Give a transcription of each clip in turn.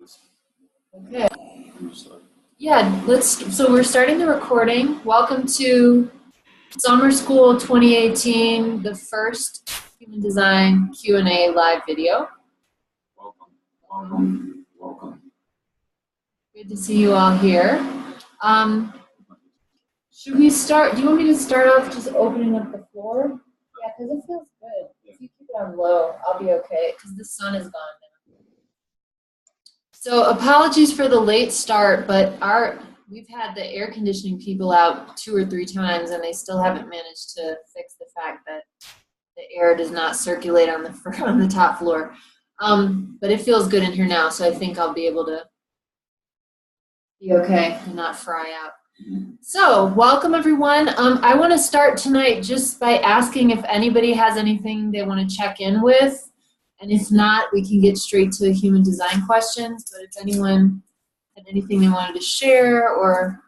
Okay. Yeah, so we're starting the recording. Welcome to Summer School 2018, the first Human Design Q&A live video. Welcome. Good to see you all here. Should we start? Do you want me to start off just opening up the floor? Yeah, because it feels good. If you keep it on low, I'll be okay, because the sun is gone now. So apologies for the late start, but we've had the air conditioning people out 2 or 3 times, and they still haven't managed to fix the fact that the air does not circulate on the top floor. But it feels good in here now, so I think I'll be able to be okay and not fry out. So welcome everyone. I want to start tonight just by asking if anybody has anything they want to check in with. And if not, we can get straight to the human design questions. But if anyone had anything they wanted to share or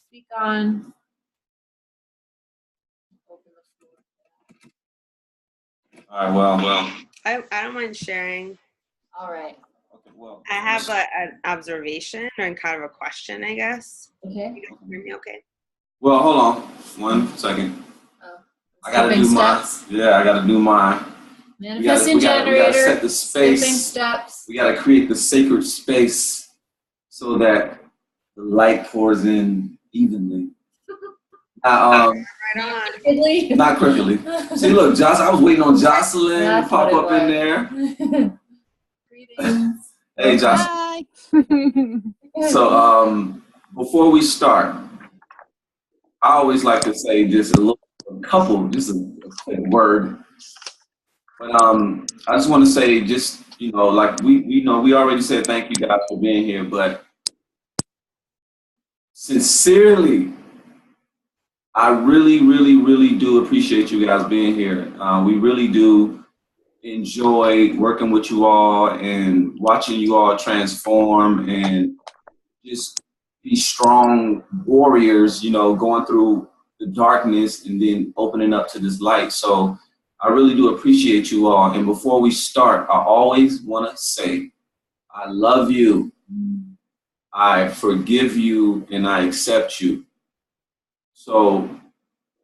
speak on, open the floor. All right, well. I don't mind sharing. All right. Okay, well. I have an observation and kind of a question, I guess. Okay. You guys hear me okay? Well, hold on 1 second. Oh. I gotta do mine. Yeah, I gotta do mine. Manifesting generator. We gotta set the space. Skipping steps. We gotta create the sacred space so that the light pours in evenly. Right on. Not crookedly. See, look, I was waiting on Jocelyn to pop up in there. Greetings. Hey, Jocelyn. Hi. So, before we start, I always like to say just a quick word. But I just want to say, like we already said thank you guys for being here, but sincerely, I really, really, really do appreciate you guys being here. We really do enjoy working with you all and watching you all transform and just be strong warriors, going through the darkness and then opening up to this light. So I really do appreciate you all. And before we start, I always want to say, I love you. I forgive you and I accept you. So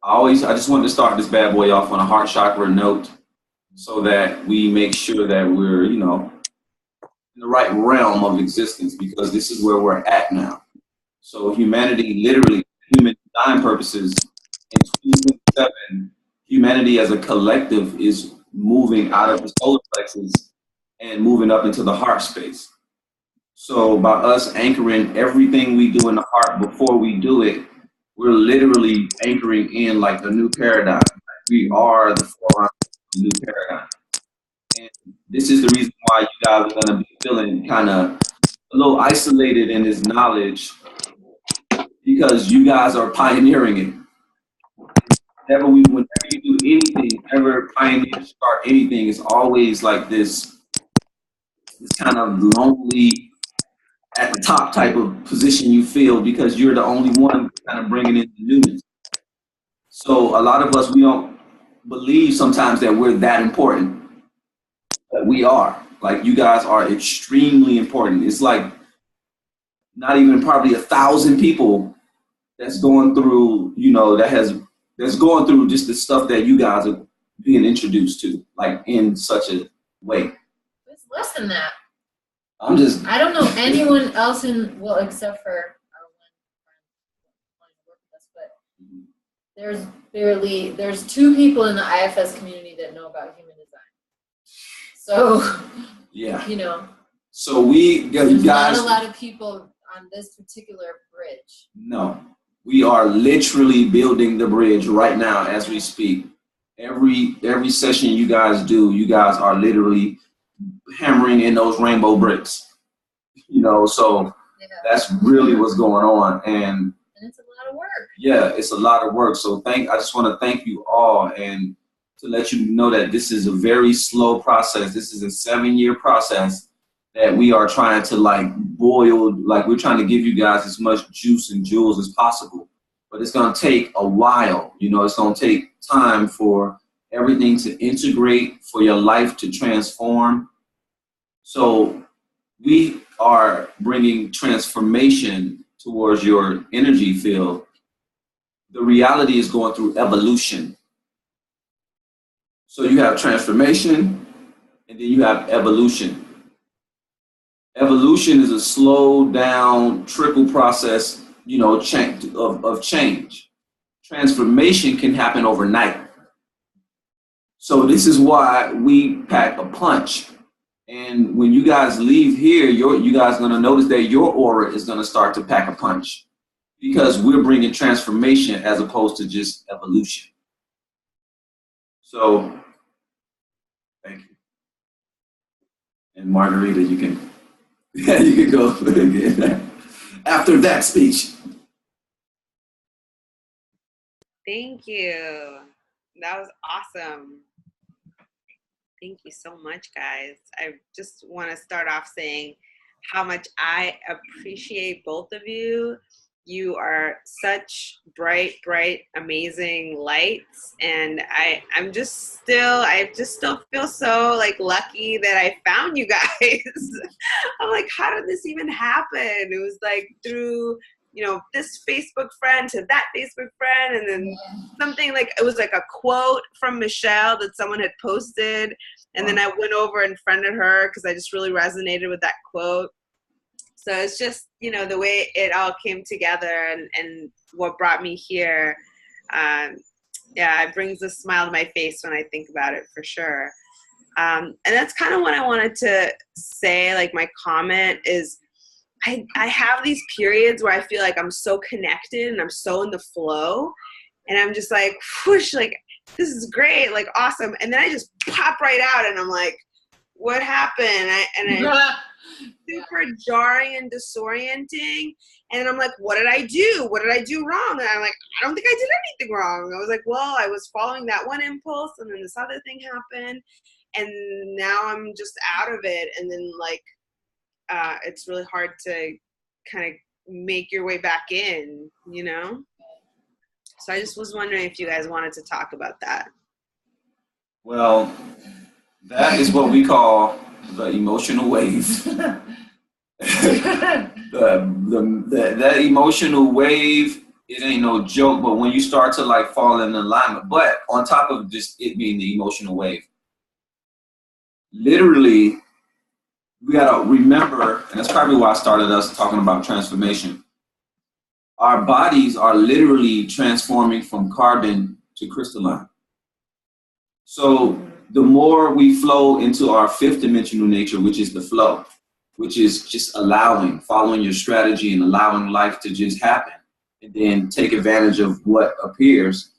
I just wanted to start this bad boy off on a heart chakra note so that we make sure that we're, in the right realm of existence, because this is where we're at now. So humanity, literally, human design purposes, in 2027, humanity as a collective is moving out of the solar plexus and moving up into the heart space. So by us anchoring everything we do in the heart before we do it, we're literally anchoring in like the new paradigm. We are the forerunner of the new paradigm. And this is the reason why you guys are going to be feeling kind of a little isolated in this knowledge, because you guys are pioneering it. Whenever you do anything, ever pioneer, start anything, it's always like this kind of lonely, at the top type of position you feel, because you're the only one kind of bringing in the newness. So a lot of us, we don't believe sometimes that we're that important, but we are. Like, you guys are extremely important. It's like not even probably 1,000 people that's going through, that's going through just the stuff that you guys are being introduced to, like in such a way. It's less than that. I don't know anyone else except for our one friend who work with us, but there's 2 people in the IFS community that know about human design. So, yeah. So there's guys, not a lot of people on this particular bridge. No, we are literally building the bridge right now as we speak. Every session you guys do, you guys are literally hammering in those rainbow bricks, so that's really what's going on. And it's a lot of work. Yeah, it's a lot of work. So I just want to thank you all, and to let you know that this is a very slow process. This is a 7-year process that we are trying to we're trying to give you guys as much juice and jewels as possible. But it's going to take a while. It's going to take time for everything to integrate, for your life to transform. So we are bringing transformation towards your energy field, the reality is going through evolution. So you have transformation, and then you have evolution. Evolution is a slow down, trickle process, of change. Transformation can happen overnight. So this is why we pack a punch. And when you guys leave here, you guys are going to notice that your aura is going to start to pack a punch, because we're bringing transformation as opposed to just evolution. So, thank you. And Margarita, you can go again after that speech. Thank you. That was awesome. Thank you so much, guys. I just want to start off saying how much I appreciate both of you. You are such bright, amazing lights. And I just still feel so like lucky that I found you guys. I'm like, how did this even happen? It was like through, this Facebook friend to that Facebook friend. And then something like, it was like a quote from Michelle that someone had posted. And then I went over and friended her because I just really resonated with that quote. So it's just, the way it all came together and what brought me here. It brings a smile to my face when I think about it, for sure. And that's kind of what I wanted to say, like my comment is, I have these periods where I feel like I'm so connected and I'm so in the flow. And I'm just like, whoosh, like, this is great, like, awesome. And then I just pop right out and I'm like, what happened? Super jarring and disorienting. And I'm like, what did I do? What did I do wrong? And I'm like, I don't think I did anything wrong. I was like, well, I was following that one impulse and then this other thing happened. And now I'm just out of it. And then like, it's really hard to kind of make your way back in, So I just was wondering if you guys wanted to talk about that. Well, that is what we call the emotional wave. That emotional wave, it ain't no joke, but when you start to like fall in alignment, but on top of just it being the emotional wave, literally, we gotta remember, and that's probably why I started us talking about transformation. Our bodies are literally transforming from carbon to crystalline. So the more we flow into our fifth dimensional nature, which is the flow, which is just following your strategy and allowing life to just happen and then take advantage of what appears.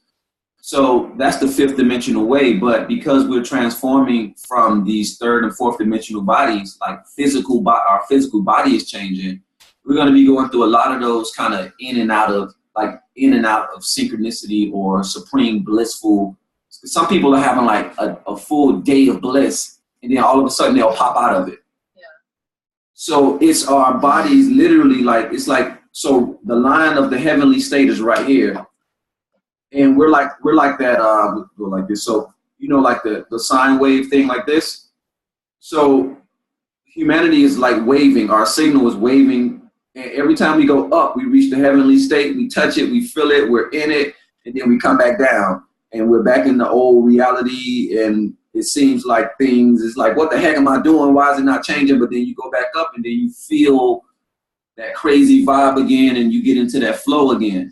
So that's the fifth dimensional way. But because we're transforming from these third and fourth dimensional bodies, like our physical body is changing, we're going to be going through a lot of those kind of in and out of synchronicity or supreme blissful. Some people are having like a full day of bliss, and then all of a sudden they'll pop out of it. Yeah. So it's our bodies literally so the line of the heavenly state is right here. And we're like that, we'll go like this. So, like the sine wave thing like this. So humanity is like waving, our signal is waving. And every time we go up, we reach the heavenly state, we touch it, we feel it, we're in it, and then we come back down. And we're back in the old reality, and it seems like it's like, what the heck am I doing? Why is it not changing? But then you go back up, and then you feel that crazy vibe again, and you get into that flow again.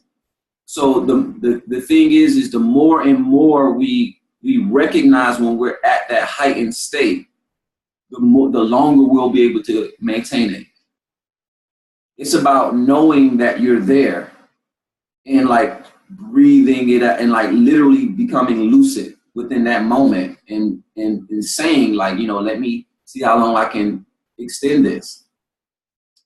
So the thing is the more and more we recognize when we're at that heightened state, the longer we'll be able to maintain it. It's about knowing that you're there and like breathing it out and like literally becoming lucid within that moment and saying like, let me see how long I can extend this.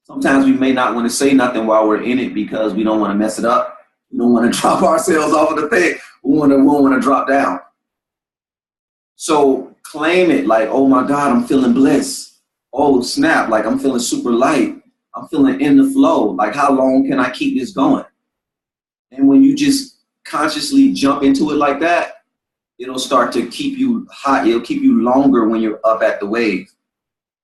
Sometimes we may not want to say nothing while we're in it because we don't want to mess it up. We don't want to drop ourselves off of the thing. We want to drop down. So claim it like, oh my God, I'm feeling bliss. Oh snap, like I'm feeling super light. I'm feeling in the flow. Like how long can I keep this going? And when you just consciously jump into it like that, it'll start to keep you hot. It'll keep you longer when you're up at the wave.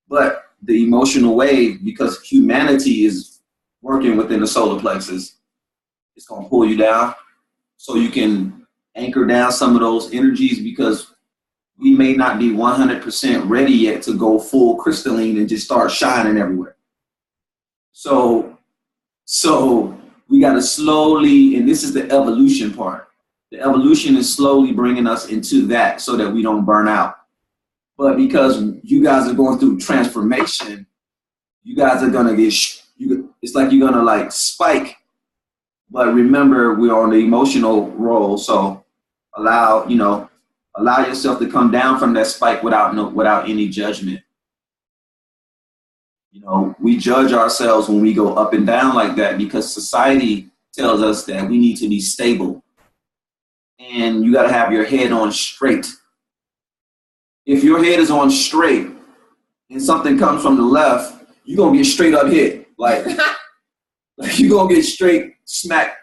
But the emotional wave, because humanity is working within the solar plexus, it's going to pull you down so you can anchor down some of those energies, because we may not be 100% ready yet to go full crystalline and just start shining everywhere. So we got to slowly, and this is the evolution part. The evolution is slowly bringing us into that so that we don't burn out. But because you guys are going through transformation, you guys are going to get, it's like you're going to like spike. But remember, we're on the emotional roll. So allow yourself to come down from that spike without any judgment. You know, we judge ourselves when we go up and down like that because society tells us that we need to be stable. And you got to have your head on straight. If your head is on straight and something comes from the left, you're going to get straight up hit. Like you're going to get straight smacked.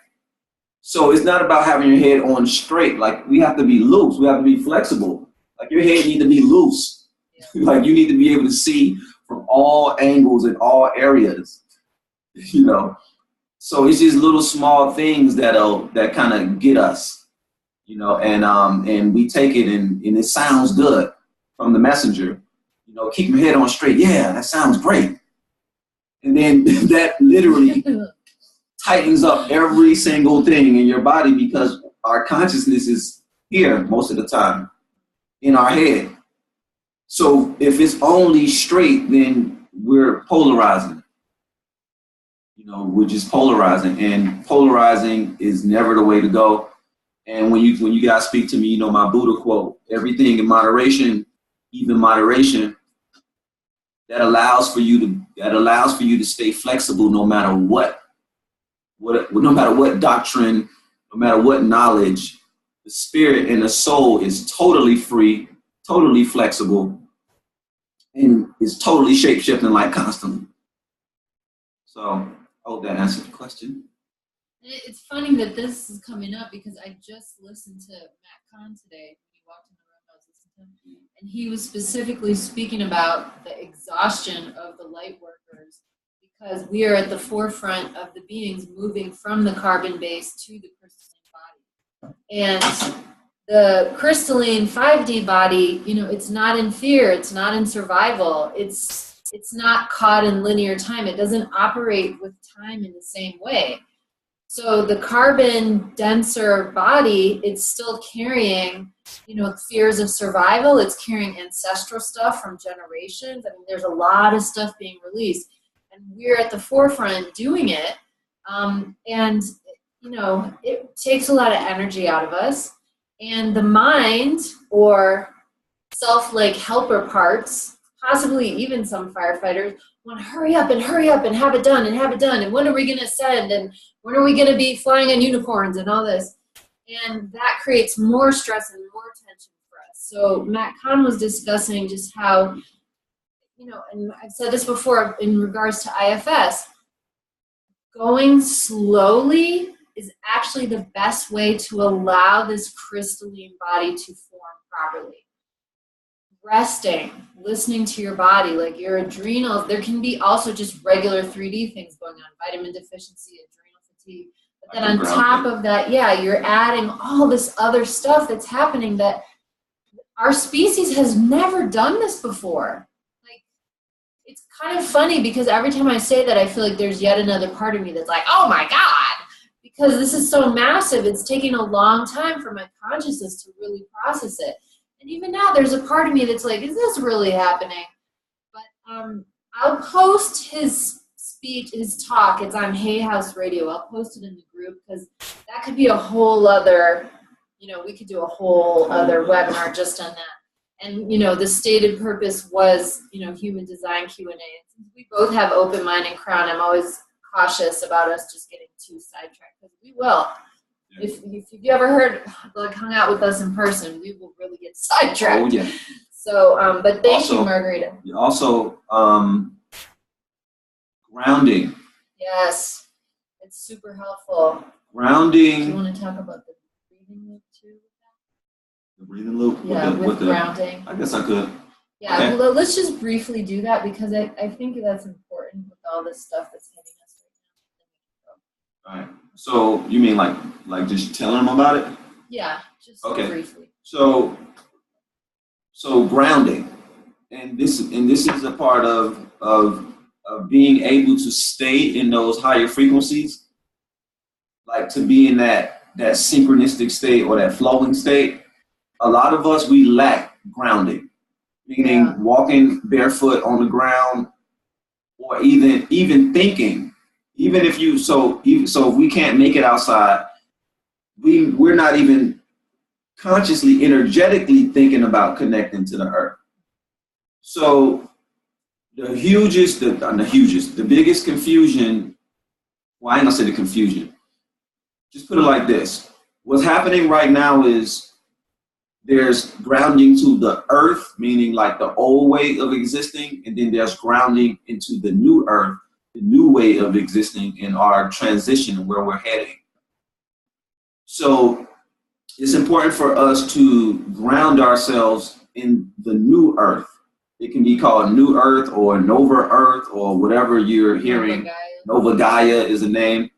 So it's not about having your head on straight. Like, we have to be loose. We have to be flexible. Like, your head need to be loose. Yeah. Like, you need to be able to see from all angles and all areas, you know. So it's these little small things that kind of get us, you know, and we take it and it sounds good from the messenger, you know, keep your head on straight. Yeah, that sounds great. And then that literally tightens up every single thing in your body, because our consciousness is here most of the time in our head. So if it's only straight, then we're polarizing. You know, we're just polarizing, and polarizing is never the way to go. And when you guys speak to me, you know my Buddha quote: everything in moderation, even moderation. That allows for you to stay flexible no matter what doctrine, no matter what knowledge. The spirit and the soul is totally free, totally flexible, and is totally shape-shifting, like constantly. So I hope that answered the question. It's funny that this is coming up because I just listened to Matt Kahn today. When he walked in the room, I was listening to him, and he was specifically speaking about the exhaustion of the light workers, because we are at the forefront of the beings moving from the carbon base to the crystalline body. And the crystalline 5D body, you know, it's not in fear, it's not in survival, it's not caught in linear time. It doesn't operate with time in the same way. So the carbon denser body, it's still carrying, you know, fears of survival. It's carrying ancestral stuff from generations. I mean, there's a lot of stuff being released, and we're at the forefront doing it. And, you know, it takes a lot of energy out of us. And the mind, or self-like helper parts, possibly even some firefighters, want to hurry up and have it done and when are we going to send, and when are we going to be flying on unicorns and all this. And that creates more stress and more tension for us. So Matt Kahn was discussing just how, you know, and I've said this before in regards to IFS, going slowly is actually the best way to allow this crystalline body to form properly. Resting, listening to your body, like your adrenals. There can be also just regular 3D things going on, vitamin deficiency, adrenal fatigue. But then on top of that, yeah, you're adding all this other stuff that's happening that our species has never done this before. Like, it's kind of funny because every time I say that, I feel like there's yet another part of me that's like, oh my God, because this is so massive. It's taking a long time for my consciousness to really process it. And even now, there's a part of me that's like, is this really happening? But I'll post his speech, his talk. It's on Hay House Radio. I'll post it in the group, because that could be a whole other, you know, we could do a whole other webinar just on that. And, you know, the stated purpose was, you know, human design Q&A. Since we both have open mind and crown, I'm always cautious about us just getting too sidetracked, because we will. If you ever hung out with us in person, we will really get sidetracked. Oh, yeah. So, but thank you, Margarita. Also, grounding. Yes, it's super helpful. Grounding. Do you want to talk about the breathing loop too? The breathing loop? Yeah, with grounding. I guess I could. Yeah, Okay. well, let's just briefly do that because I think that's important with all this stuff that's hitting us right All right. So you mean like just telling them about it? now. Yeah, just Okay. briefly. So grounding, and this is a part of being able to stay in those higher frequencies, like to be in that synchronistic state or that flowing state. A lot of us, we lack grounding, meaning walking barefoot on the ground, or even thinking. Even if you if we can't make it outside, we're not even consciously, energetically thinking about connecting to the earth. So the biggest confusion, well, I ain't gonna say the confusion, just put it like this. What's happening right now is there's grounding to the earth, meaning like the old way of existing, and then there's grounding into the new earth, the new way of existing in our transition where we're heading. So it's important for us to ground ourselves in the new earth. It can be called New Earth or Nova Earth or whatever you're hearing. Nova Gaia is a name.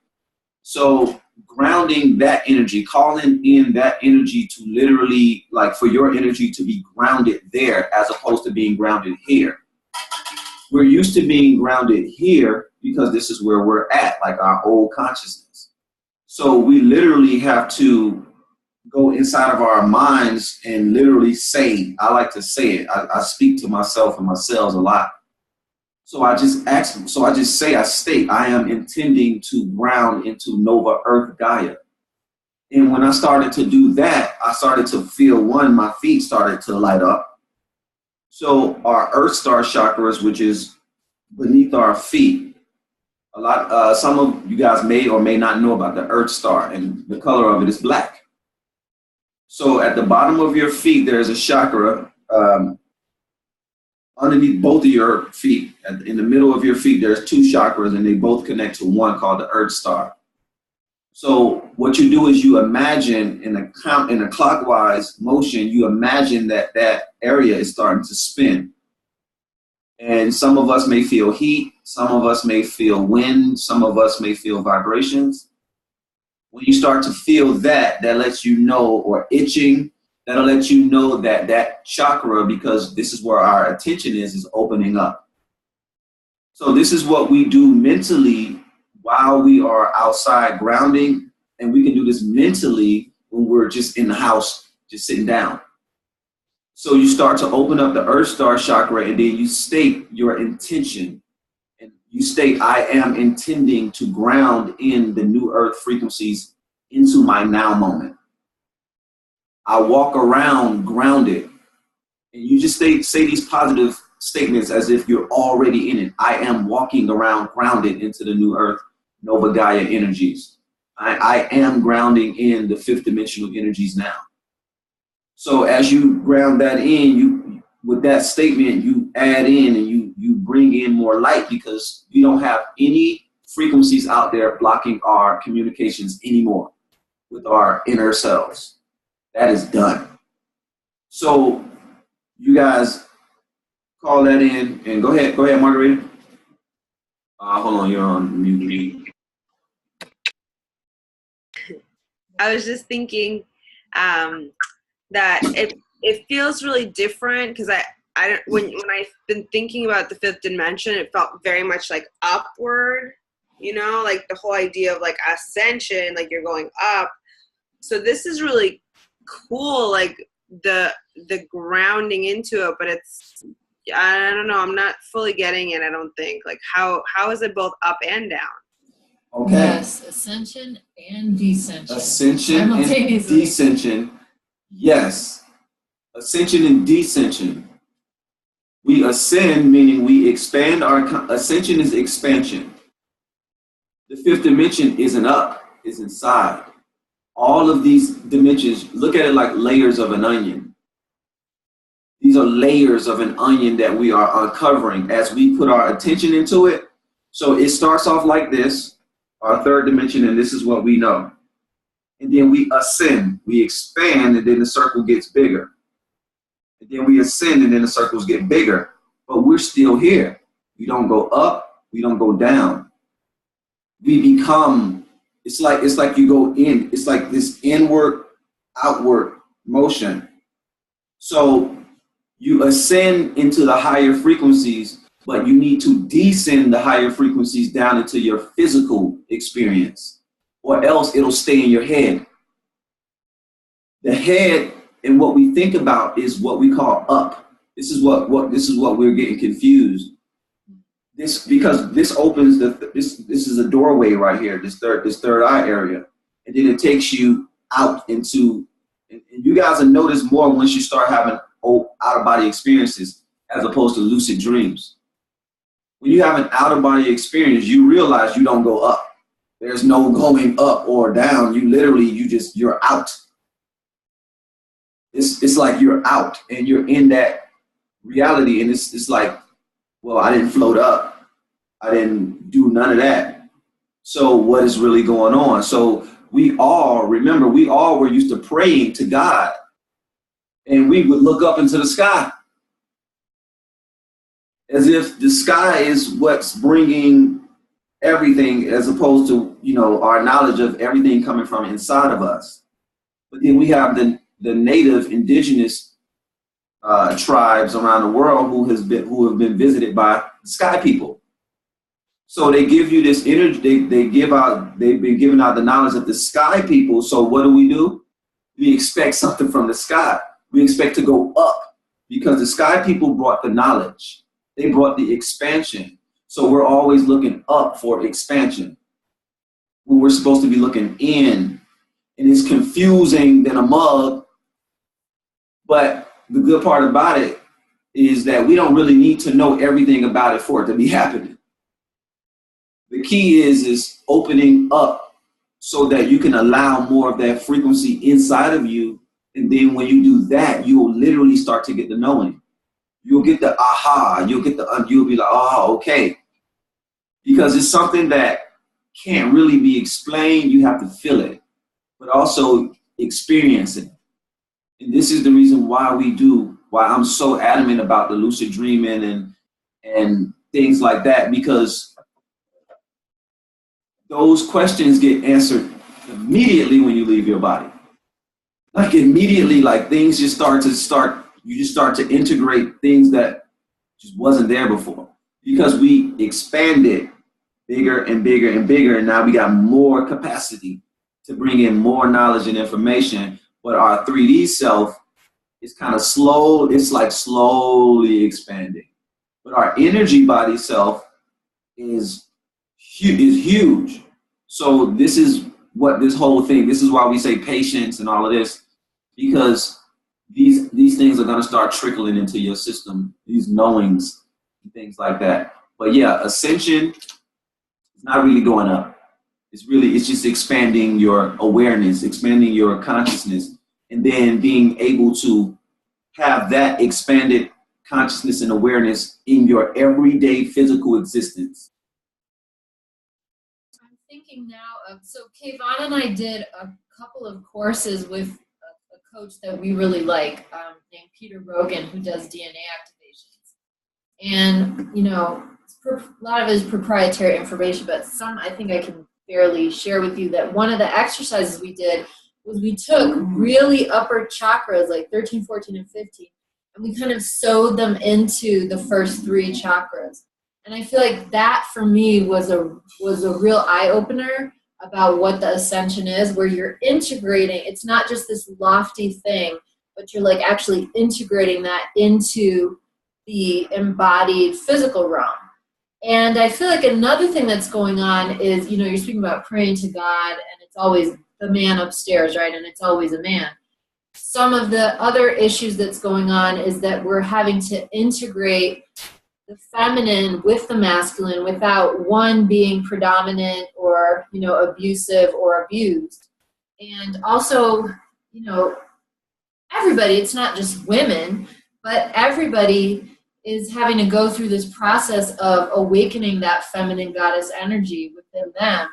So grounding that energy, calling in that energy to literally, like for your energy to be grounded there as opposed to being grounded here. We're used to being grounded here because this is where we're at, like our old consciousness. So we literally have to go inside of our minds and literally say, I like to say it. I speak to myself and my cells a lot. So I state, I am intending to ground into Nova Earth Gaia. And when I started to do that, I started to feel my feet started to light up. So our Earth Star chakras, which is beneath our feet, some of you guys may or may not know about the Earth Star, and the color of it is black. So at the bottom of your feet, there's a chakra. Underneath both of your feet, in the middle of your feet, there's two chakras, and they both connect to one called the Earth Star. So what you do is you imagine in a clockwise motion, you imagine that area is starting to spin. And some of us may feel heat, some of us may feel wind, some of us may feel vibrations. When you start to feel that lets you know, or itching, that'll let you know that chakra, because this is where our attention is opening up. So this is what we do mentally while we are outside grounding, and we can do this mentally when we're just in the house, just sitting down. So you start to open up the Earth Star chakra, and then you state your intention. And you state, I am intending to ground in the new earth frequencies into my now moment. I walk around grounded. And you just say these positive statements as if you're already in it. I am walking around grounded into the new earth, Nova Gaia energies. I am grounding in the fifth dimensional energies now. So as you ground that in, with that statement, you add in and you bring in more light, because you don't have any frequencies out there blocking our communications anymore with our inner selves. That is done. So you guys call that in, and go ahead, Margarita. Hold on, you're on mute. I was just thinking that it feels really different, because when I've been thinking about the fifth dimension, it felt very much like upward, like the whole idea of like ascension, like you're going up. So this is really cool, like the grounding into it, but it's, I don't know, I'm not fully getting it, I don't think. Like how is it both up and down? Okay. Yes, ascension and descension. Ascension and descension. Yes. Ascension and descension. We ascend, meaning we expand ascension is expansion. The fifth dimension isn't up, it's inside. All of these dimensions, look at it like layers of an onion. These are layers of an onion that we are uncovering as we put our attention into it. So it starts off like this, our third dimension, and this is what we know. And then we ascend, we expand, and then the circle gets bigger. And then we ascend, and then the circles get bigger. But we're still here. We don't go up. We don't go down. We become, it's like you go in. It's like this inward, outward motion. So you ascend into the higher frequencies, but you need to descend the higher frequencies down into your physical experience, or else it'll stay in your head. The head and what we think about is what we call up. This is what we're getting confused. Because this opens this is a doorway right here, this third eye area, and then it takes you out into, and you guys will notice more once you start having out of body experiences as opposed to lucid dreams. When you have an out of body experience, you realize you don't go up. There's no going up or down. You literally, you're out. It's like you're out and you're in that reality, and it's like, well, I didn't float up. I didn't do none of that. So what is really going on? So we all were used to praying to God, and we would look up into the sky as if the sky is what's bringing everything, as opposed to, our knowledge of everything coming from inside of us. But then we have the native indigenous tribes around the world who have been visited by the sky people. So they give you this energy. They've been giving out the knowledge of the sky people. So what do? We expect something from the sky. We expect to go up because the sky people brought the knowledge. They brought the expansion. So we're always looking up for expansion when we're supposed to be looking in. And it's confusing than a mug. But the good part about it is that we don't really need to know everything about it for it to be happening. The key is opening up so that you can allow more of that frequency inside of you. And then when you do that, you will literally start to get the knowing. You'll get the aha. You'll be like, oh, okay. Because it's something that can't really be explained. You have to feel it, but also experience it. And this is the reason why I'm so adamant about the lucid dreaming and things like that, because those questions get answered immediately when you leave your body. Like immediately, like things you just start to integrate things that just wasn't there before, because we expanded bigger and bigger and bigger, and now we got more capacity to bring in more knowledge and information. But our 3D self is kind of slow. It's like slowly expanding. But our energy body self is huge. So this is what this whole thing, this is why we say patience and all of this, because these things are going to start trickling into your system, these knowings and things like that. But yeah, ascension is not really going up. It's just expanding your awareness, expanding your consciousness, and then being able to have that expanded consciousness and awareness in your everyday physical existence. I'm thinking now of, so Kayvon and I did a couple of courses with a coach that we really like, named Peter Rogan, who does DNA activations. And, a lot of it is proprietary information, but some I think I can barely share with you that one of the exercises we did was we took really upper chakras, like 13, 14, and 15, and we kind of sewed them into the first 3 chakras. And I feel like that for me was a real eye-opener about what the ascension is, where you're integrating. It's not just this lofty thing, but you're like actually integrating that into the embodied physical realm. And I feel like another thing that's going on is, you're speaking about praying to God, and it's always the man upstairs, right? And it's always a man. Some of the other issues that's going on is that we're having to integrate the feminine with the masculine without one being predominant or, abusive or abused. And also, everybody, it's not just women, but everybody is having to go through this process of awakening that feminine goddess energy within them.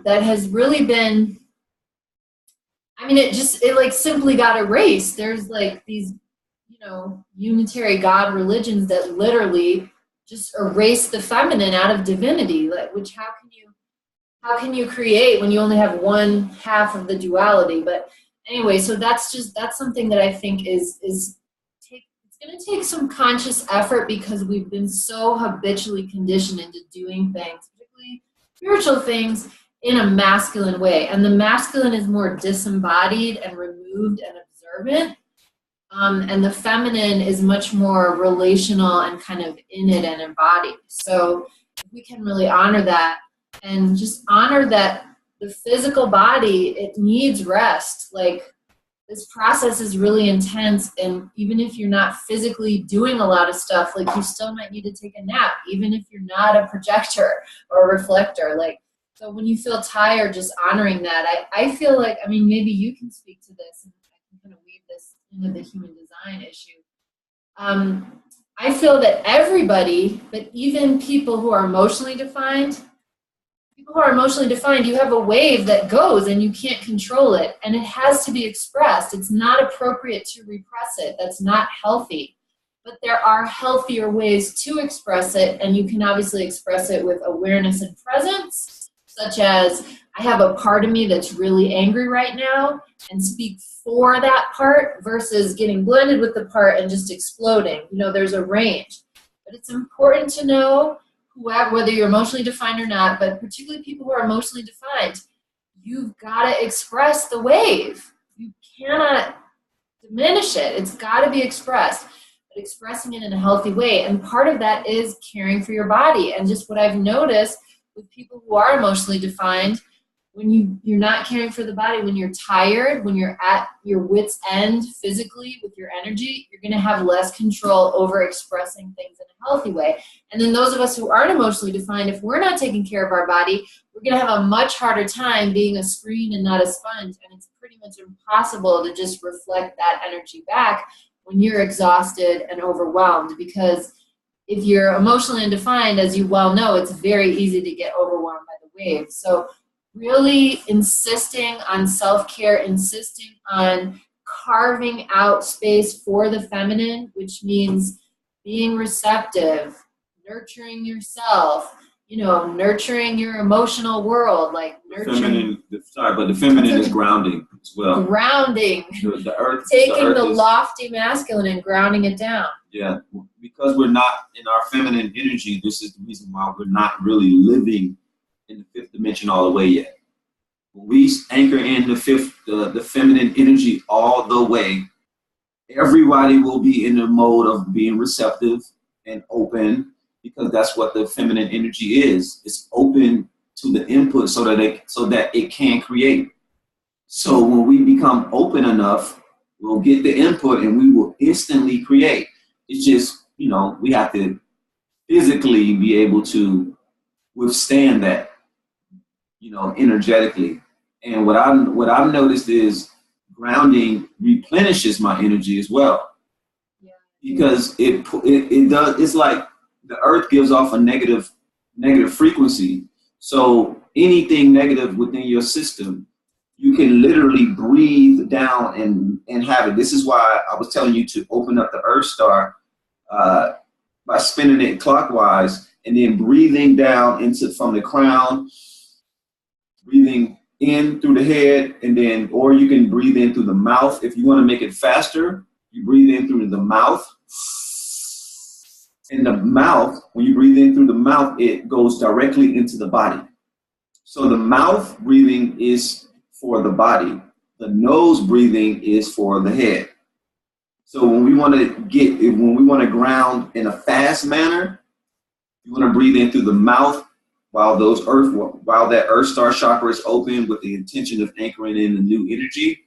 That has really been, it like simply got erased. There's like these, unitary God religions that literally just erase the feminine out of divinity. Which how can you create when you only have one half of the duality? But anyway, so that's something that I think it's going to take some conscious effort, because we've been so habitually conditioned into doing things, particularly spiritual things, in a masculine way. And the masculine is more disembodied and removed and observant. And the feminine is much more relational and kind of in it and embodied. So if we can really honor that, and just honor that the physical body, it needs rest. Like, this process is really intense, and even if you're not physically doing a lot of stuff, like, you still might need to take a nap, even if you're not a projector or a reflector. Like, so when you feel tired, just honoring that. I feel like, I mean, maybe you can speak to this, and I can kind of weave this into the human design issue. I feel that everybody, but even people who are emotionally defined, you have a wave that goes and you can't control it, and it has to be expressed. It's not appropriate to repress it. That's not healthy. But there are healthier ways to express it, and you can obviously express it with awareness and presence, such as, I have a part of me that's really angry right now, and speak for that part versus getting blended with the part and just exploding. There's a range. But it's important to know, whether you're emotionally defined or not, but particularly people who are emotionally defined, you've got to express the wave. You cannot diminish it. It's got to be expressed, but expressing it in a healthy way. And part of that is caring for your body. And just what I've noticed with people who are emotionally defined, when you're not caring for the body, when you're tired, when you're at your wit's end physically with your energy, you're going to have less control over expressing things in a healthy way. And then those of us who aren't emotionally defined, if we're not taking care of our body, we're going to have a much harder time being a screen and not a sponge. And it's pretty much impossible to just reflect that energy back when you're exhausted and overwhelmed. Because if you're emotionally undefined, as you well know, it's very easy to get overwhelmed by the wave. So really insisting on self-care, insisting on carving out space for the feminine, which means being receptive, nurturing yourself, nurturing your emotional world, like nurturing. The feminine is grounding as well. Grounding. The earth. Taking the lofty masculine and grounding it down. Yeah, because we're not in our feminine energy, this is the reason why we're not really living in the fifth dimension all the way yet. When we anchor in the feminine energy all the way, everybody will be in the mode of being receptive and open, because that's what the feminine energy is. It's open to the input so that it can create. So when we become open enough, we'll get the input and we will instantly create. It's just, we have to physically be able to withstand that, energetically. And what I've noticed is grounding replenishes my energy as well. Yeah. Because it does. It's like the earth gives off a negative frequency. So anything negative within your system, you can literally breathe down and have it. This is why I was telling you to open up the Earth Star by spinning it clockwise and then breathing down from the crown, breathing in through the head, or you can breathe in through the mouth. If you want to make it faster, you breathe in through the mouth. In the mouth, when you breathe in through the mouth, it goes directly into the body. So the mouth breathing is for the body. The nose breathing is for the head. So when we want to ground in a fast manner, you want to breathe in through the mouth while that Earth Star chakra is open with the intention of anchoring in the new energy.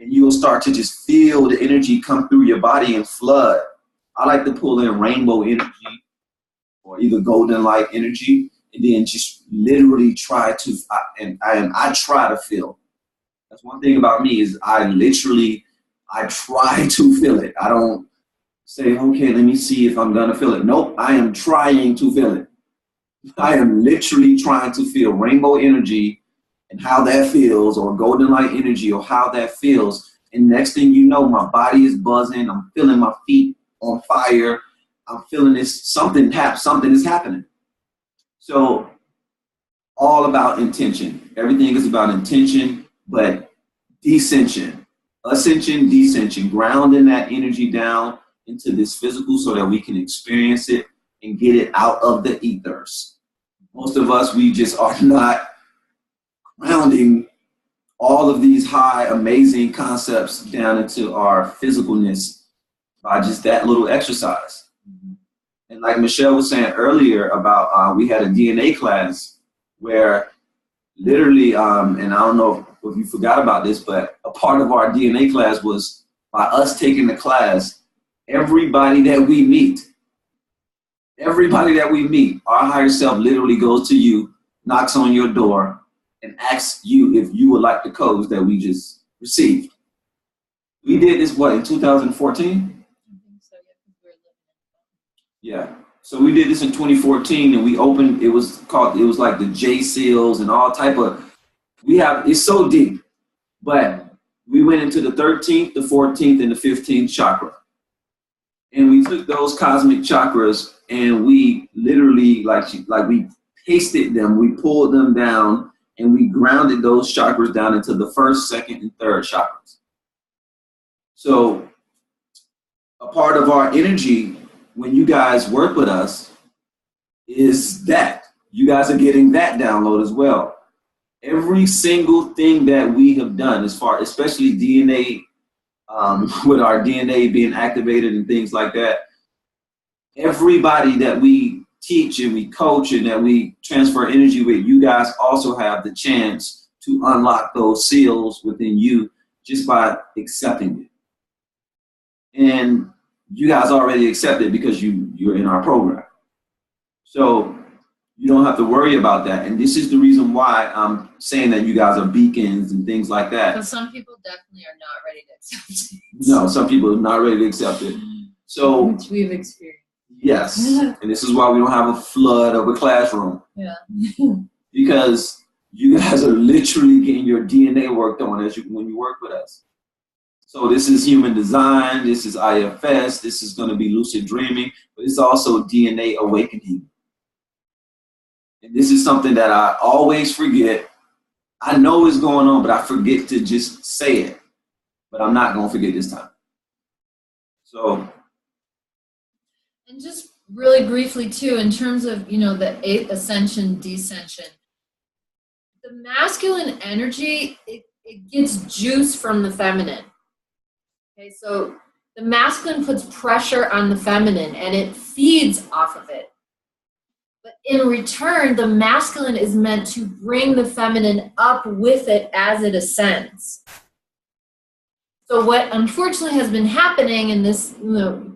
And you'll start to just feel the energy come through your body and flood. I like to pull in rainbow energy or either golden light energy, and then just literally try to, I try to feel. That's one thing about me is I try to feel it. I don't say, okay, let me see if I'm gonna feel it. Nope, I am trying to feel it. I am literally trying to feel rainbow energy and how that feels, or golden light energy or how that feels. And next thing you know, my body is buzzing. I'm feeling my feet on fire. I'm feeling this, something is happening. So all about intention. Everything is about intention, but descension, ascension, descension, grounding that energy down into this physical so that we can experience it and get it out of the ethers. Most of us, we just are not grounding all of these high, amazing concepts down into our physicalness by just that little exercise. And like Michelle was saying earlier about, we had a DNA class where literally, and I don't know if you forgot about this, but a part of our DNA class was by us taking the class, everybody that we meet, our higher self literally goes to you, knocks on your door, and asks you if you would like the codes that we just received. We did this, what, in 2014? Yeah. So we did this in 2014, and we opened, it was like the J seals and all type of, it's so deep, but we went into the 13th, the 14th, and the 15th chakra. And we took those cosmic chakras and we literally, like we pasted them, we pulled them down, and we grounded those chakras down into the first, second, and third chakras. So a part of our energy when you guys work with us is that you guys are getting that download as well. Every single thing that we have done, especially DNA, with our DNA being activated and things like that, everybody that we teach and we coach and that we transfer energy with, you guys also have the chance to unlock those seals within you just by accepting it. And you guys already accept it because you're in our program. So you don't have to worry about that. And this is the reason why I'm saying that you guys are beacons and things like that. Because some people definitely are not ready to accept it. No, some people are not ready to accept it. So which we've experienced. Yes. And this is why we don't have a flood of a classroom. Yeah. Because you guys are literally getting your DNA worked on when you work with us. So this is human design, this is IFS, this is going to be lucid dreaming, but it's also DNA awakening. And this is something that I always forget. I know it's going on, but I forget to just say it. But I'm not going to forget this time. So. And just really briefly too, in terms of, the ascension, descension, the masculine energy, it gets juice from the feminine. Okay, so the masculine puts pressure on the feminine and it feeds off of it. But in return, the masculine is meant to bring the feminine up with it as it ascends. So what unfortunately has been happening in this, the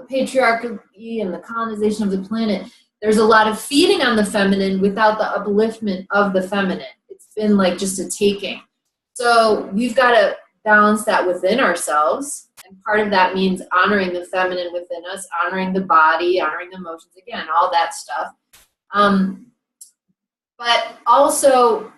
patriarchy and the colonization of the planet, there's a lot of feeding on the feminine without the upliftment of the feminine. It's been like just a taking. So we've got to balance that within ourselves. And part of that means honoring the feminine within us, honoring the body, honoring the emotions, again, all that stuff. But also,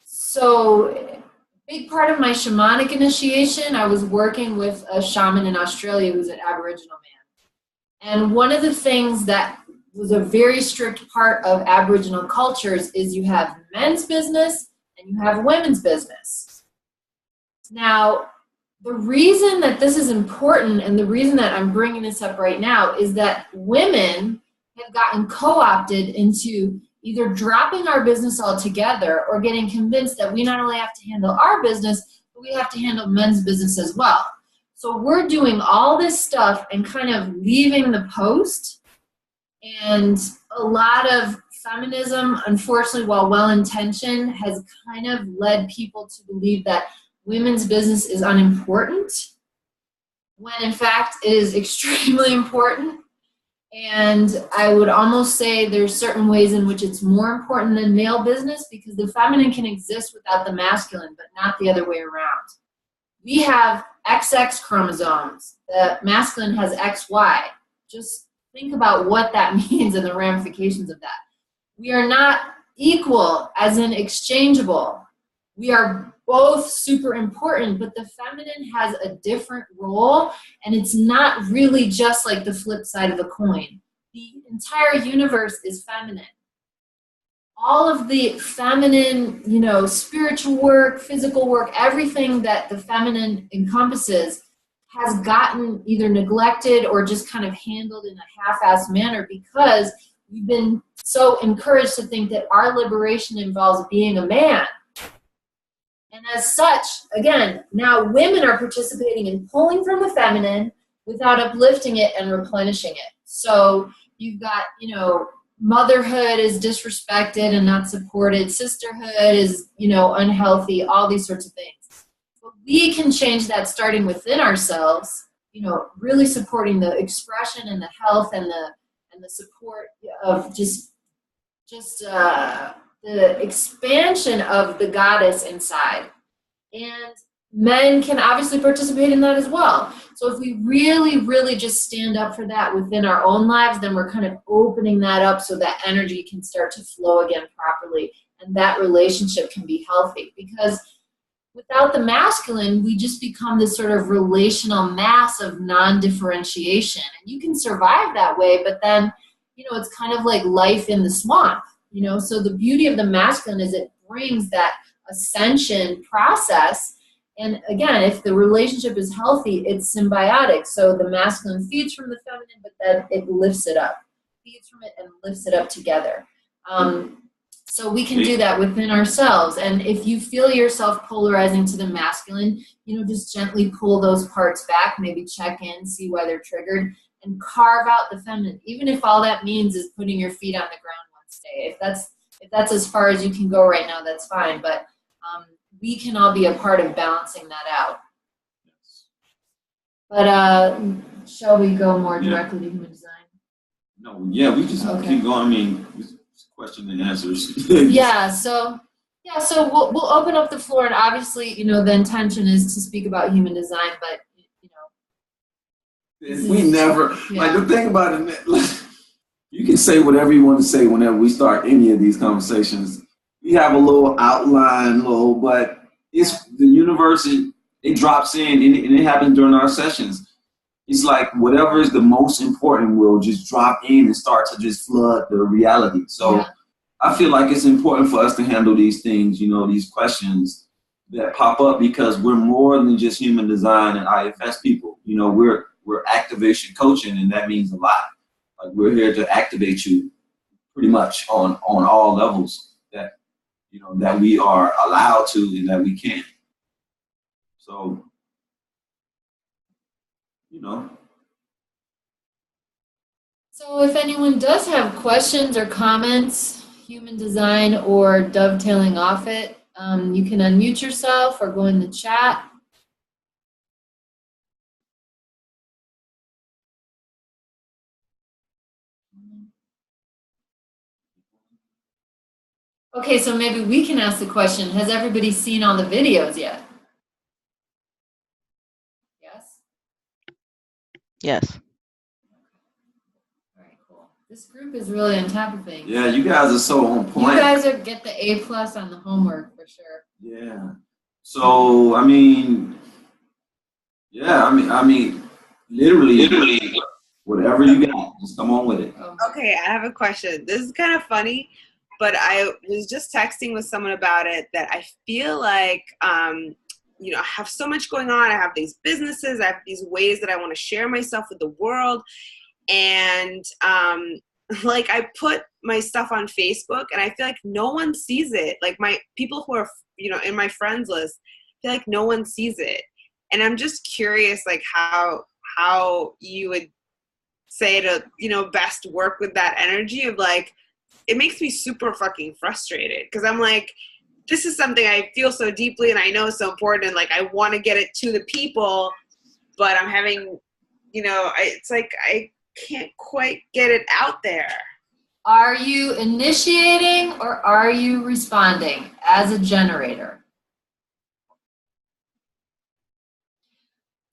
so big part of my shamanic initiation, I was working with a shaman in Australia who's an Aboriginal man. And one of the things that was a very strict part of Aboriginal cultures is you have men's business and you have women's business. Now, the reason that this is important and the reason that I'm bringing this up right now is that women have gotten co-opted into either dropping our business altogether or getting convinced that we not only have to handle our business, but we have to handle men's business as well. So we're doing all this stuff and kind of leaving the post. And a lot of feminism, unfortunately, while well-intentioned, has kind of led people to believe that women's business is unimportant, when in fact it is extremely important. And I would almost say there's certain ways in which it's more important than male business because the feminine can exist without the masculine, but not the other way around. We have XX chromosomes. The masculine has XY. Just think about what that means and the ramifications of that. We are not equal as in exchangeable. We are both super important, but the feminine has a different role, and it's not really just like the flip side of a coin. The entire universe is feminine. All of the feminine, you know, spiritual work, physical work, everything that the feminine encompasses has gotten either neglected or just kind of handled in a half-assed manner because we've been so encouraged to think that our liberation involves being a man. And as such, again, now women are participating in pulling from the feminine without uplifting it and replenishing it. So you've got, you know, motherhood is disrespected and not supported. Sisterhood is, you know, unhealthy, all these sorts of things. But we can change that starting within ourselves, you know, really supporting the expression and the health and the support of just the expansion of the goddess inside. And men can obviously participate in that as well. So if we really, really just stand up for that within our own lives, then we're kind of opening that up so that energy can start to flow again properly. And that relationship can be healthy. Because without the masculine, we just become this sort of relational mass of non-differentiation. And you can survive that way, but then, you know, it's kind of like life in the swamp, you know. So the beauty of the masculine is it brings that ascension process. And again, if the relationship is healthy, it's symbiotic. So the masculine feeds from the feminine, but then it lifts it up, feeds from it and lifts it up together. So we can do that within ourselves. And if you feel yourself polarizing to the masculine, you know, just gently pull those parts back, maybe check in, see why they're triggered, and carve out the feminine. Even if all that means is putting your feet on the ground once a day. If that's as far as you can go right now, that's fine. But we can all be a part of balancing that out. But shall we go more directly to human design? No, yeah, we just keep going. I mean, question and answers. So we'll open up the floor, and obviously, you know, the intention is to speak about human design, but you know, we never like the thing about it. Like, you can say whatever you want to say whenever we start any of these conversations. We have a little outline, but it's the universe. It drops in, and it happens during our sessions. It's like whatever is the most important will just drop in and start to just flood the reality. So I feel like it's important for us to handle these things, you know, these questions that pop up, because we're more than just human design and IFS people. You know, we're activation coaching, and that means a lot. Like, we're here to activate you pretty much on all levels that, you know, that we are allowed to and that we can. So, you know. So if anyone does have questions or comments, human design or dovetailing off it, you can unmute yourself or go in the chat. Okay, so maybe we can ask the question, has everybody seen all the videos yet? Yes? Yes. All right, cool. This group is really on top of things. Yeah, you guys are so on point. You guys get the A+ on the homework for sure. Yeah. So, I mean, literally, whatever you got, just come on with it. Okay, I have a question. This is kind of funny, but I was just texting with someone about it, that I feel like, you know, I have so much going on. I have these businesses. I have these ways that I want to share myself with the world. And, like, I put my stuff on Facebook, and I feel like no one sees it. Like, my people who are, you know, in my friends list, I feel like no one sees it. And I'm just curious, like, how you would say to, you know, best work with that energy of, like, it makes me super fucking frustrated, because I'm like, this is something I feel so deeply and I know is so important, and, like, I want to get it to the people, but I'm having, you know, it's like I can't quite get it out there. Are you initiating or are you responding as a generator?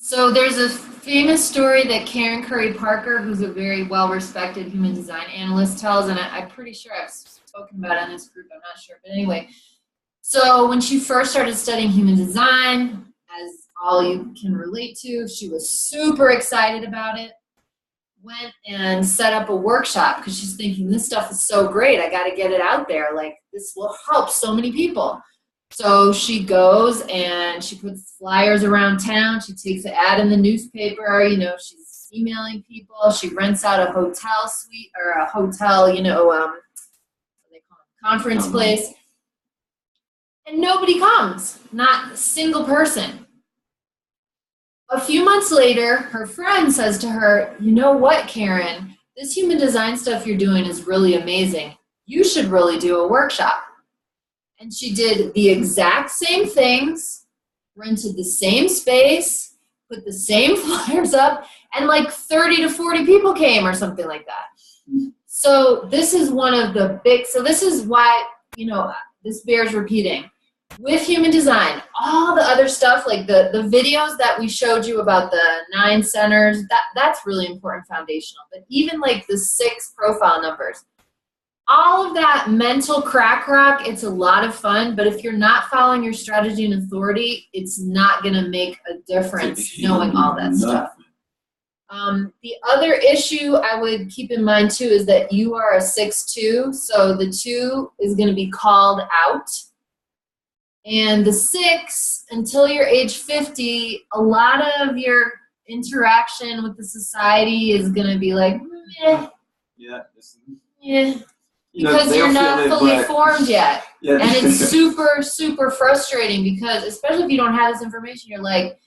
So there's a famous story that Karen Curry Parker, who's a very well-respected human design analyst, tells, and I'm pretty sure I've spoken about it in this group, I'm not sure, but anyway. So when she first started studying human design, as all you can relate to, she was super excited about it. Went and set up a workshop because she's thinking, this stuff is so great. I got to get it out there. Like, this will help so many people. So she goes and she puts flyers around town. She takes an ad in the newspaper. You know, she's emailing people. She rents out a hotel suite or a hotel, you know, what do they call it, conference place. And nobody comes, not a single person. A few months later, her friend says to her, you know what, Karen, this human design stuff you're doing is really amazing. You should really do a workshop. And she did the exact same things, rented the same space, put the same flyers up, and like 30 to 40 people came or something like that. So this is one of the big, so this is why, you know, this bears repeating. With human design, all the other stuff, like the videos that we showed you about the 9 centers, that's really important foundational. But even like the 6 profile numbers, all of that mental crack rock, it's a lot of fun, but if you're not following your strategy and authority, it's not going to make a difference knowing all that stuff. The other issue I would keep in mind too is that you are a 6-2, so the 2 is going to be called out. And the 6, until you're age 50, a lot of your interaction with the society is going to be like, meh. Yeah. Because you're not fully formed yet. Yeah. And it's super, super frustrating because, especially if you don't have this information, you're like,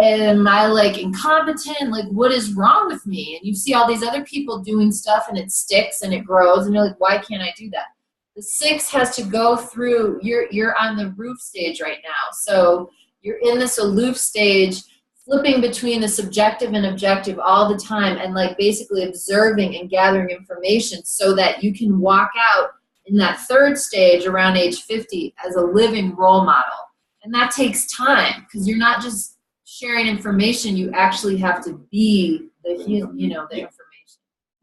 am I like incompetent? Like, what is wrong with me? And you see all these other people doing stuff and it sticks and it grows and you're like, why can't I do that? The 6 has to go through, you're on the roof stage right now. So you're in this aloof stage, flipping between the subjective and objective all the time and like basically observing and gathering information so that you can walk out in that 3rd stage around age 50 as a living role model. And that takes time because you're not just sharing information, you actually have to be the information.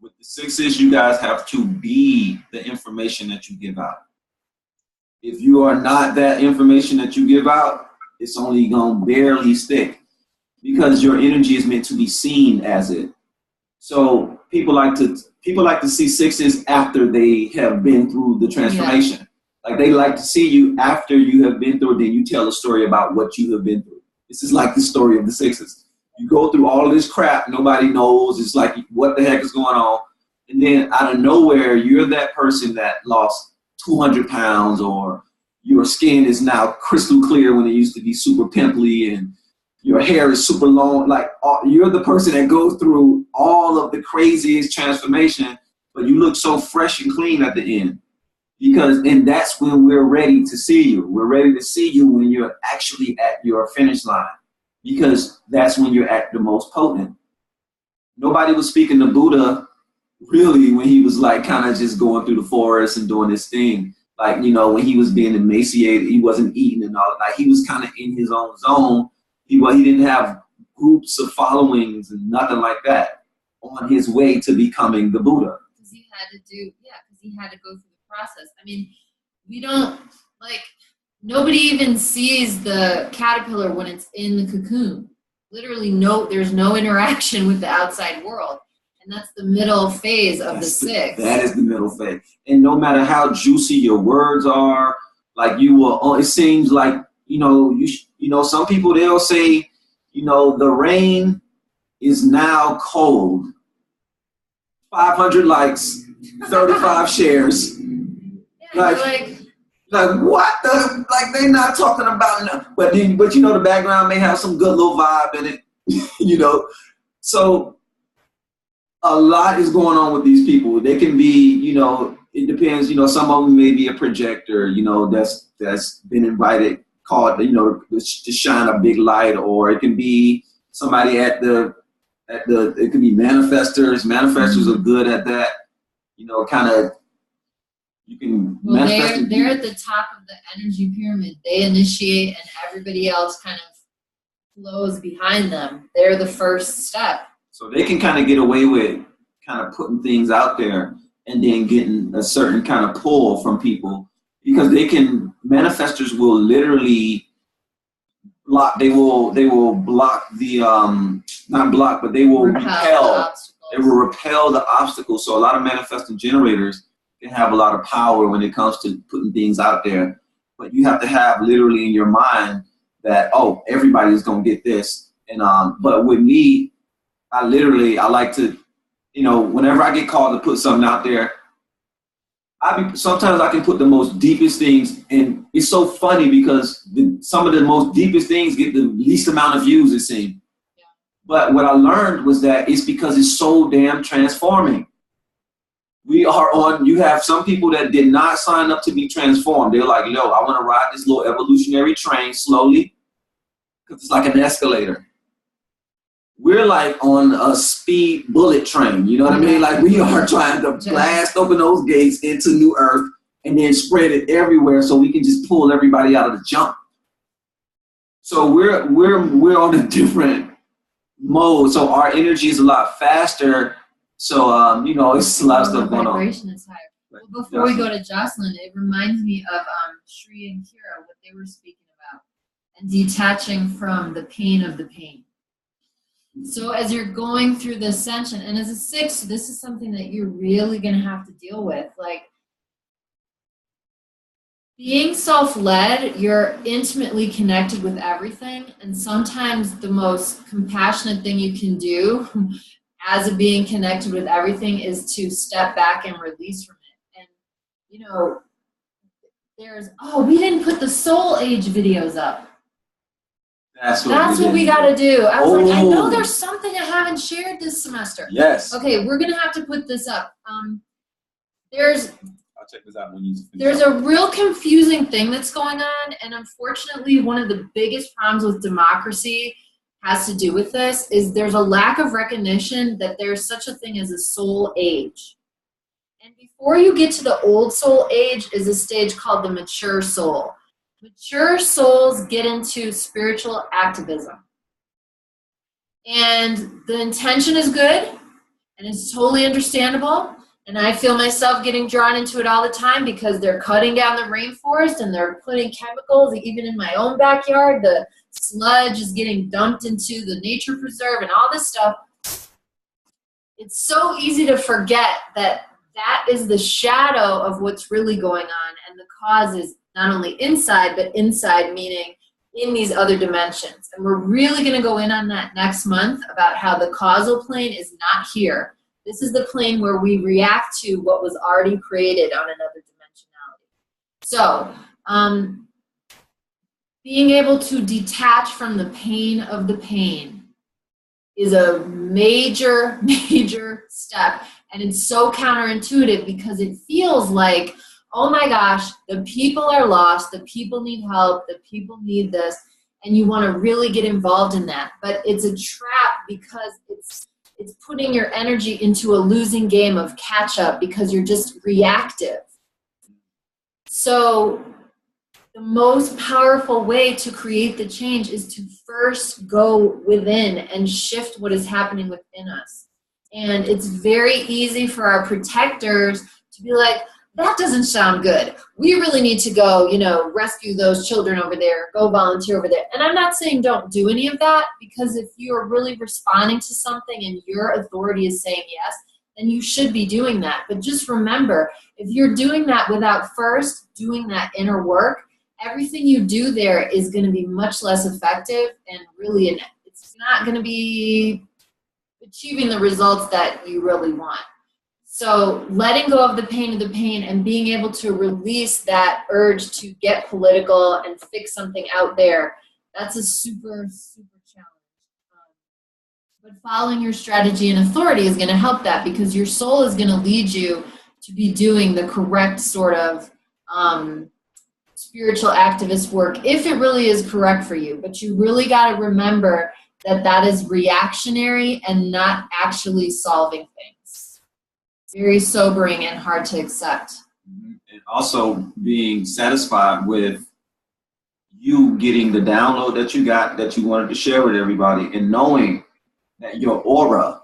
With the 6s, you guys have to be the information that you give out. If you are not that information that you give out, it's only going to barely stick because your energy is meant to be seen as it. So people like to see 6s after they have been through the transformation. Yeah. Like they like to see you after you have been through it, then you tell a story about what you have been through. This is like the story of the 6s. You go through all of this crap, nobody knows. It's like, what the heck is going on? And then out of nowhere, you're that person that lost 200 pounds or your skin is now crystal clear when it used to be super pimply and your hair is super long. Like you're the person that goes through all of the craziest transformation, but you look so fresh and clean at the end. And that's when we're ready to see you. We're ready to see you when you're actually at your finish line. Because that's when you're at the most potent. Nobody was speaking to Buddha really when he was like kind of just going through the forest and doing this thing. Like, you know, when he was being emaciated, he wasn't eating and all that. Like, he was kind of in his own zone. He didn't have groups of followings and nothing like that on his way to becoming the Buddha. Because he had to go through the process. I mean, we don't, like, nobody even sees the caterpillar when it's in the cocoon. Literally, there's no interaction with the outside world. And that's the middle phase of the 6. That is the middle phase. And no matter how juicy your words are, like you will, it seems like, you know, some people, they'll say, you know, the rain is now cold. 500 likes, 35 shares. Yeah, like what the, like they're not talking about enough. But you know, the background may have some good little vibe in it, you know. So a lot is going on with these people. They can be, you know, it depends, you know, some of them may be a projector, you know, that's been invited, called, you know, to shine a big light, or it can be somebody it can be manifestors. Manifestors are good at that, you know, kind of. You can they're at the top of the energy pyramid. They initiate and everybody else kind of flows behind them. They're the first step. So they can kind of get away with kind of putting things out there and then getting a certain kind of pull from people because manifestors will literally block, they will block the, not block, but they will repel. It will repel the obstacles. So a lot of manifesting generators can have a lot of power when it comes to putting things out there. But you have to have literally in your mind that, oh, everybody's going to get this. And but with me, I like to, whenever I get called to put something out there, sometimes I can put the most deepest things, and it's so funny because some of the most deepest things get the least amount of views, it seems. Yeah. But what I learned was that it's because it's so damn transforming. You have some people that did not sign up to be transformed. They're like, yo, I want to ride this little evolutionary train slowly because it's like an escalator. We're like on a speed bullet train, you know what I mean? Like we are trying to blast open those gates into new earth and then spread it everywhere so we can just pull everybody out of the jump. So we're on a different mode. So our energy is a lot faster. So it's a lot of stuff going on. Vibration is higher. Well, before we go to Jocelyn, it reminds me of Shri and Kira, what they were speaking about, and detaching from the pain of the pain. So as you're going through the ascension, and as a 6, this is something that you're really going to have to deal with. Like, being self-led, you're intimately connected with everything, and sometimes the most compassionate thing you can do as a being connected with everything is to step back and release from it. And, there's, we didn't put the Soul Age videos up. That's what we got to do. I was like, I know there's something I haven't shared this semester. Yes. Okay, we're going to have to put this up. I'll check this out when you finish. There's a real confusing thing that's going on, and unfortunately, one of the biggest problems with democracy has to do with this is there's a lack of recognition that there's such a thing as a soul age. And before you get to the old soul age is a stage called the mature soul. Mature souls get into spiritual activism. And the intention is good, and it's totally understandable. And I feel myself getting drawn into it all the time because they're cutting down the rainforest and they're putting chemicals, even in my own backyard. The sludge is getting dumped into the nature preserve and all this stuff. It's so easy to forget that that is the shadow of what's really going on, and the cause is not only inside, but inside, meaning in these other dimensions. And we're really going to go in on that next month about how the causal plane is not here. This is the plane where we react to what was already created on another dimensionality. So, being able to detach from the pain of the pain is a major, major step. And it's so counterintuitive because it feels like, oh my gosh, the people are lost, the people need help, the people need this, and you want to really get involved in that. But it's a trap because it's putting your energy into a losing game of catch up because you're just reactive. So the most powerful way to create the change is to first go within and shift what is happening within us. And it's very easy for our protectors to be like, that doesn't sound good. We really need to go, rescue those children over there, go volunteer over there. And I'm not saying don't do any of that, because if you're really responding to something and your authority is saying yes, then you should be doing that. But just remember, if you're doing that without first doing that inner work, everything you do there is going to be much less effective, and really it's not going to be achieving the results that you really want. So letting go of the pain and being able to release that urge to get political and fix something out there, that's a super, super challenge. But following your strategy and authority is going to help that, because your soul is going to lead you to be doing the correct sort of spiritual activist work, if it really is correct for you. But you really got to remember that is reactionary and not actually solving things. Very sobering and hard to accept. And also being satisfied with you getting the download that you got, that you wanted to share with everybody, and knowing that your aura,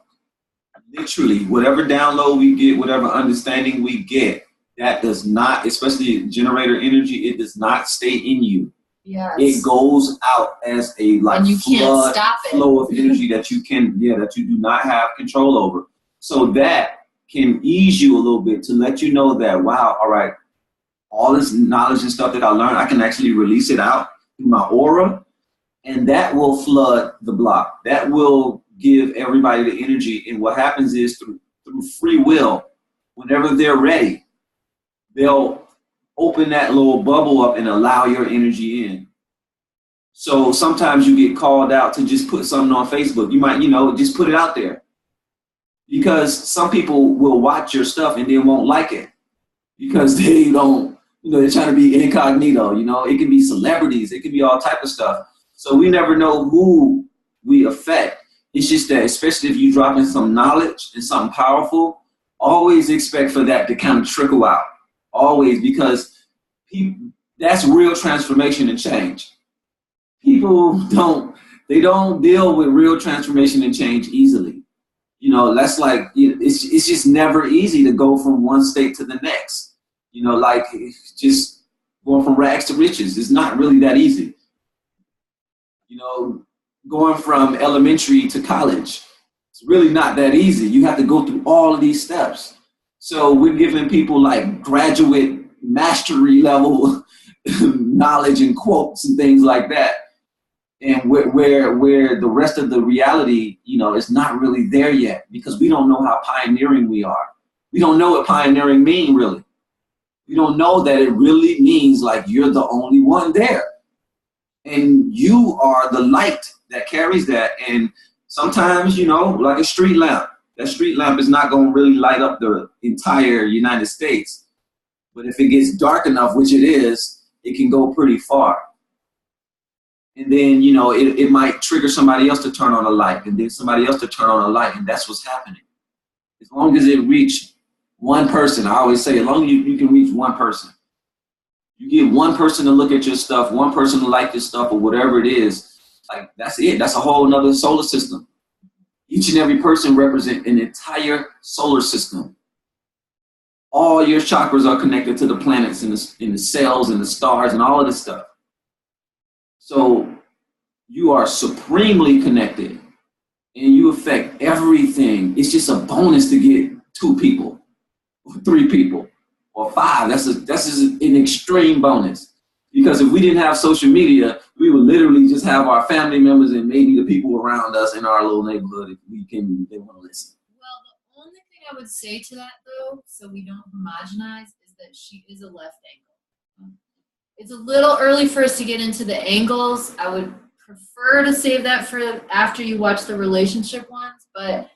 literally, whatever download we get, whatever understanding we get, that does not, especially generator energy, it does not stay in you. Yes. It goes out as a And you can't stop it. flow of energy that you do not have control over. So that can ease you a little bit to let you know that, wow, all right, all this knowledge and stuff that I learned, I can actually release it out through my aura, and that will flood the block. That will give everybody the energy. And what happens is through free will, whenever they're ready, they'll open that little bubble up and allow your energy in. So sometimes you get called out to just put something on Facebook. You might, just put it out there. Because some people will watch your stuff and they won't like it. Because they don't, they're trying to be incognito. It can be celebrities. It can be all type of stuff. So we never know who we affect. It's just that, especially if you drop in some knowledge and something powerful, always expect for that to kind of trickle out. Always, because that's real transformation and change. People don't deal with real transformation and change easily. That's like, it's just never easy to go from one state to the next. Like just going from rags to riches. It's not really that easy. Going from elementary to college, it's really not that easy. You have to go through all of these steps. So we're giving people like graduate mastery level knowledge and quotes and things like that. And where the rest of the reality, is not really there yet, because we don't know how pioneering we are. We don't know what pioneering means, really. We don't know that it really means like you're the only one there. And you are the light that carries that. And sometimes, like a street lamp, that street lamp is not going to really light up the entire United States. But if it gets dark enough, which it is, it can go pretty far. And then, it might trigger somebody else to turn on a light, and then somebody else to turn on a light, and that's what's happening. As long as it reach one person, I always say, as long as you can reach one person. You get one person to look at your stuff, one person to like your stuff, or whatever it is, like that's it. That's a whole nother solar system. Each and every person represents an entire solar system. All your chakras are connected to the planets and the cells and the stars and all of this stuff. So you are supremely connected and you affect everything. It's just a bonus to get 2 people or 3 people or 5. That's just an extreme bonus. Because if we didn't have social media, we would literally just have our family members and maybe the people around us in our little neighborhood if they want to listen. Well, the only thing I would say to that, though, so we don't homogenize, is that she is a left angle. It's a little early for us to get into the angles. I would prefer to save that for after you watch the relationship ones, but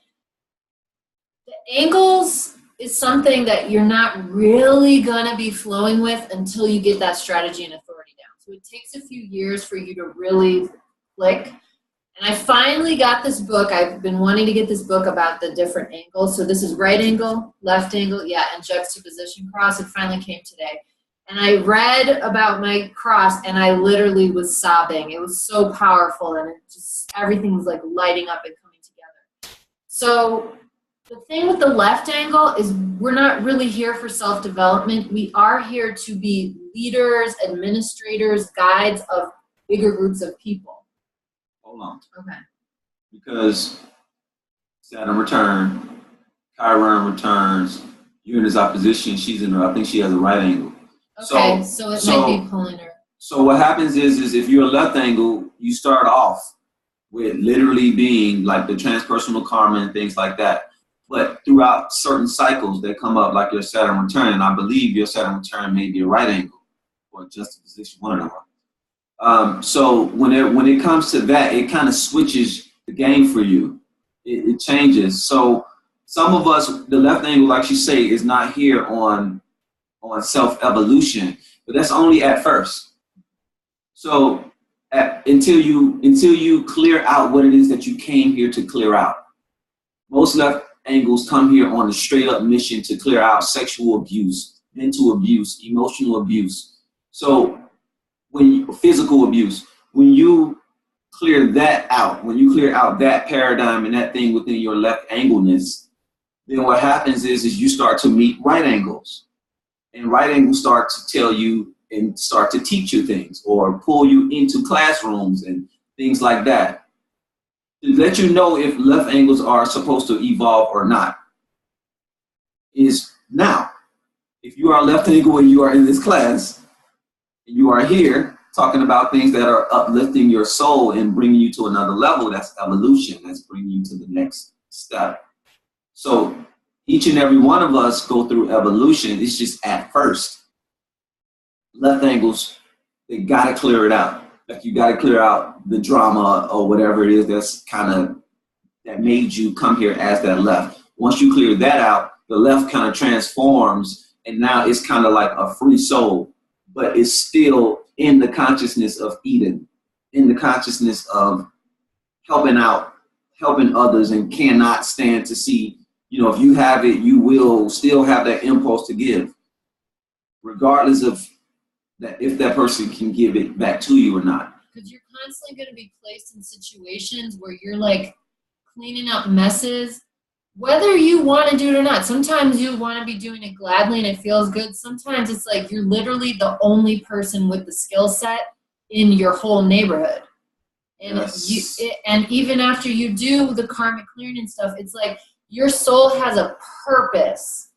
the angles is something that you're not really going to be flowing with until you get that strategy and authority down. So it takes a few years for you to really click. And I finally got this book. I've been wanting to get this book about the different angles. So this is right angle, left angle, and juxtaposition cross. It finally came today. And I read about my cross and I literally was sobbing. It was so powerful and it just, everything was like lighting up and coming together. So the thing with the left angle is we're not really here for self-development. We are here to be leaders, administrators, guides of bigger groups of people. Hold on. Okay. Because Saturn return, Chiron returns, Uranus opposition, I think she has a right angle. Okay, so it might be pulling her. So what happens is if you're a left angle, you start off with literally being like the transpersonal karma and things like that. But throughout certain cycles that come up, like your Saturn return, and I believe your Saturn return may be a right angle or juxtaposition, one or the other. So when it comes to that, it kind of switches the game for you. It changes. So some of us, the left angle, like you say, is not here on self-evolution, but that's only at first. So until you clear out what it is that you came here to clear out. Most left angles come here on a straight up mission to clear out sexual abuse, mental abuse, emotional abuse. So physical abuse, when you clear that out, when you clear out that paradigm and that thing within your left angleness, then what happens is you start to meet right angles. And right angles start to tell you and start to teach you things or pull you into classrooms and things like that. To let you know if left angles are supposed to evolve or not is now. If you are a left angle and you are in this class, and you are here talking about things that are uplifting your soul and bringing you to another level, that's evolution. That's bringing you to the next step. So each and every one of us go through evolution. It's just at first. Left angles, they got to clear it out. Like you got to clear out the drama or whatever it is that's kind of, that made you come here as that left. Once you clear that out, the left kind of transforms and now it's kind of like a free soul, but it's still in the consciousness of Eden, in the consciousness of helping out, helping others, and cannot stand to see, you know, if you have it, you will still have that impulse to give, regardless of that, if that person can give it back to you or not. Because you're constantly going to be placed in situations where you're like cleaning up messes, whether you want to do it or not. Sometimes you want to be doing it gladly and it feels good. Sometimes it's like you're literally the only person with the skill set in your whole neighborhood. And Yes. And even after you do the karmic clearing and stuff, it's like your soul has a purpose.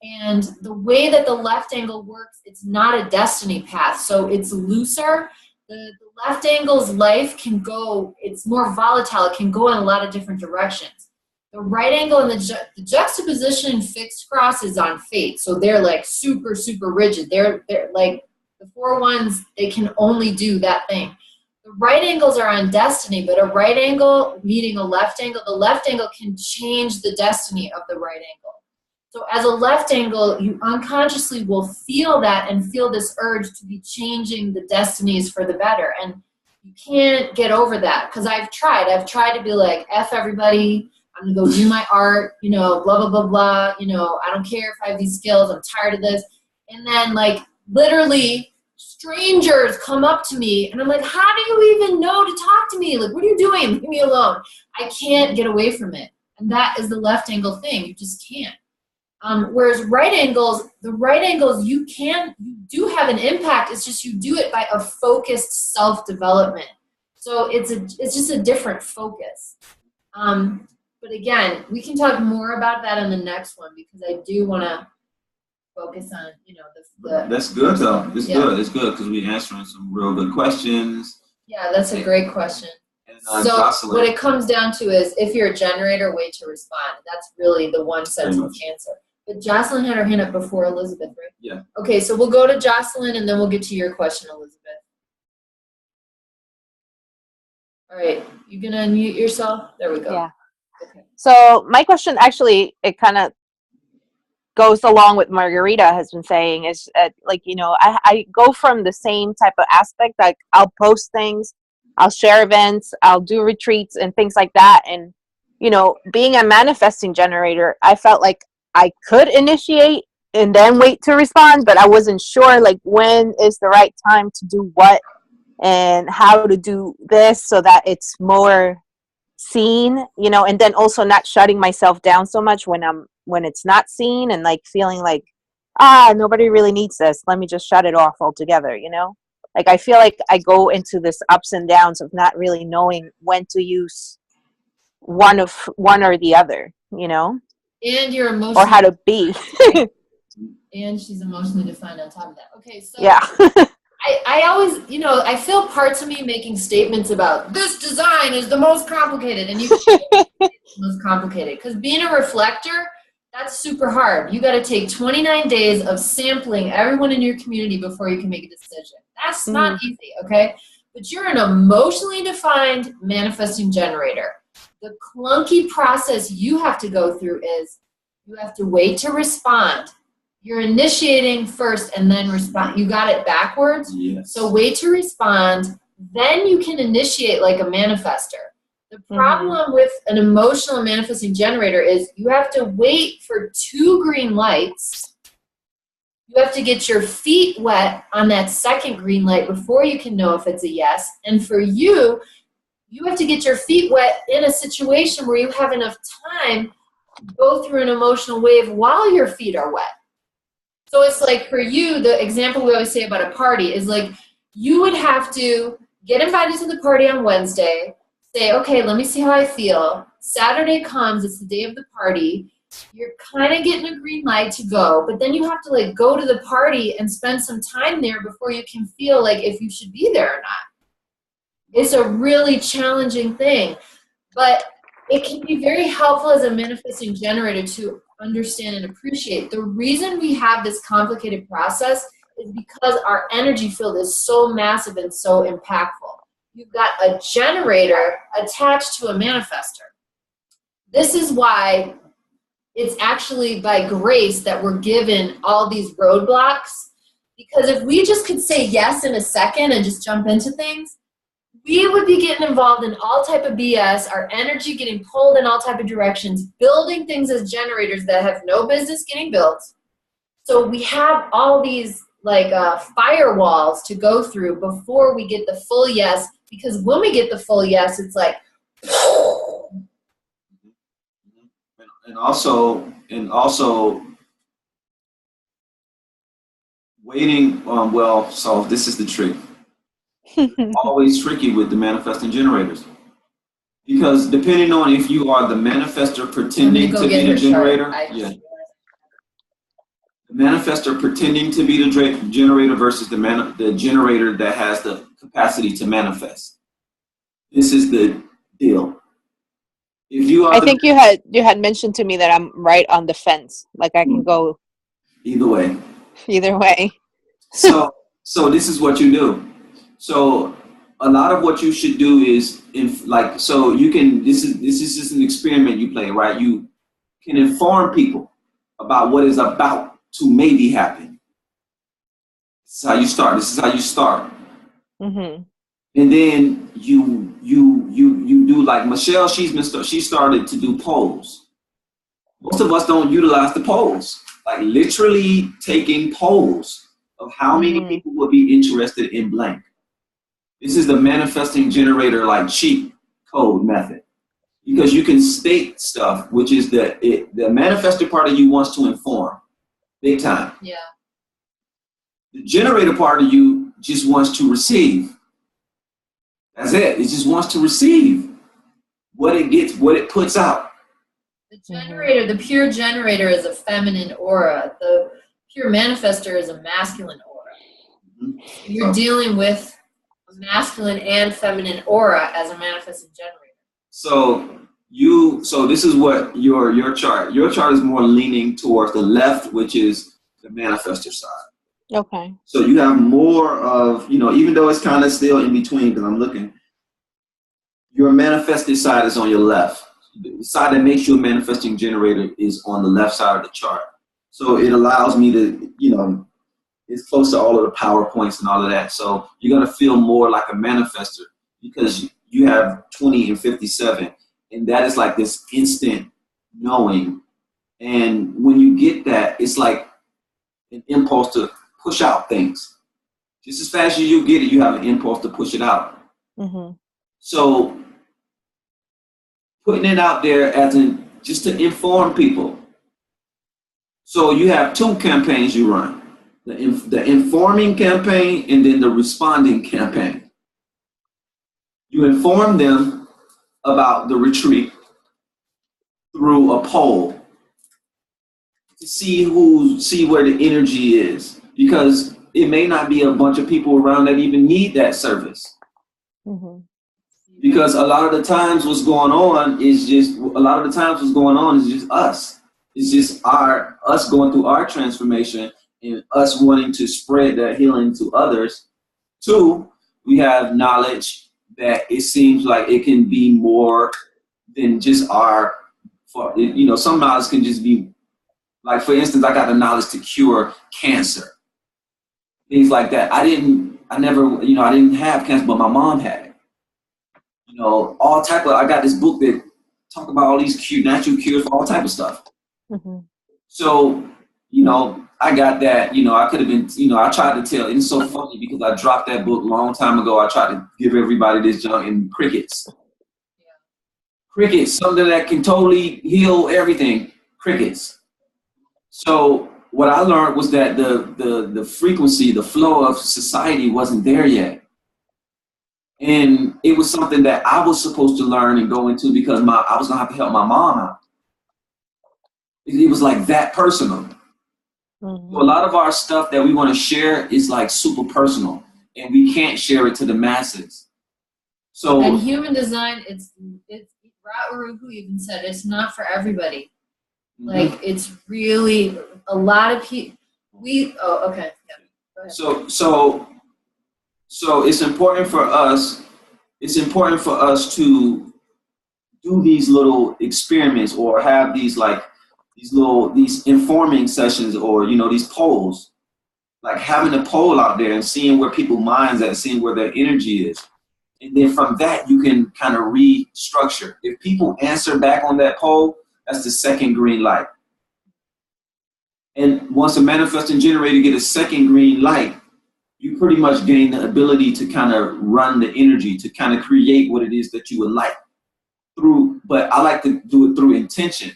And the way that the left angle works, it's not a destiny path. So it's looser. The left angle's life can go, it's more volatile. It can go in a lot of different directions. The right angle and the juxtaposition fixed cross is on fate. So they're like super, super rigid. They're like the 4 ones, they can only do that thing. The right angles are on destiny, but a right angle meeting a left angle, the left angle can change the destiny of the right angle. So as a left angle, you unconsciously will feel that and feel this urge to be changing the destinies for the better. And you can't get over that, because I've tried to be like, F everybody, I'm gonna go do my art, you know, blah, blah, blah, blah, you know, I don't care if I have these skills, I'm tired of this. And then like literally strangers come up to me and I'm like, how do you even know to talk to me? Like, what are you doing? Leave me alone. I can't get away from it. And that is the left angle thing. You just can't. Whereas right angles, the right angles, you do have an impact. It's just you do it by a focused self-development. So it's just a different focus. But again, we can talk more about that in the next one, because I do want to focus on, you know, the That's good though. It's Yeah. good. It's good because we're answering some real good questions. Yeah, that's a great question. And So Jocelyn, what it comes down to is, if you're a generator, wait to respond. That's really the one sentence much. answer. But Jocelyn had her hand up before Elizabeth, right? Yeah. Okay, so we'll go to Jocelyn and then we'll get to your question, Elizabeth. All right, you gonna unmute yourself? There we go. Yeah. Okay. So my question, actually, it kind of goes along with Margarita has been saying, is like, you know, I go from the same type of aspect. Like, I'll post things, I'll share events, I'll do retreats and things like that. And, you know, being a manifesting generator, I felt like I could initiate and then wait to respond, but I wasn't sure, like, when is the right time to do what and how to do this so that it's more seen, you know, and then also not shutting myself down so much when it's not seen, and like feeling like, nobody really needs this, let me just shut it off altogether, you know. Like, I feel like I go into this ups and downs of not really knowing when to use one or the other, you know, And you're emotionally or how to be. and she's emotionally defined on top of that. Okay, so Yeah. I always, you know, I feel parts of me making statements about this design is the most complicated, and you can't make it the most complicated, because being a reflector, that's super hard. You got to take 29 days of sampling everyone in your community before you can make a decision. That's not easy, okay? But you're an emotionally defined manifesting generator. The clunky process you have to go through is you have to wait to respond. You're initiating first and then respond. You got it backwards. yes. So wait to respond, then you can initiate like a manifester. The problem with an emotional manifesting generator is you have to wait for 2 green lights. You have to get your feet wet on that second green light before you can know if it's a yes. And for you, you have to get your feet wet in a situation where you have enough time to go through an emotional wave while your feet are wet. So So it's like for you, the example we always say about a party is like you would have to get invited to the party on Wednesday, say, okay, let me see how I feel. Saturday comes, it's the day of the party. You're kind of getting a green light to go, but then you have to like go to the party and spend some time there before you can feel like if you should be there or not. It's a really challenging thing, but it can be very helpful as a manifesting generator to understand and appreciate. The reason we have this complicated process is because our energy field is so massive and so impactful. You've got a generator attached to a manifester. This is why it's actually by grace that we're given all these roadblocks, because if we just could say yes in a second and just jump into things, we would be getting involved in all type of BS, our energy getting pulled in all type of directions, building things as generators that have no business getting built. So we have all these like firewalls to go through before we get the full yes, because when we get the full yes, it's like, and also waiting, well, so this is the trick. Always tricky with the manifesting generators, because depending on if you are the manifestor pretending to be the generator, the manifestor pretending to be the generator versus the generator that has the capacity to manifest. This is the deal. If you are, I think you had mentioned to me that I'm right on the fence. Like I can go either way. Either way. So this is what you do. So a lot of what you should do is so you can, this is just an experiment you play, right? You can inform people about what is about to maybe happen. This is how you start. Mm-hmm. And then you do like Michelle, she started to do polls. Most of us don't utilize the polls, like literally taking polls of how many people would be interested in blank. This is the manifesting generator like cheat code method, because you can state stuff, which is the manifestor part of you wants to inform, big time. yeah. The generator part of you just wants to receive. That's it. It just wants to receive what it gets, what it puts out. The generator, the pure generator is a feminine aura. The pure manifester is a masculine aura. Mm-hmm. You're dealing with a masculine and feminine aura as a manifesting generator. So this is what your chart is more leaning towards the left, which is the manifestor side. Okay. So you have more of, even though it's kind of still in between, because I'm looking, your manifested side is on your left. The side that makes you a manifesting generator is on the left side of the chart. So it allows me to, it's close to all of the PowerPoints and all of that. So you're going to feel more like a manifester because you have 20 and 57. And that is like this instant knowing. And when you get that, it's like an impulse to push out things. Just as fast as you get it, you have an impulse to push it out. Mm-hmm. So putting it out there just to inform people. So you have two campaigns you run. The informing campaign and then the responding campaign. You inform them about the retreat through a poll to see where the energy is, because it may not be a bunch of people around that even need that service. Mm-hmm. Because a lot of the times what's going on is just us. It's just us going through our transformation and us wanting to spread that healing to others. Two, we have knowledge that it seems like it can be more than just some knowledge can just be, like, for instance, I got the knowledge to cure cancer. Things like that. I didn't have cancer, but my mom had it. I got this book that talk about all these natural cures for all type of stuff. Mm-hmm. So, I got that, I could have been, I tried to tell, and it's so funny because I dropped that book a long time ago. I tried to give everybody this junk and crickets. Yeah. Crickets, something that can totally heal everything. Crickets. So what I learned was that the frequency, the flow of society wasn't there yet. And it was something that I was supposed to learn and go into because I was gonna have to help my mom out. It was like that personal. Mm-hmm. So a lot of our stuff that we want to share is like super personal, and we can't share it to the masses. So and human design, it's who even said it's not for everybody. Like it's really a lot of people. Okay. Yeah. So it's important for us. It's important for us to do these little experiments or have these informing sessions or these polls, like having a poll out there and seeing where people's minds at, seeing where their energy is. And then from that, you can kind of restructure. If people answer back on that poll, that's the second green light. And once a manifesting generator get a second green light, you pretty much gain the ability to kind of run the energy, to kind of create what it is that you would like but I like to do it through intention.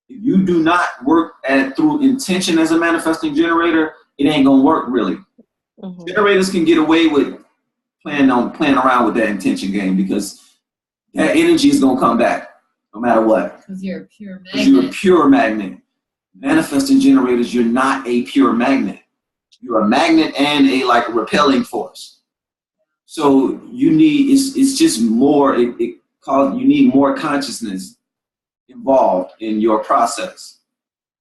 If you do not work through intention as a manifesting generator, it ain't gonna work really. Mm-hmm. Generators can get away with playing around with that intention game because that energy is gonna come back no matter what. Because you're a pure magnet. Because you're a pure magnet. Manifesting generators, you're not a pure magnet. You're a magnet and a repelling force. So you need it's just more. You need more consciousness involved in your process.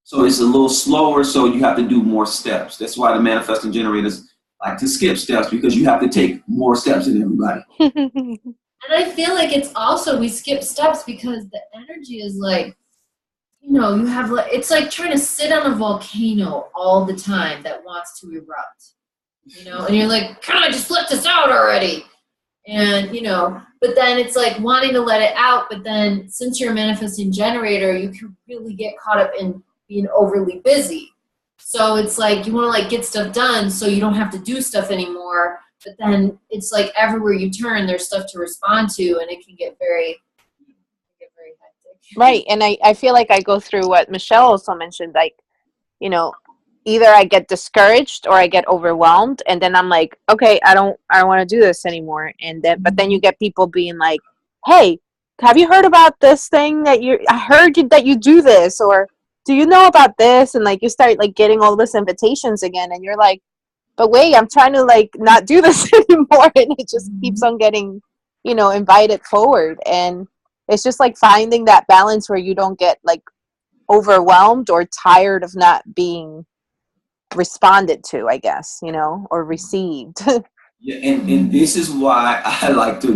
So it's a little slower. So you have to do more steps. That's why the manifesting generators like to skip steps, because you have to take more steps than everybody. And I feel like it's also we skip steps because the energy is you have it's like trying to sit on a volcano all the time that wants to erupt, and you're like, can I just let this out already? And, but then it's like wanting to let it out. But then since you're a manifesting generator, you can really get caught up in being overly busy. So it's like you want to get stuff done so you don't have to do stuff anymore. But then it's like everywhere you turn, there's stuff to respond to, and it can get very hectic. Right. And I feel like I go through what Michelle also mentioned, either I get discouraged or I get overwhelmed, and then I'm like, okay, I don't want to do this anymore. And then, but then you get people being like, hey, have you heard about this thing I heard that you do this, or do you know about this? And you start getting all this invitations again, and you're like, but wait, I'm trying to not do this anymore. And it just keeps on getting, invited forward. And it's just finding that balance where you don't get overwhelmed or tired of not being responded to, I guess, or received. Yeah, and this is why I like to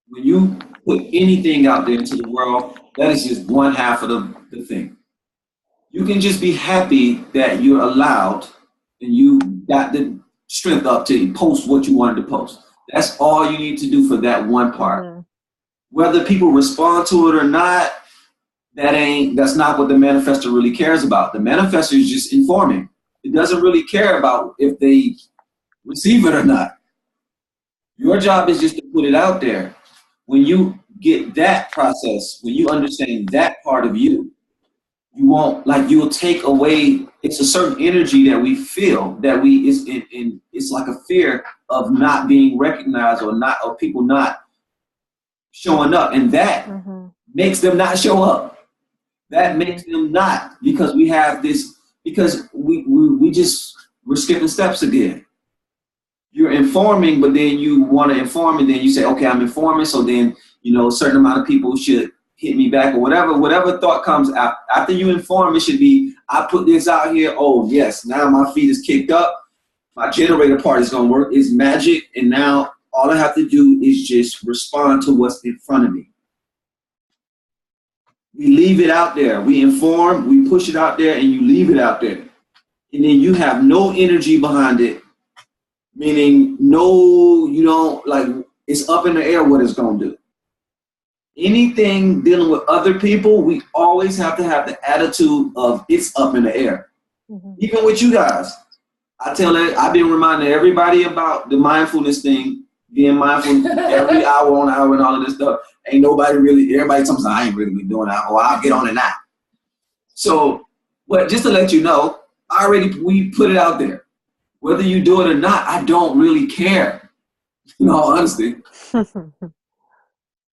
when you put anything out there into the world, that is just one half of the thing. You can just be happy that you're allowed and you got the strength up to post what you wanted to post. That's all you need to do for that one part. Mm-hmm. Whether people respond to it or not, that's not what the manifestor really cares about. The manifestor is just informing. It doesn't really care about if they receive it or not. Your job is just to put it out there. When you get that process, when you understand that part of you, you won't you'll take away. It's a certain energy that we feel that it's like a fear of not being recognized or people not showing up, and that makes them not show up. That makes them not, because we have this, because we're skipping steps again. You're informing, but then you want to inform, and then you say, okay, I'm informing, so then, a certain amount of people should hit me back or whatever thought comes after you inform. It should be, I put this out here. Oh yes, now my feet is kicked up. My generator part is going to work. It's magic. And now all I have to do is just respond to what's in front of me. We leave it out there. We inform, we push it out there, and you leave it out there. And then you have no energy behind it, meaning you don't, it's up in the air what it's going to do. Anything dealing with other people, we always have to have the attitude of it's up in the air. Mm-hmm. Even with you guys. I've been reminding everybody about the mindfulness thing, being mindful every hour on hour and all of this stuff. Ain't nobody really, everybody tells me I ain't really been doing that, or I'll get on it now. So But just to let you know, we put it out there. Whether you do it or not, I don't really care. In all honesty,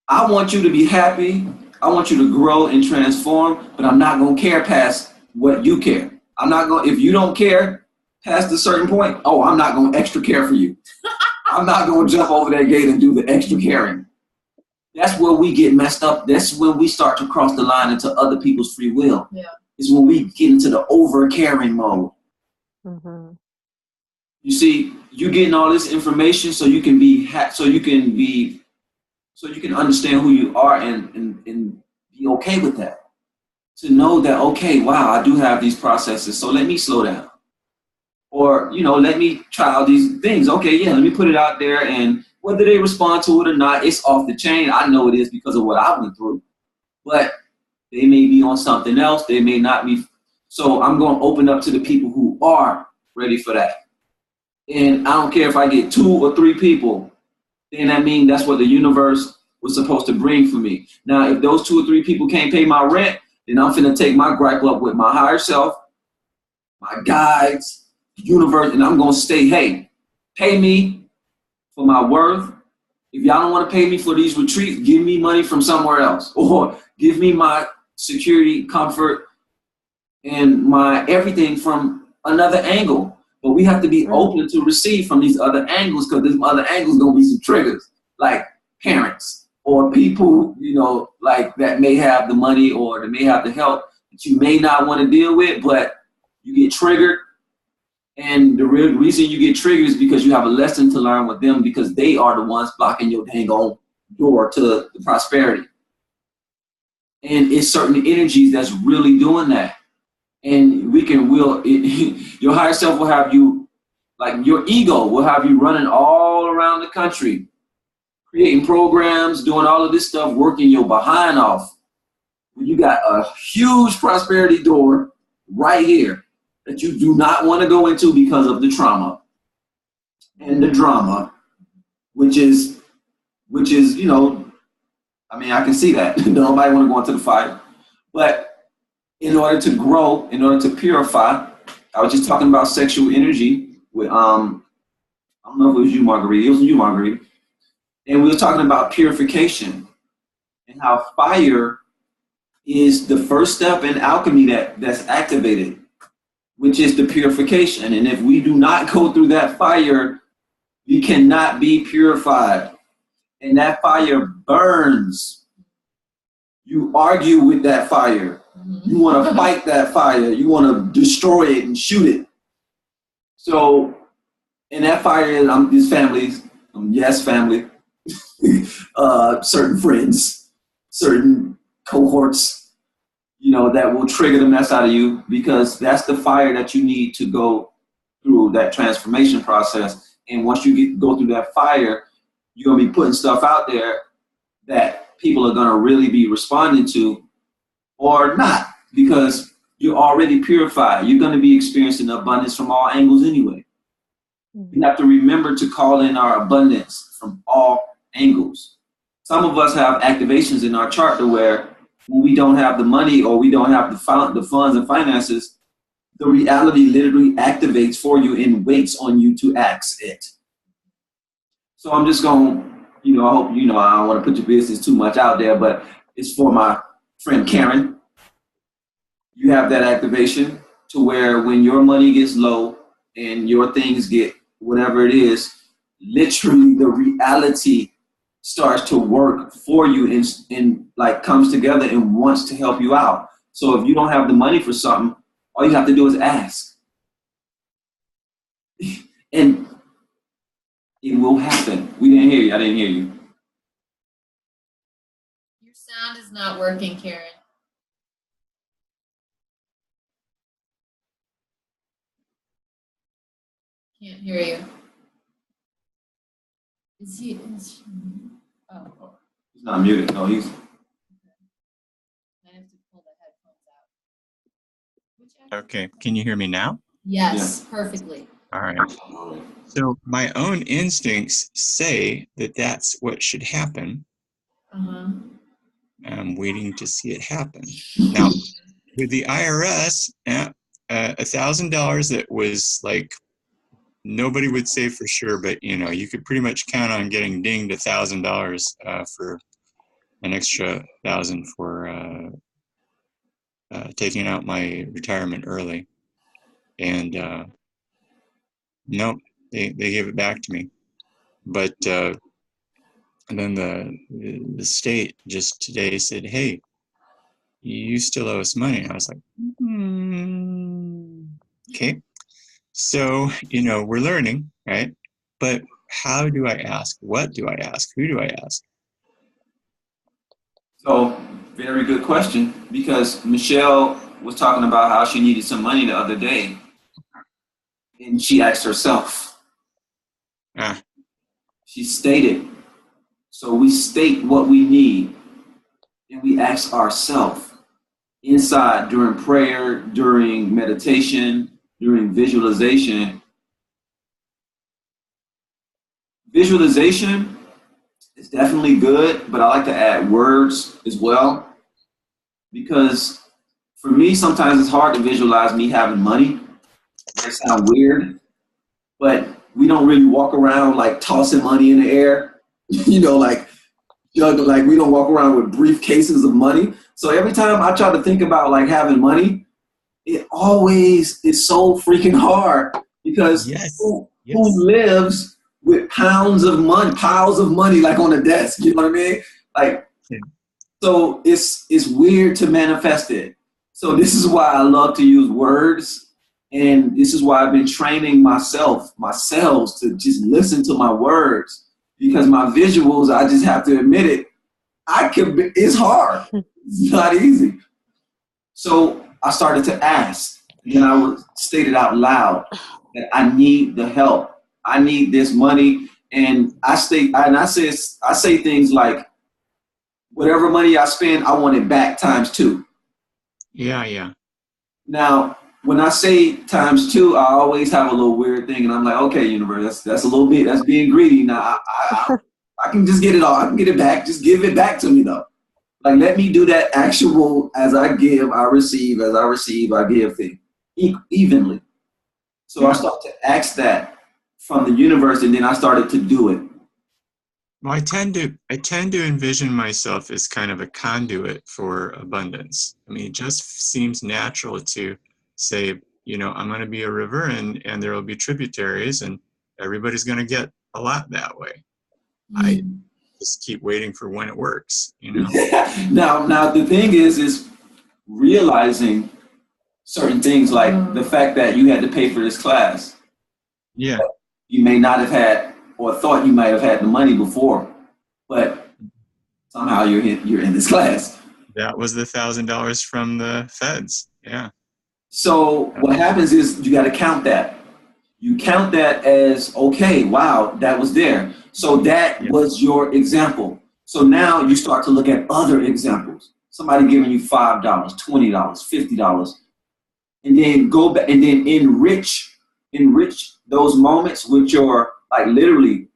I want you to be happy. I want you to grow and transform, but I'm not going to care past what you care. I'm not going, if you don't care past a certain point, oh, I'm not going to extra care for you. I'm not going to jump over that gate and do the extra caring. That's where we get messed up. That's when we start to cross the line into other people's free will. Yeah. It's when we get into the over caring mode. Mm-hmm. You see, you're getting all this information so you can so you can understand who you are and be okay with that. To know that, okay, wow, I do have these processes, so let me slow down. Or, let me try out these things. Okay, yeah, let me put it out there, and whether they respond to it or not, it's off the chain. I know it is because of what I went through. But they may be on something else. They may not be. So I'm going to open up to the people who are ready for that. And I don't care if I get 2 or 3 people, then that means that's what the universe was supposed to bring for me. Now, if those 2 or 3 people can't pay my rent, then I'm finna take my gripe up with my higher self, my guides, the universe, and I'm gonna say, hey, pay me for my worth. If y'all don't want to pay me for these retreats, give me money from somewhere else, or give me my security, comfort, and my everything from another angle. But we have to be open to receive from these other angles, because these other angles gonna be some triggers, like parents or people, like that may have the money or that may have the help that you may not want to deal with, but you get triggered. And the real reason you get triggered is because you have a lesson to learn with them, because they are the ones blocking your dang on door to the prosperity. And it's certain energies that's really doing that. And your higher self will have you, like your ego will have you running all around the country, creating programs, doing all of this stuff, working your behind off. You got a huge prosperity door right here that you do not want to go into because of the trauma and the drama, which is, I can see that. Nobody want to go into the fire. But in order to grow, in order to purify, I was just talking about sexual energy with, I don't know if it was you, Marguerite. It was you, Marguerite. And we were talking about purification and how fire is the first step in alchemy that's activated, which is the purification. And if we do not go through that fire, we cannot be purified. And that fire burns. You argue with that fire. You want to fight that fire. You want to destroy it and shoot it. So, and that fire is these families, yes, family, certain friends, certain cohorts, that will trigger the mess out of you, because that's the fire that you need to go through that transformation process. And once you go through that fire, you're going to be putting stuff out there that people are going to really be responding to, or not, because you're already purified. You're going to be experiencing abundance from all angles anyway. We have to remember to call in our abundance from all angles. Some of us have activations in our chart to where when we don't have the money or we don't have the funds and finances, the reality literally activates for you and waits on you to ask it. So I'm just going, I hope, I don't want to put your business too much out there, but it's for my friend Karen. You have that activation to where when your money gets low and your things get whatever it is, literally the reality starts to work for you and like comes together and wants to help you out. So if you don't have the money for something, all you have to do is ask. And it will happen. We didn't hear you. I didn't hear you. Your sound is not working, Karen. Can't hear you. Is he? Oh. He's not muted. No, he's. I have to pull the headphones out. Okay, can you hear me now? Yes, perfectly. All right. So my own instincts say that that's what should happen. Uh-huh. I'm waiting to see it happen. Now, with the IRS, $1,000 that was like nobody would say for sure, but you could pretty much count on getting dinged $1,000 for an extra 1,000 for taking out my retirement early, and nope, they gave it back to me. But and then the state just today said, "Hey, you still owe us money." And I was like, okay. So, we're learning, right? But how do I ask? What do I ask? Who do I ask? So, very good question, because Michelle was talking about how she needed some money the other day, and she asked herself. Ah, She stated. So we state what we need, and we ask ourselves inside during prayer, during meditation, during visualization. Visualization is definitely good, but I like to add words as well, because for me, sometimes it's hard to visualize me having money. It might sound weird, but we don't really walk around like tossing money in the air, like we don't walk around with briefcases of money. So every time I try to think about like having money, it always is so freaking hard, because yes. who lives with piles of money like on a desk? You know what I mean? Like, Yeah. So it's weird to manifest it. So this is why I love to use words, and this is why I've been training myself to just listen to my words, because my visuals, I just have to admit it, it's hard. It's not easy. So I started to ask, and then I would state it out loud that I need the help. I need this money, and I say things like, whatever money I spend, I want it back times 2. Yeah. Now, when I say times 2, I always have a little weird thing, and I'm like, okay, universe, that's a little bit, that's being greedy. Now, I can just get it all. I can get it back. Just give it back to me, though. Like, let me do that actual, as I give, I receive, as I receive, I give thing evenly. So I started to ask that from the universe, and then I started to do it. Well, I tend to envision myself as kind of a conduit for abundance. I mean, it just seems natural to say, I'm going to be a river, and there will be tributaries, and everybody's going to get a lot that way. I just keep waiting for when it works, Now the thing is realizing certain things, like the fact that you had to pay for this class. Yeah. You may not have had, or thought you might have had the money before, but somehow you're in this class. That was the $1,000 from the feds. Yeah. So what happens is you got to count that. You count that as, okay, wow, that was there. So that was your example. So now you start to look at other examples. Somebody giving you $5, $20, $50, and then go back and then enrich those moments with your, like, literally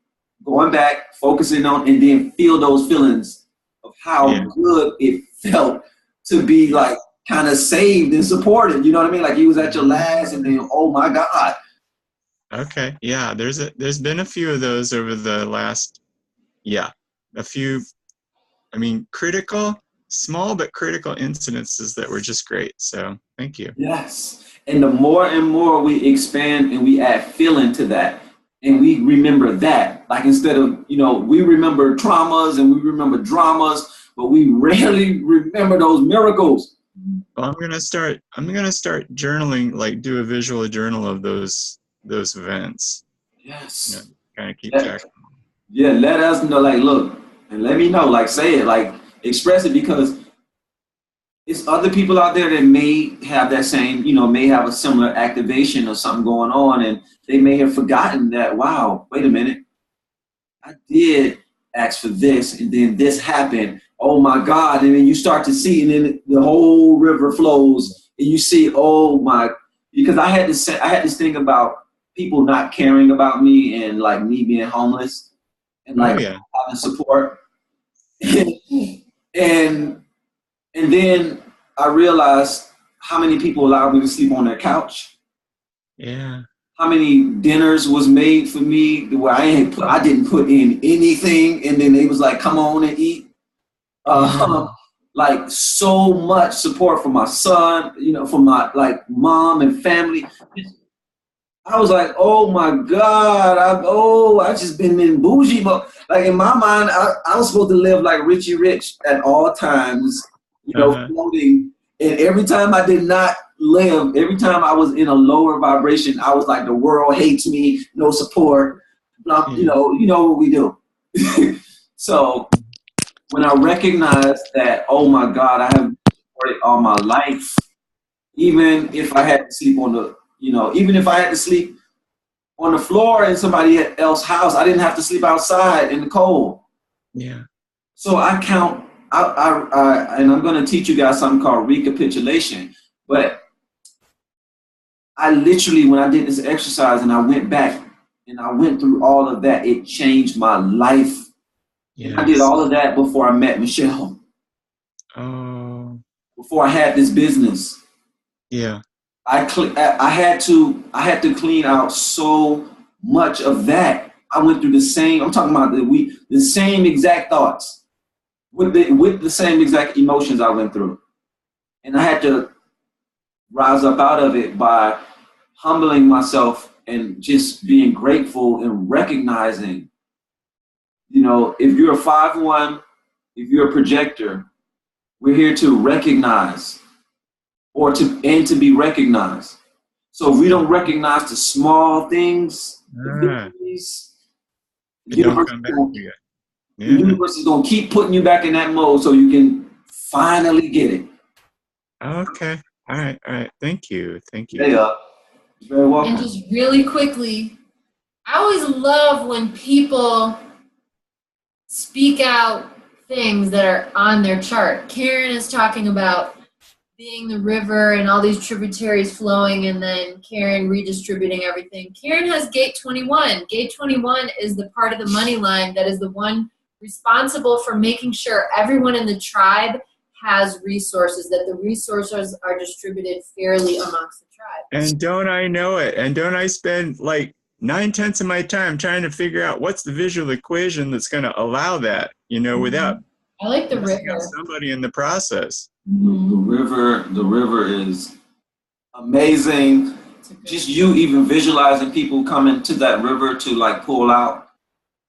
going back, focusing on, and then feel those feelings of how good it felt to be like kind of saved and supported. You know what I mean? Like, you was at your last, and then, oh my God. Okay. Yeah. There's been a few of those over the last, a few, small but critical incidences that were just great. So thank you. Yes. And the more and more we expand and we add feeling to that, and we remember that, like, instead of, we remember traumas and we remember dramas, but we rarely remember those miracles. Well, I'm gonna start journaling, like do a visual journal of those events. Yes. Kind of keep track. Yeah, let us know, like, look, and let me know, like, say it, like, express it, because it's other people out there that may have that same, may have a similar activation or something going on, and they may have forgotten that, wow, wait a minute, I did ask for this, and then this happened. Oh my God. And then you start to see, and then the whole river flows, and you see, oh my, because I had this thing about people not caring about me, and like me being homeless, and like having support. And then I realized how many people allowed me to sleep on their couch? Yeah. How many dinners was made for me where I didn't put in anything, and then they was like, come on and eat. Like so much support from my son, you know, from my like mom and family. I was like, oh my God, I just been in bougie mode. Like in my mind, I was supposed to live like Richie Rich at all times, you know, floating. And every time I did not live, every time I was in a lower vibration, I was like, the world hates me, no support. You know what we do. So when I recognized that, oh my God, I have supported all my life, even if I had to sleep on the, you know, even if I had to sleep on the floor in somebody else's house, I didn't have to sleep outside in the cold. Yeah. So I count, and I'm going to teach you guys something called recapitulation. But I literally, when I did this exercise and I went back and I went through all of that, it changed my life. Yes. I did all of that before I met Michelle. Oh. Before I had this business. Yeah. I had to clean out so much of that. I went through the same. I'm talking about the same exact thoughts with the same exact emotions I went through, and I had to rise up out of it by humbling myself and just being grateful and recognizing. You know, if you're a 5-1, if you're a projector, we're here to recognize to be recognized. So if we don't recognize the small things, the victories, the universe is going to keep putting you back in that mode so you can finally get it. Okay. All right. Thank you. Yeah. You're very welcome. And just really quickly, I always love when people speak out things that are on their chart. Karen is talking about being the river and all these tributaries flowing, and then Karen redistributing everything. Karen has gate 21. Gate 21 is the part of the money line that is the one responsible for making sure everyone in the tribe has resources, that the resources are distributed fairly amongst the tribe. And don't I know it? And don't I spend like 9/10 of my time trying to figure out what's the visual equation that's going to allow that, you know, without I like the river. Somebody in the process. The river is amazing. Just you even visualizing people coming to that river to like pull out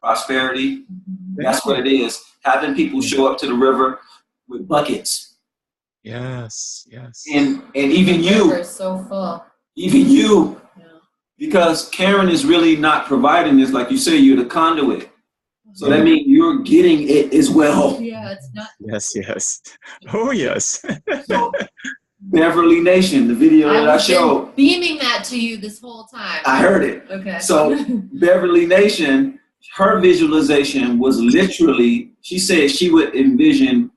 prosperity. That's what it is. Having people show up to the river with buckets. Yes. And even you. The river is so full. Even you. Yeah. Because Karen is really not providing this, like you say, you're the conduit. So that means you're getting it as well. Yeah, it's not. Yes. Oh, yes. So, Beverly Nation, the video that I showed. Beaming that to you this whole time. I heard it. Okay. So Beverly Nation, her visualization was literally, she said she would envision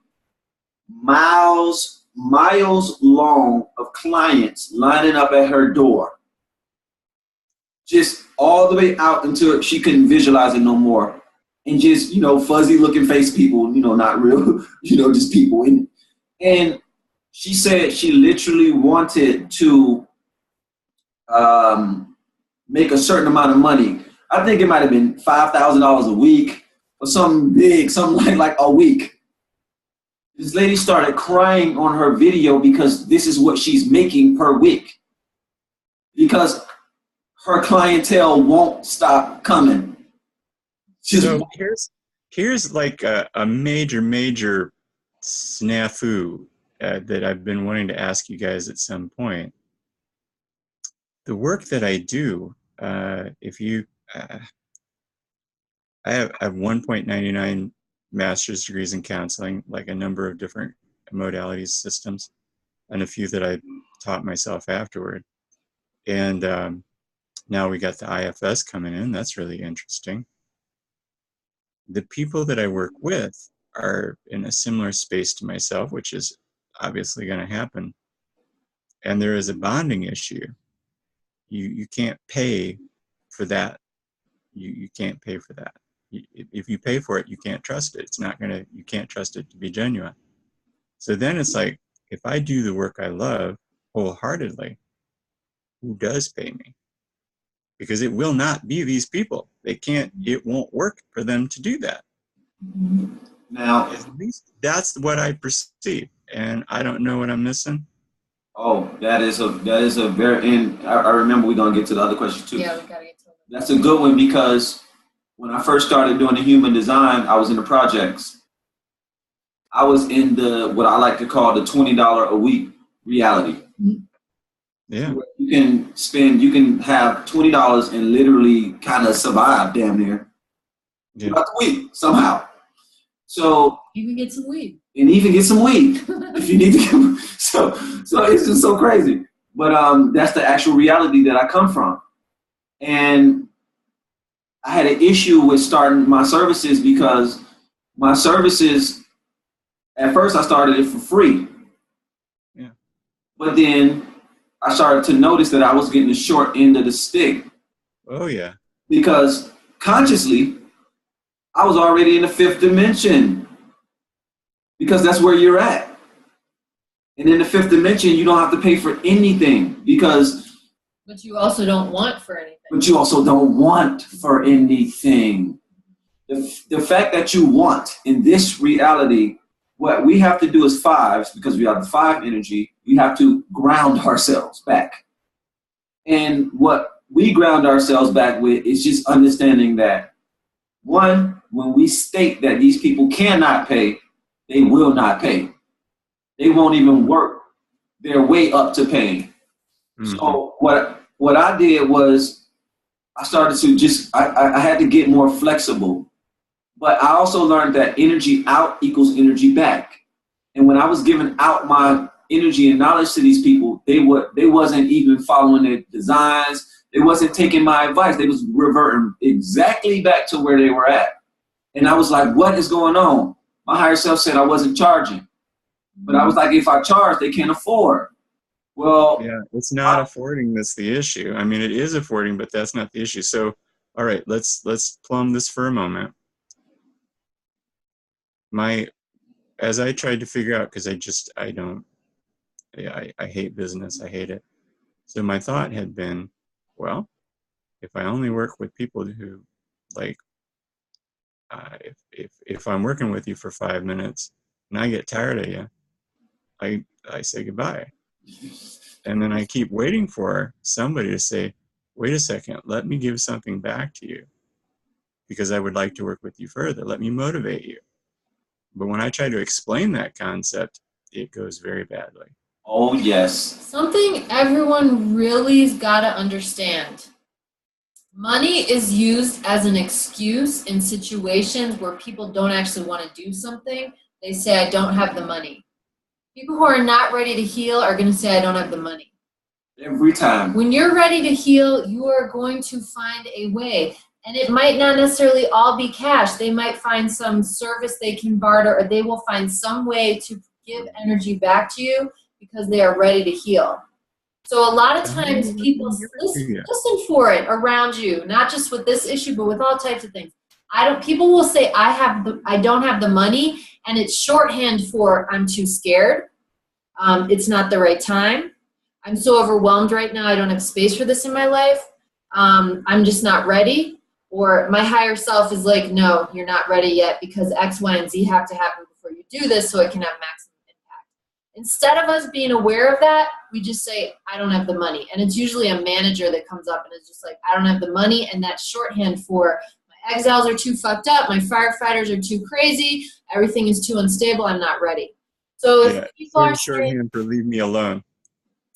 miles long of clients lining up at her door. Just all the way out until she couldn't visualize it no more. And just, you know, fuzzy looking face people, you know, not real, you know, just people. And she said she literally wanted to make a certain amount of money. I think it might have been $5,000 a week or something big, something like a week. This lady started crying on her video because this is what she's making per week. Because her clientele won't stop coming. So here's like a major snafu that I've been wanting to ask you guys at some point. The work that I do, if you, I have 1.99 master's degrees in counseling, like a number of different modalities, systems, and a few that I taught myself afterward. And now we got the IFS coming in. That's really interesting. The people that I work with are in a similar space to myself, which is obviously going to happen. And there is a bonding issue. You can't pay for that. You can't pay for that. If you pay for it, you can't trust it. You can't trust it to be genuine. So then it's like, if I do the work I love, wholeheartedly, who does pay me? Because it will not be these people. They can't, it won't work for them to do that. Now, At least that's what I perceive. And I don't know what I'm missing. oh, that is a very, and I remember we're gonna get to the other question too. Yeah, we gotta get to it. That's a good one, because when I first started doing the human design, I was in the projects. I was in the, what I like to call the $20 a week reality. Yeah. You can have $20 and literally kind of survive damn near throughout the week somehow. So You can get some weed. and even get some weed if you need to get, so it's just so crazy. But that's the actual reality that I come from. And I had an issue with starting my services, because my services, at first I started it for free. Yeah. But then I started to notice that I was getting the short end of the stick, Oh, yeah. because consciously I was already in the 5th dimension, because that's where you're at. And in the 5th dimension, you don't have to pay for anything, because But you also don't want for anything. but you also don't want for anything. The fact that you want in this reality, what we have to do as fives, because we have the 5 energy, we have to ground ourselves back. And what we ground ourselves back with is just understanding that, one, when we state that these people cannot pay, they will not pay. They won't even work their way up to paying. Mhm. So what I did was I started to just, I had to get more flexible. But I also learned that energy out equals energy back. And when I was giving out my energy and knowledge to these people, they wasn't even following their designs. They wasn't taking my advice. They was reverting exactly back to where they were at. And I was like, what is going on? My higher self said I wasn't charging. But I was like, if I charge, they can't afford. Well, Yeah, it's not affording that's the issue. I mean, it is affording, but that's not the issue. So, all right, let's plumb this for a moment. As I tried to figure out, because I hate business. I hate it. So my thought had been, well, if I only work with people who, like, if I'm working with you for 5 minutes and I get tired of you, I say goodbye. And then I keep waiting for somebody to say, wait a second, let me give something back to you, because I would like to work with you further. Let me motivate you. But when I try to explain that concept, it goes very badly. oh yes. Something everyone really's got to understand. Money is used as an excuse in situations where people don't actually want to do something. They say, I don't have the money. People who are not ready to heal are going to say, I don't have the money. Every time. When you're ready to heal, you are going to find a way. And it might not necessarily all be cash. They might find some service they can barter, or they will find some way to give energy back to you because they are ready to heal. So a lot of times people listen for it around you, not just with this issue, but with all types of things. People will say, I don't have the money, and it's shorthand for I'm too scared. It's not the right time. I'm so overwhelmed right now. I don't have space for this in my life. I'm just not ready. Or my higher self is like, no, you're not ready yet, because X, Y, and Z have to happen before you do this so it can have maximum impact. Instead of us being aware of that, we just say, I don't have the money. And it's usually a manager that comes up and is just like, I don't have the money. And that's shorthand for my exiles are too fucked up. My firefighters are too crazy. Everything is too unstable. I'm not ready. So if people are shorthand for leave me alone.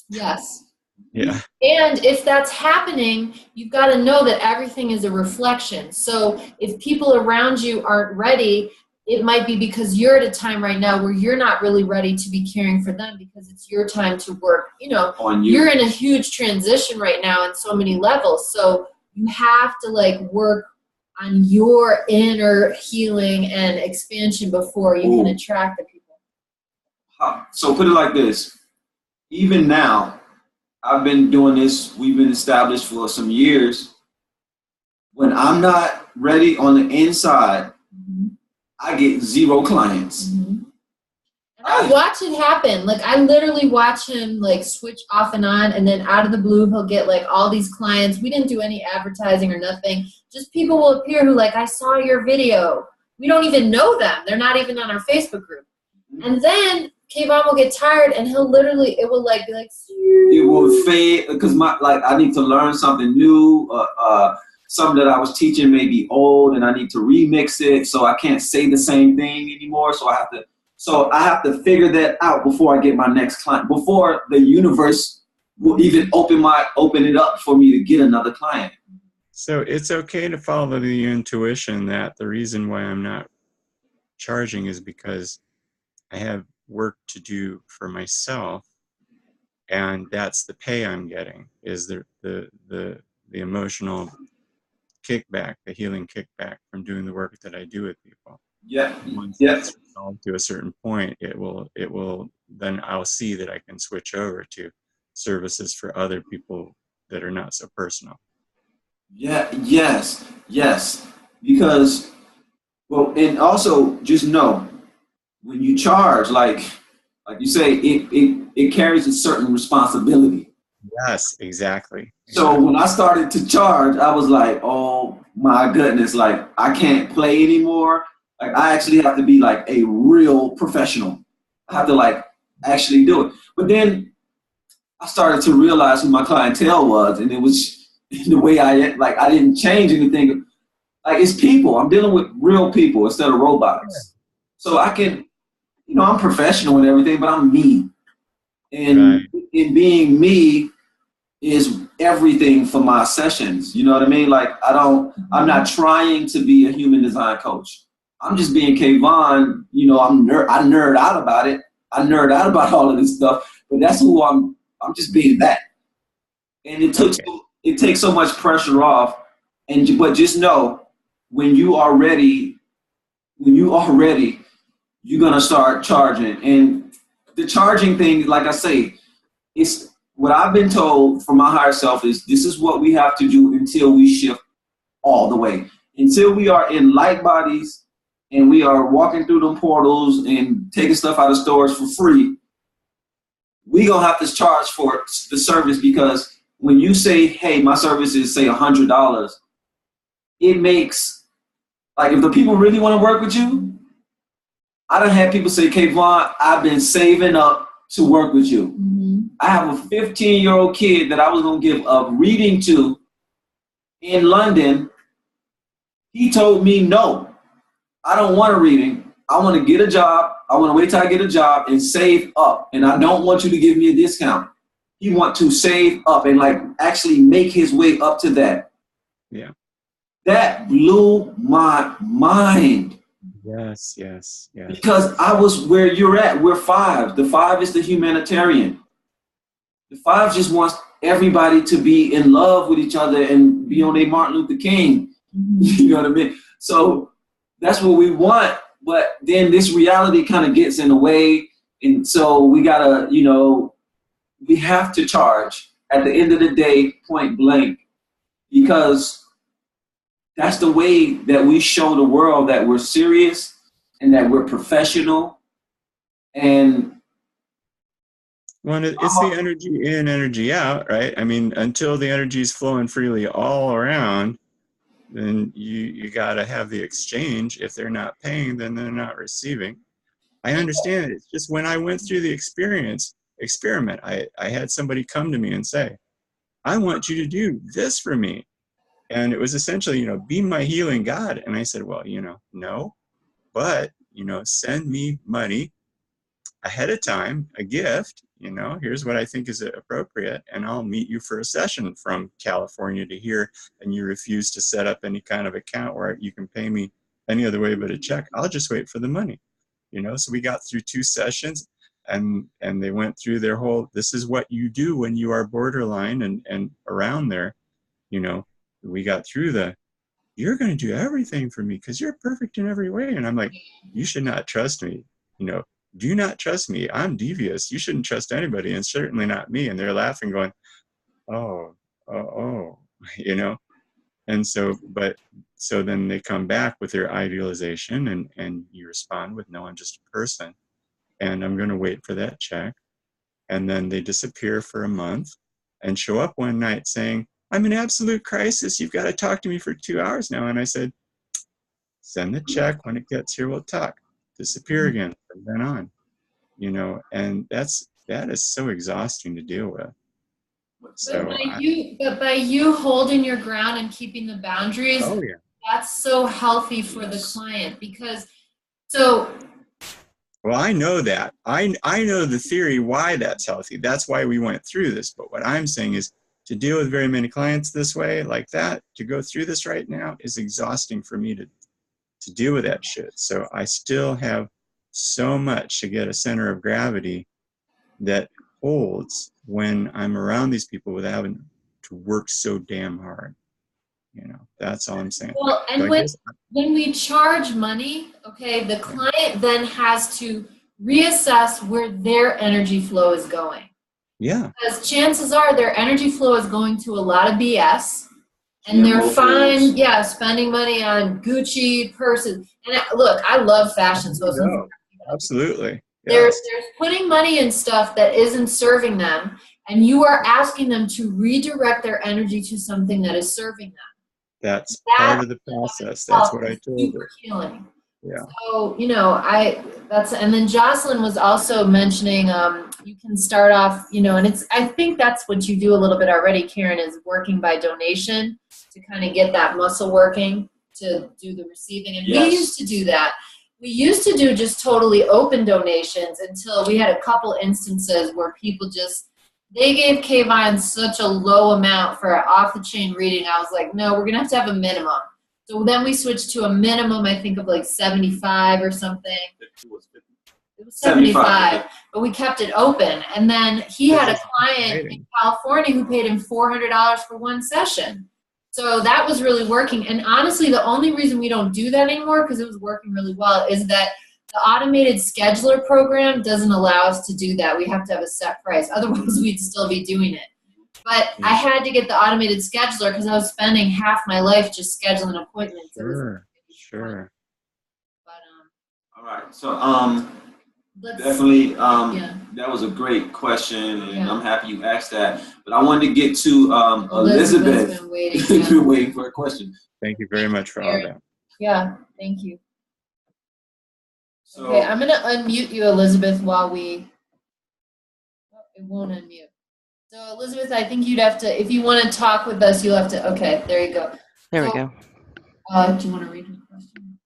Yes. Yeah. And if that's happening, you've got to know that everything is a reflection. So if people around you aren't ready, it might be because you're at a time right now where you're not really ready to be caring for them, because it's your time to work. On you. You're in a huge transition right now in so many levels. So you have to work on your inner healing and expansion before you can attract the people. So put it like this. Even now, I've been doing this, we've been established for some years. When I'm not ready on the inside, I get 0 clients. I watch it happen. Like, I literally watch him, like, switch off and on, and then out of the blue, he'll get, like, all these clients. We didn't do any advertising or nothing. Just people will appear who, like, I saw your video. We don't even know them. They're not even on our Facebook group. And then Kayvon will get tired, and he'll literally, it will, like, be like, it will fade, because I need to learn something new. Something that I was teaching may be old, and I need to remix it, so I can't say the same thing anymore. So I have to figure that out before I get my next client, before the universe will even open it up for me to get another client. So it's okay to follow the intuition that the reason why I'm not charging is because I have work to do for myself, and that's the pay I'm getting, is the emotional kickback, the healing kickback from doing the work that I do with people. Yeah. Once Yeah. it's resolved to a certain point, it will then I'll see that I can switch over to services for other people that are not so personal. Yeah, yes. Because, well, and also just know, when you charge, like you say, it carries a certain responsibility. Yes, exactly. So when I started to charge, I was like, oh my goodness, like, I can't play anymore. Like, I actually have to be like a real professional. I have to like actually do it. But then I started to realize who my clientele was, and it was the way I didn't change anything. Like, it's people. I'm dealing with real people instead of robots. So I can, I'm professional and everything, but I'm me. And in being me is everything for my sessions. You know what I mean? Like, I'm not trying to be a human design coach. I'm just being Kayvon. I nerd out about it. I nerd out about all of this stuff, but that's who I'm just being that. And it takes so much pressure off. But just know, when you are ready, you're gonna start charging. And the charging thing, like I say, it's what I've been told from my higher self is this is what we have to do until we shift all the way. Until we are in light bodies and we are walking through them portals and taking stuff out of stores for free, we gonna have to charge for the service, because when you say, hey, my service is, say, $100, it makes, like, if the people really want to work with you, I done had people say, Kayvon, I've been saving up to work with you. Mm-hmm. I have a 15-year-old kid that I was going to give a reading to in London. He told me, no, I don't want a reading. I want to get a job. I want to wait till I get a job and save up. And I don't want you to give me a discount. He want to save up and like actually make his way up to that. Yeah. That blew my mind. Yes. Because I was where you're at. We're 5. The 5 is the humanitarian. The 5 just wants everybody to be in love with each other and be on a Martin Luther King. You know what I mean? So that's what we want. But then this reality kind of gets in the way. And so we gotta, we have to charge at the end of the day, point blank, because that's the way that we show the world that we're serious and that we're professional. And well, it's the energy in, energy out, right? I mean, until the energy is flowing freely all around, then you got to have the exchange. If they're not paying, then they're not receiving. I understand. It's just when I went through the experiment, I had somebody come to me and say, I want you to do this for me. And it was essentially, be my healing God. And I said, well, no, but, send me money ahead of time, a gift, here's what I think is appropriate. And I'll meet you for a session from California to here. And you refuse to set up any kind of account where you can pay me any other way but a check. I'll just wait for the money. So we got through 2 sessions, and they went through their whole, this is what you do when you are borderline and around there. We got through you're going to do everything for me because you're perfect in every way. And I'm like, you should not trust me. Do not trust me. I'm devious. You shouldn't trust anybody, and certainly not me. And they're laughing, going, oh. And so then they come back with their idealization, and you respond with, no, I'm just a person. and I'm going to wait for that check. And then they disappear for a month and show up one night saying, I'm in absolute crisis. You've got to talk to me for 2 hours now. And I said, send the check. When it gets here, we'll talk. Disappear again from then on. You know, and that is so exhausting to deal with. So but by you holding your ground and keeping the boundaries, oh yeah, that's so healthy for the client because well, I know that. I know the theory why that's healthy. That's why we went through this. But what I'm saying is to deal with very many clients this way, like that, to go through this right now is exhausting for me to deal with that shit. So I still have so much to get a center of gravity that holds when I'm around these people without having to work so damn hard. You know, that's all I'm saying. Well, and so when we charge money, okay, the client then has to reassess where their energy flow is going. Yeah. Because chances are their energy flow is going to a lot of BS. And they're fine, spending money on Gucci purses. And look, I love fashion, so absolutely. There's putting money in stuff that isn't serving them, and you are asking them to redirect their energy to something that is serving them. That's part of the process. That's what I told her. Healing. Yeah. So, you know, and then Jocelyn was also mentioning, you can start off, you know, and I think that's what you do a little bit already, Karen, is working by donation to kind of get that muscle working to do the receiving. And we used to do that. We used to do just totally open donations until we had a couple instances where people they gave K-Vine such a low amount for an off-the-chain reading. I was like, no, we're going to have a minimum. So then we switched to a minimum, I think, of like 75 or something. It was 75, but we kept it open. And then he had a client in California who paid him $400 for one session. So that was really working. And honestly, the only reason we don't do that anymore, because it was working really well, is that the automated scheduler program doesn't allow us to do that. We have to have a set price. Otherwise, we'd still be doing it. But I had to get the automated scheduler because I was spending half my life just scheduling appointments. Sure. But, all right. So definitely that was a great question, and I'm happy you asked that. But I wanted to get to Elizabeth. Been waiting for a question. Thank you very much for all that. Yeah, thank you. So, okay, I'm going to unmute you, Elizabeth, while it won't unmute. So, Elizabeth, I think you'd have to, if you want to talk with us, you'll have to, okay, there you go. There we go. Do you want to read her question?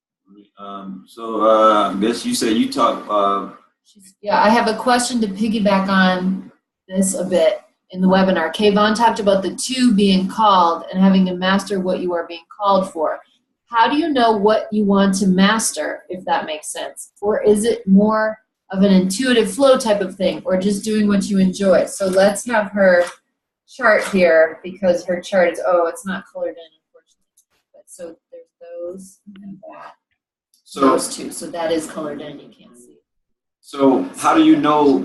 I guess you said you talk. I have a question to piggyback on this a bit in the webinar. Kayvon talked about the two being called and having to master what you are being called for. How do you know what you want to master, if that makes sense? Or is it more of an intuitive flow type of thing, or just doing what you enjoy? So let's have her chart here, because her chart is, it's not colored in, unfortunately. But so there's those and that. So those two. So that is colored in, you can't see. So how do you know,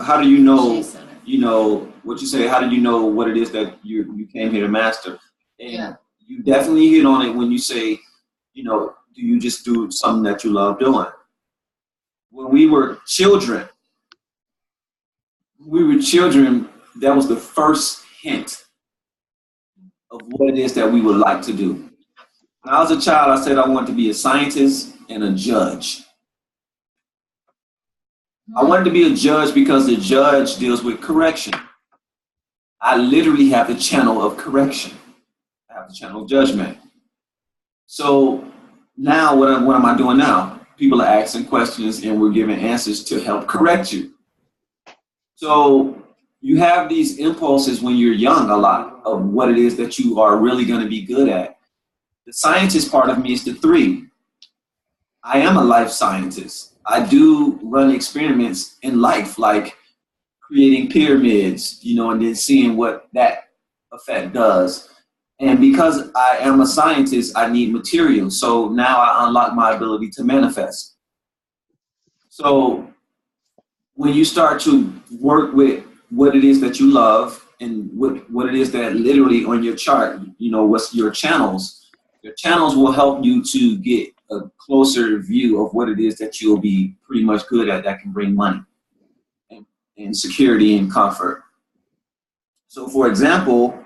you know, what you say, how do you know what it is that you came here to master? And you definitely hit on it when you say, you know, do you just do something that you love doing? When we were children, that was the first hint of what it is that we would like to do. When I was a child, I said I wanted to be a scientist and a judge. I wanted to be a judge because the judge deals with correction. I literally have the channel of correction. I have the channel of judgment. So now what am I doing now? People are asking questions and we're giving answers to help correct you. So you have these impulses when you're young a lot of what it is that you are really going to be good at. The scientist part of me is the 3. I am a life scientist. I do run experiments in life, like creating pyramids, you know, and then seeing what that effect does. And because I am a scientist, I need material. So now I unlock my ability to manifest. So when you start to work with what it is that you love and what it is that literally on your chart, you know, what's your channels will help you to get a closer view of what it is that you'll be pretty much good at that can bring money. and security and comfort. So for example,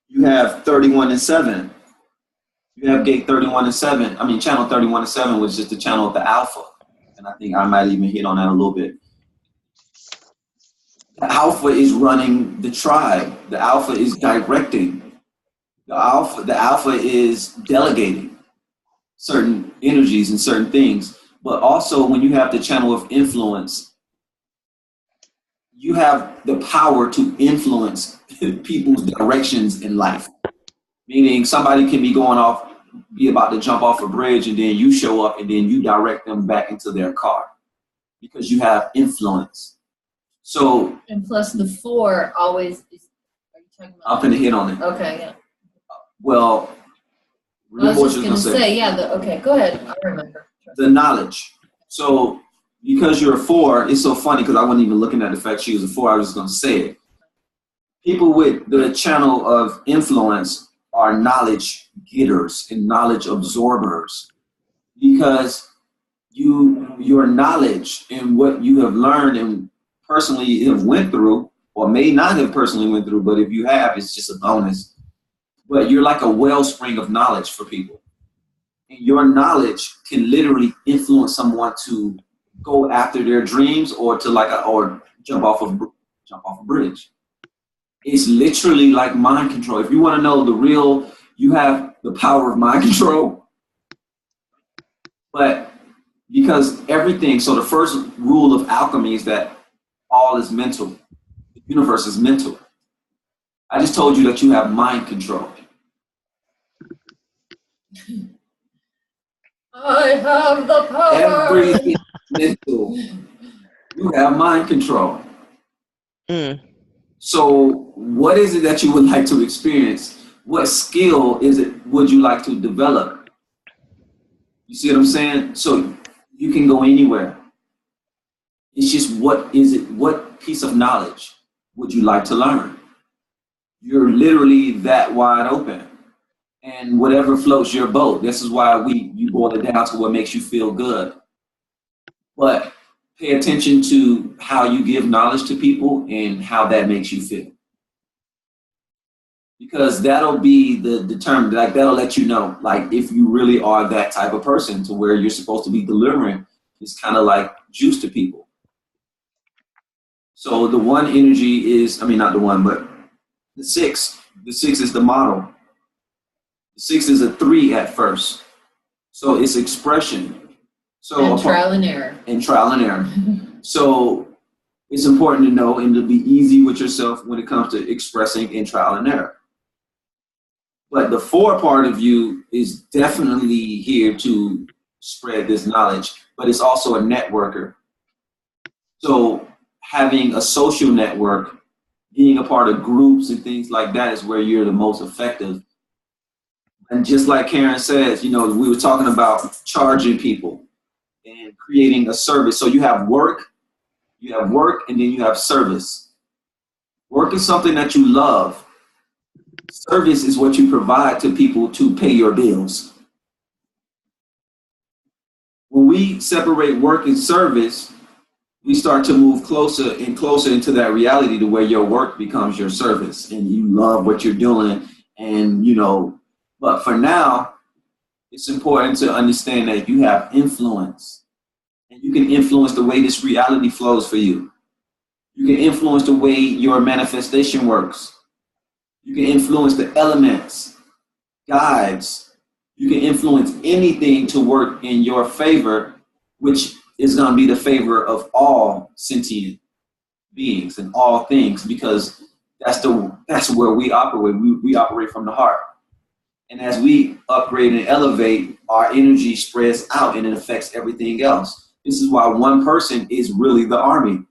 you have 31 and 7. You have gate 31 and 7. I mean, channel 31 and 7 was just the channel of the alpha. And I think I might even hit on that a little bit. The alpha is running the tribe. The alpha is directing. The alpha is delegating certain energies and certain things. But also when you have the channel of influence, you have the power to influence people's directions in life. Meaning somebody can be be about to jump off a bridge, and then you show up and then you direct them back into their car because you have influence. So, and plus the 4 always is, are you talking about? I'm going to hit on it. Okay, yeah. Well, I was just going to say, yeah, okay, go ahead. I remember. The knowledge. So, because you're a 4, it's so funny because I wasn't even looking at the fact she was a 4, I was just going to say it. People with the channel of influence are knowledge getters and knowledge absorbers, because your knowledge and what you have learned and personally have went through, or may not have personally went through, but if you have, it's just a bonus. But you're like a wellspring of knowledge for people. And your knowledge can literally influence someone to go after their dreams or to or jump off a bridge. It's literally like mind control. If you want to know the real, you have the power of mind control. But because everything, so the first rule of alchemy is that all is mental. The universe is mental. I just told you that you have mind control. I have the power. Everything is mental. You have mind control. So what is it that you would like to experience? What skill would you like to develop? You see what I'm saying? So you can go anywhere. It's just what piece of knowledge would you like to learn? You're literally that wide open. And whatever floats your boat. This is why you boil it down to what makes you feel good. But pay attention to how you give knowledge to people and how that makes you feel. Because that'll be the determinant, like that'll let you know, like if you really are that type of person to where you're supposed to be delivering, it's kind of like juice to people. So the 1 energy is, not the 1, but the 6. The 6 is the model. The 6 is a 3 at first. So it's expression. So and trial and error. And trial and error. So it's important to know and to be easy with yourself when it comes to expressing in trial and error. But the 4 part of you is definitely here to spread this knowledge, but it's also a networker. So having a social network, being a part of groups and things like that is where you're the most effective. And just like Karen says, we were talking about charging people and creating a service. So you have work, and then you have service. Work is something that you love. Service is what you provide to people to pay your bills. When we separate work and service, we start to move closer and closer into that reality to where your work becomes your service and you love what you're doing. And, but for now, it's important to understand that you have influence. And you can influence the way this reality flows for you. You can influence the way your manifestation works. You can influence the elements, guides. You can influence anything to work in your favor, which is going to be the favor of all sentient beings and all things, because that's where we operate. We operate from the heart. And as we upgrade and elevate, our energy spreads out and it affects everything else. This is why one person is really the army.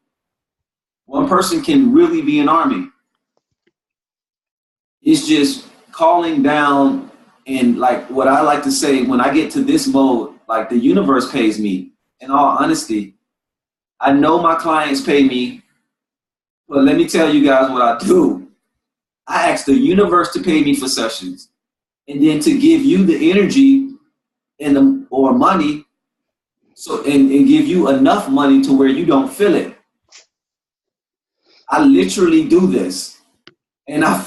One person can really be an army. It's just calling down, and like what I like to say, when I get to this mode, like the universe pays me. In all honesty, I know my clients pay me, but let me tell you guys what I do. I ask the universe to pay me for sessions, and then to give you the energy or money, so and give you enough money to where you don't feel it. I literally do this. And I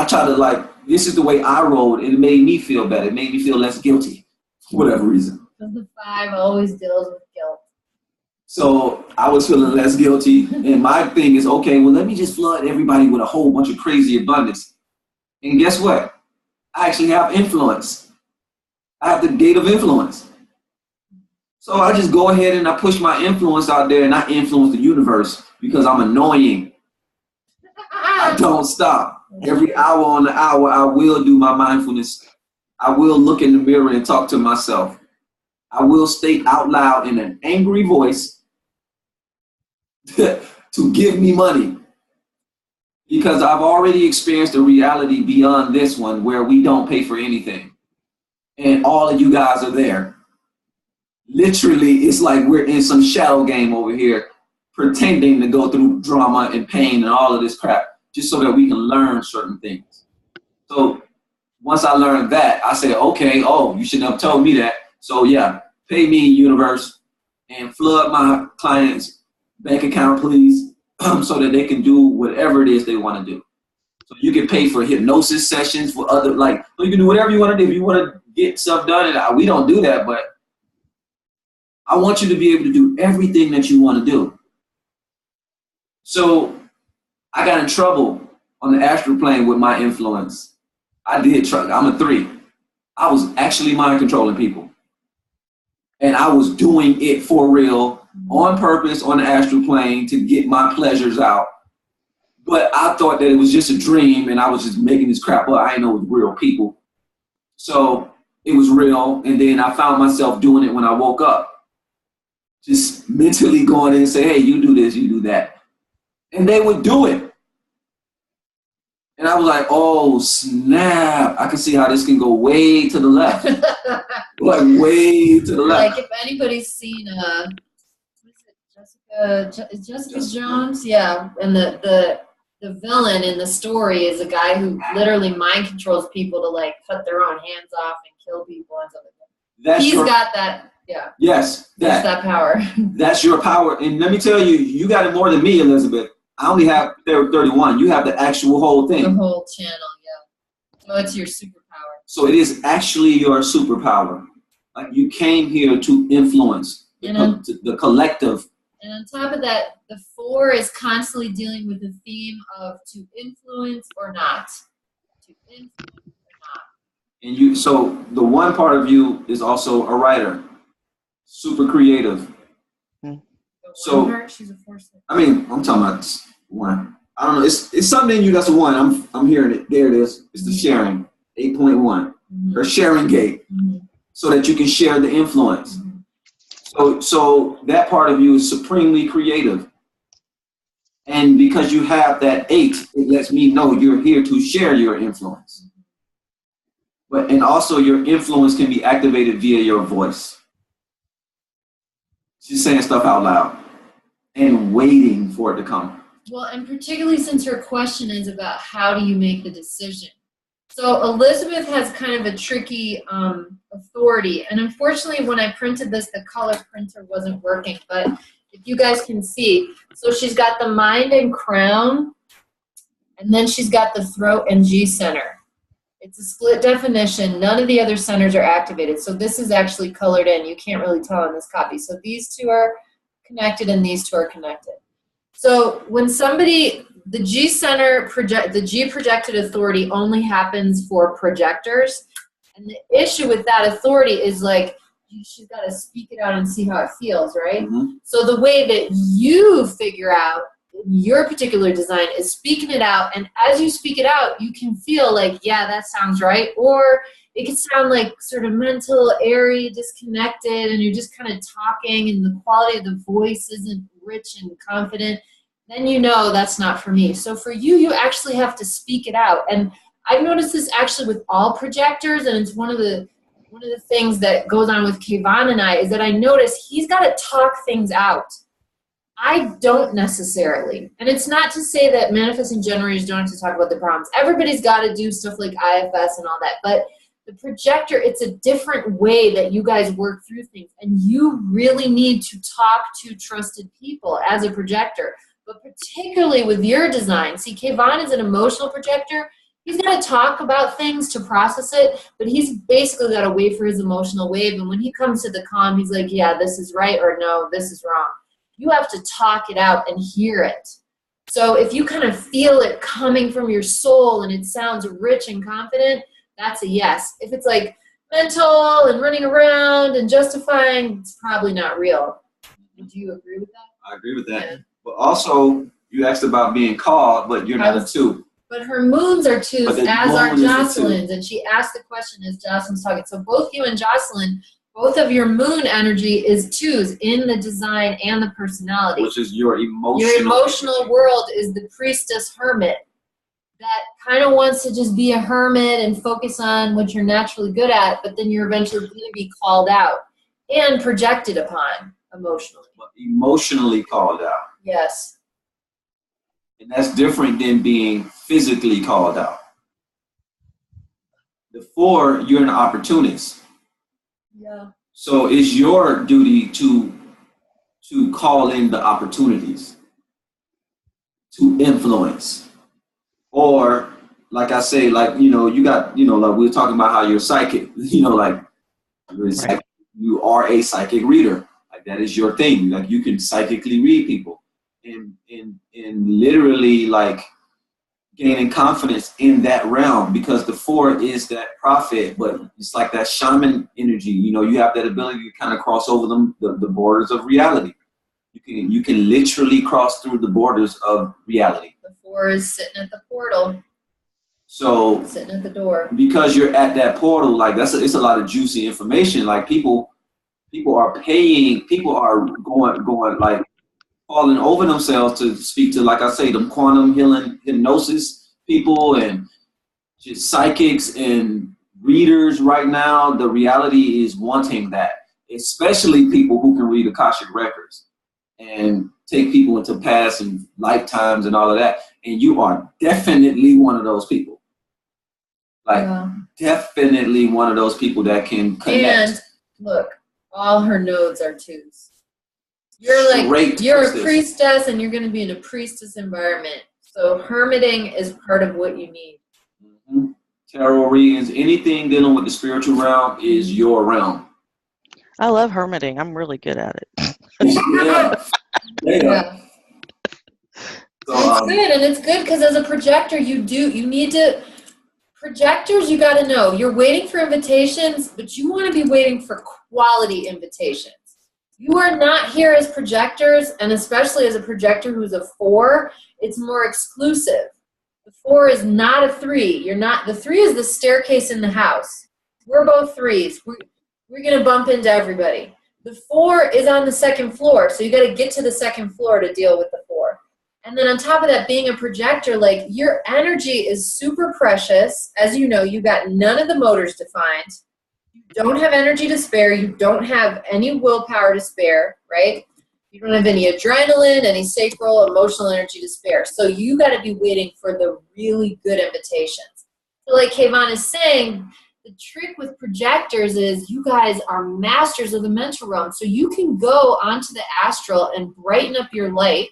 try to like, this is the way I rolled. And it made me feel better. It made me feel less guilty for whatever reason. The 5 always deals with guilt. So I was feeling less guilty. And my thing is, okay, well, let me just flood everybody with a whole bunch of crazy abundance. And guess what? I actually have influence. I have the gate of influence. So I just go ahead and I push my influence out there and I influence the universe because I'm annoying. I don't stop. Every hour on the hour, I will do my mindfulness. I will look in the mirror and talk to myself. I will state out loud in an angry voice to give me money. Because I've already experienced a reality beyond this one where we don't pay for anything. And all of you guys are there. Literally, it's like we're in some shadow game over here, pretending to go through drama and pain and all of this crap, just so that we can learn certain things. So once I learned that, I said, okay, oh, you shouldn't have told me that. So yeah, pay me, universe, and flood my clients' bank account, please, so that they can do whatever it is they want to do. So you can pay for hypnosis sessions, for other, like, you can do whatever you want to do. If you want to get stuff done, and we don't do that, but I want you to be able to do everything that you want to do. So I got in trouble on the astral plane with my influence. I did try. I'm a 3. I was actually mind controlling people. And I was doing it for real, on purpose, on the astral plane to get my pleasures out. But I thought that it was just a dream and I was just making this crap up. I didn't know it was real people. So it was real. And then I found myself doing it when I woke up. Just mentally going in and say, hey, you do this, you do that. And they would do it. And I was like, oh, snap. I can see how this can go way to the left. Like way to the left. Like if anybody's seen Jessica Jones, yeah. And the villain in the story is a guy who literally mind controls people to like cut their own hands off and kill people and stuff like that. He's got that. Yeah. Yes. That power. That's your power. And let me tell you, you got it more than me, Elizabeth. I only have 31. You have the actual whole thing. The whole channel, yeah. So it's your superpower. So it is actually your superpower. Like you came here to influence the collective. And on top of that, the 4 is constantly dealing with the theme of to influence or not. To influence or not. And so the 1 part of you is also a writer. Super creative. So she's a 4/6. I mean, I'm talking about 1. I don't know. It's something in you that's a 1. I'm hearing it. There it is. It's the sharing. 8.1. Or sharing gate. So that you can share the influence. So that part of you is supremely creative. And because you have that 8, it lets me know you're here to share your influence. And also your influence can be activated via your voice. She's saying stuff out loud and waiting for it to come. Well, and particularly since her question is about how do you make the decision. So Elizabeth has kind of a tricky authority. And unfortunately, when I printed this, the color printer wasn't working. But if you guys can see, so she's got the mind and crown, and then she's got the throat and G center. It's a split definition. None of the other centers are activated. So this is actually colored in. You can't really tell in this copy. So these 2 are connected and these 2 are connected. So when somebody, the G center, the G projected authority only happens for projectors. And the issue with that authority is like, she's got to speak it out and see how it feels, right? So the way that you figure out your particular design is speaking it out, and as you speak it out, you can feel like, yeah, that sounds right, or it can sound like sort of mental, airy, disconnected, and you're just kind of talking, and the quality of the voice isn't rich and confident. Then you know that's not for me. So for you, you actually have to speak it out, and I've noticed this actually with all projectors, and it's one of the things that goes on with Kayvon and I is that I notice he's got to talk things out. I don't necessarily. And it's not to say that manifesting generators don't have to talk about the problems. Everybody's got to do stuff like IFS and all that. But the projector, it's a different way that you guys work through things. And you really need to talk to trusted people as a projector. but particularly with your design. See, Kayvon is an emotional projector. He's got to talk about things to process it, but he's basically got to wait for his emotional wave. And when he comes to the calm, he's like, yeah, this is right, or no, this is wrong. You have to talk it out and hear it. So if you kind of feel it coming from your soul and it sounds rich and confident, that's a yes. If it's like mental and running around and justifying, it's probably not real. Would you agree with that? I agree with that. Yeah. But also, you asked about being called, but you're not a 2. But her moons are 2s, But the as are moon is a 2. Jocelyn's. And she asked the question as Jocelyn's talking. So both you and Jocelyn, both of your moon energy is 2s in the design and the personality. Which is your emotional. Your emotional world is the priestess hermit that kind of wants to just be a hermit and focus on what you're naturally good at, but then you're eventually going to be called out and projected upon emotionally. Emotionally called out. Yes. And that's different than being physically called out. The 4, you're an opportunist. Yeah. So it's your duty to call in the opportunities, to influence. Or, like I say, like, you got, like we were talking about how you're psychic, like you are a psychic reader. Like that is your thing. Like you can psychically read people and literally like gaining confidence in that realm, because the 4 is that prophet, but it's like that shaman energy. You have that ability to kind of cross over the borders of reality. You can literally cross through the borders of reality. The 4 is sitting at the portal. So sitting at the door. Because you're at that portal, like it's a lot of juicy information. Like people are paying, people are going like falling over themselves to speak to, like I say, them quantum healing hypnosis people and just psychics and readers right now. The reality is wanting that, especially people who can read Akashic records and take people into past and lifetimes and all of that. And you are definitely one of those people. Like, definitely one of those people that can connect. And look, all her nodes are 2s. You're a priestess, and you're going to be in a priestess environment. So hermiting is part of what you need. Mm-hmm. Tarot readings, anything dealing with the spiritual realm is your realm. I love hermiting. I'm really good at it. Yeah. So, it's good, and it's good because as a projector, projectors, you got to know, you're waiting for invitations, but you want to be waiting for quality invitations. You are not here as projectors, and especially as a projector who's a 4, it's more exclusive. The 4 is not a 3. The 3 is the staircase in the house. We're both 3s. We're going to bump into everybody. The 4 is on the 2nd floor, so you got to get to the 2nd floor to deal with the 4. And then on top of that, being a projector, like your energy is super precious. As you know, you got none of the motors defined. You don't have energy to spare. You don't have any willpower to spare, right? You don't have any adrenaline, any sacral, emotional energy to spare. So you got to be waiting for the really good invitations. So like Kayvon is saying, the trick with projectors is you guys are masters of the mental realm. So you can go onto the astral and brighten up your light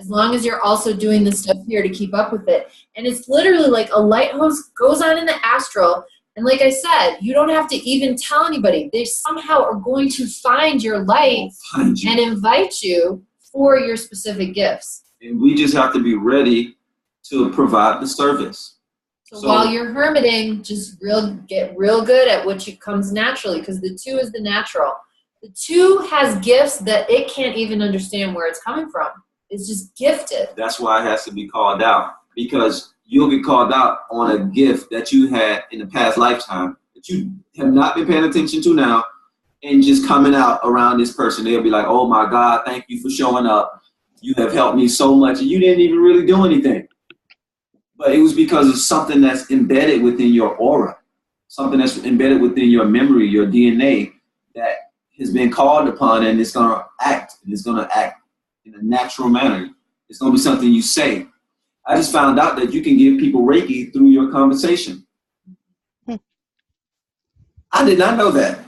as long as you're also doing the stuff here to keep up with it. And it's literally like a light hose goes on in the astral. And like I said, you don't have to even tell anybody. They somehow are going to find your light and invite you for your specific gifts. And we just have to be ready to provide the service. So while you're hermiting, just get real good at what comes naturally, because the 2 is the natural. The 2 has gifts that it can't even understand where it's coming from. It's just gifted. That's why it has to be called out, because you'll get called out on a gift that you had in the past lifetime that you have not been paying attention to now, and just coming out around this person. They'll be like, oh my God, thank you for showing up. You have helped me so much, and you didn't even really do anything. But it was because of something that's embedded within your aura, something that's embedded within your memory, your DNA, that has been called upon, and it's going to act. And it's going to act in a natural manner. It's going to be something you say. I just found out that you can give people Reiki through your conversation. I did not know that.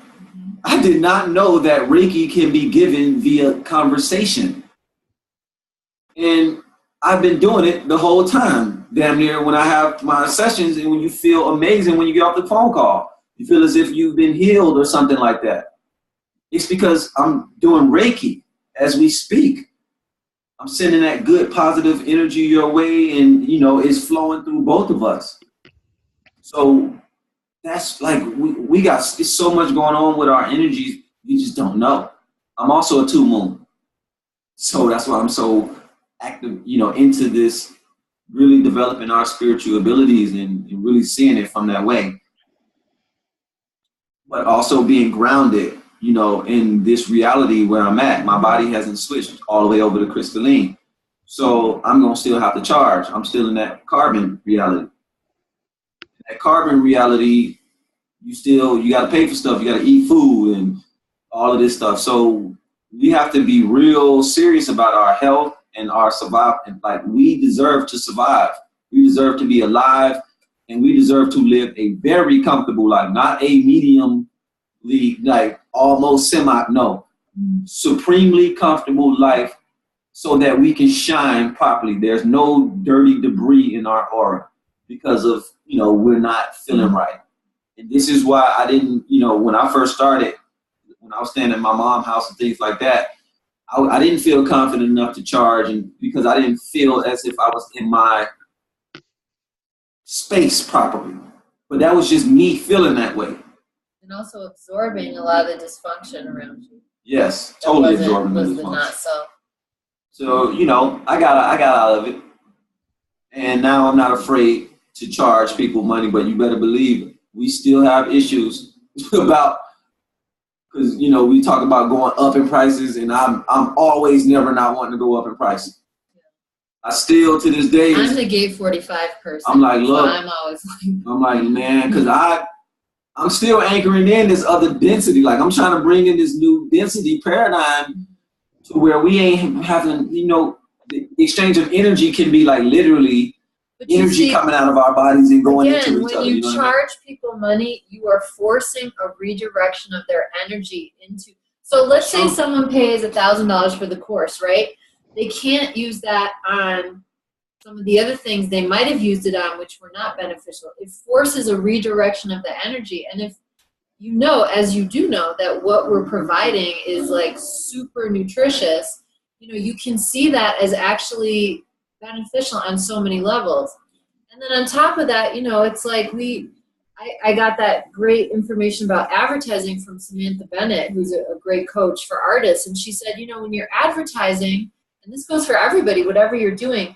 I did not know that Reiki can be given via conversation. And I've been doing it the whole time, damn near, when I have my sessions, and when you feel amazing when you get off the phone call. You feel as if you've been healed or something like that. It's because I'm doing Reiki as we speak. I'm sending that good positive energy your way, and it's flowing through both of us. So that's like we got, it's so much going on with our energies, you just don't know. I'm also a 2 moon. So that's why I'm so active, into this, really developing our spiritual abilities and really seeing it from that way. But also being grounded, in this reality where I'm at. My body hasn't switched all the way over to crystalline. So I'm going to still have to charge. I'm still in that carbon reality. That carbon reality, you got to pay for stuff. You got to eat food and all of this stuff. So we have to be real serious about our health and our survival. And like, we deserve to survive. We deserve to be alive, and we deserve to live a very comfortable life, not a medium, like almost supremely comfortable life, so that we can shine properly. There's no dirty debris in our aura because of, we're not feeling right. And this is why I didn't, when I first started, when I was staying at my mom's house and things like that, I didn't feel confident enough to charge, and because I didn't feel as if I was in my space properly. But that was just me feeling that way. And also absorbing a lot of the dysfunction around you. Yes, totally absorbing the dysfunction. Not so. So, I got out of it. And now I'm not afraid to charge people money, but you better believe we still have issues about, because, we talk about going up in prices, and I'm always never not wanting to go up in prices. I still, to this day, I'm the gate 45 person. I'm like, look, so I'm always like, I'm like, man, because I'm still anchoring in this other density. Like, I'm trying to bring in this new density paradigm to where we ain't having, the exchange of energy can be like literally energy coming out of our bodies and going into each other. When you charge people money, you are forcing a redirection of their energy into. So let's say someone pays $1,000 for the course, right? They can't use that on some of the other things they might have used it on, which were not beneficial. It forces a redirection of the energy. And if as you do know, that what we're providing is like super nutritious, you can see that as actually beneficial on so many levels. And then on top of that, it's like I got that great information about advertising from Samantha Bennett, who's a great coach for artists. And she said, when you're advertising, and this goes for everybody, whatever you're doing,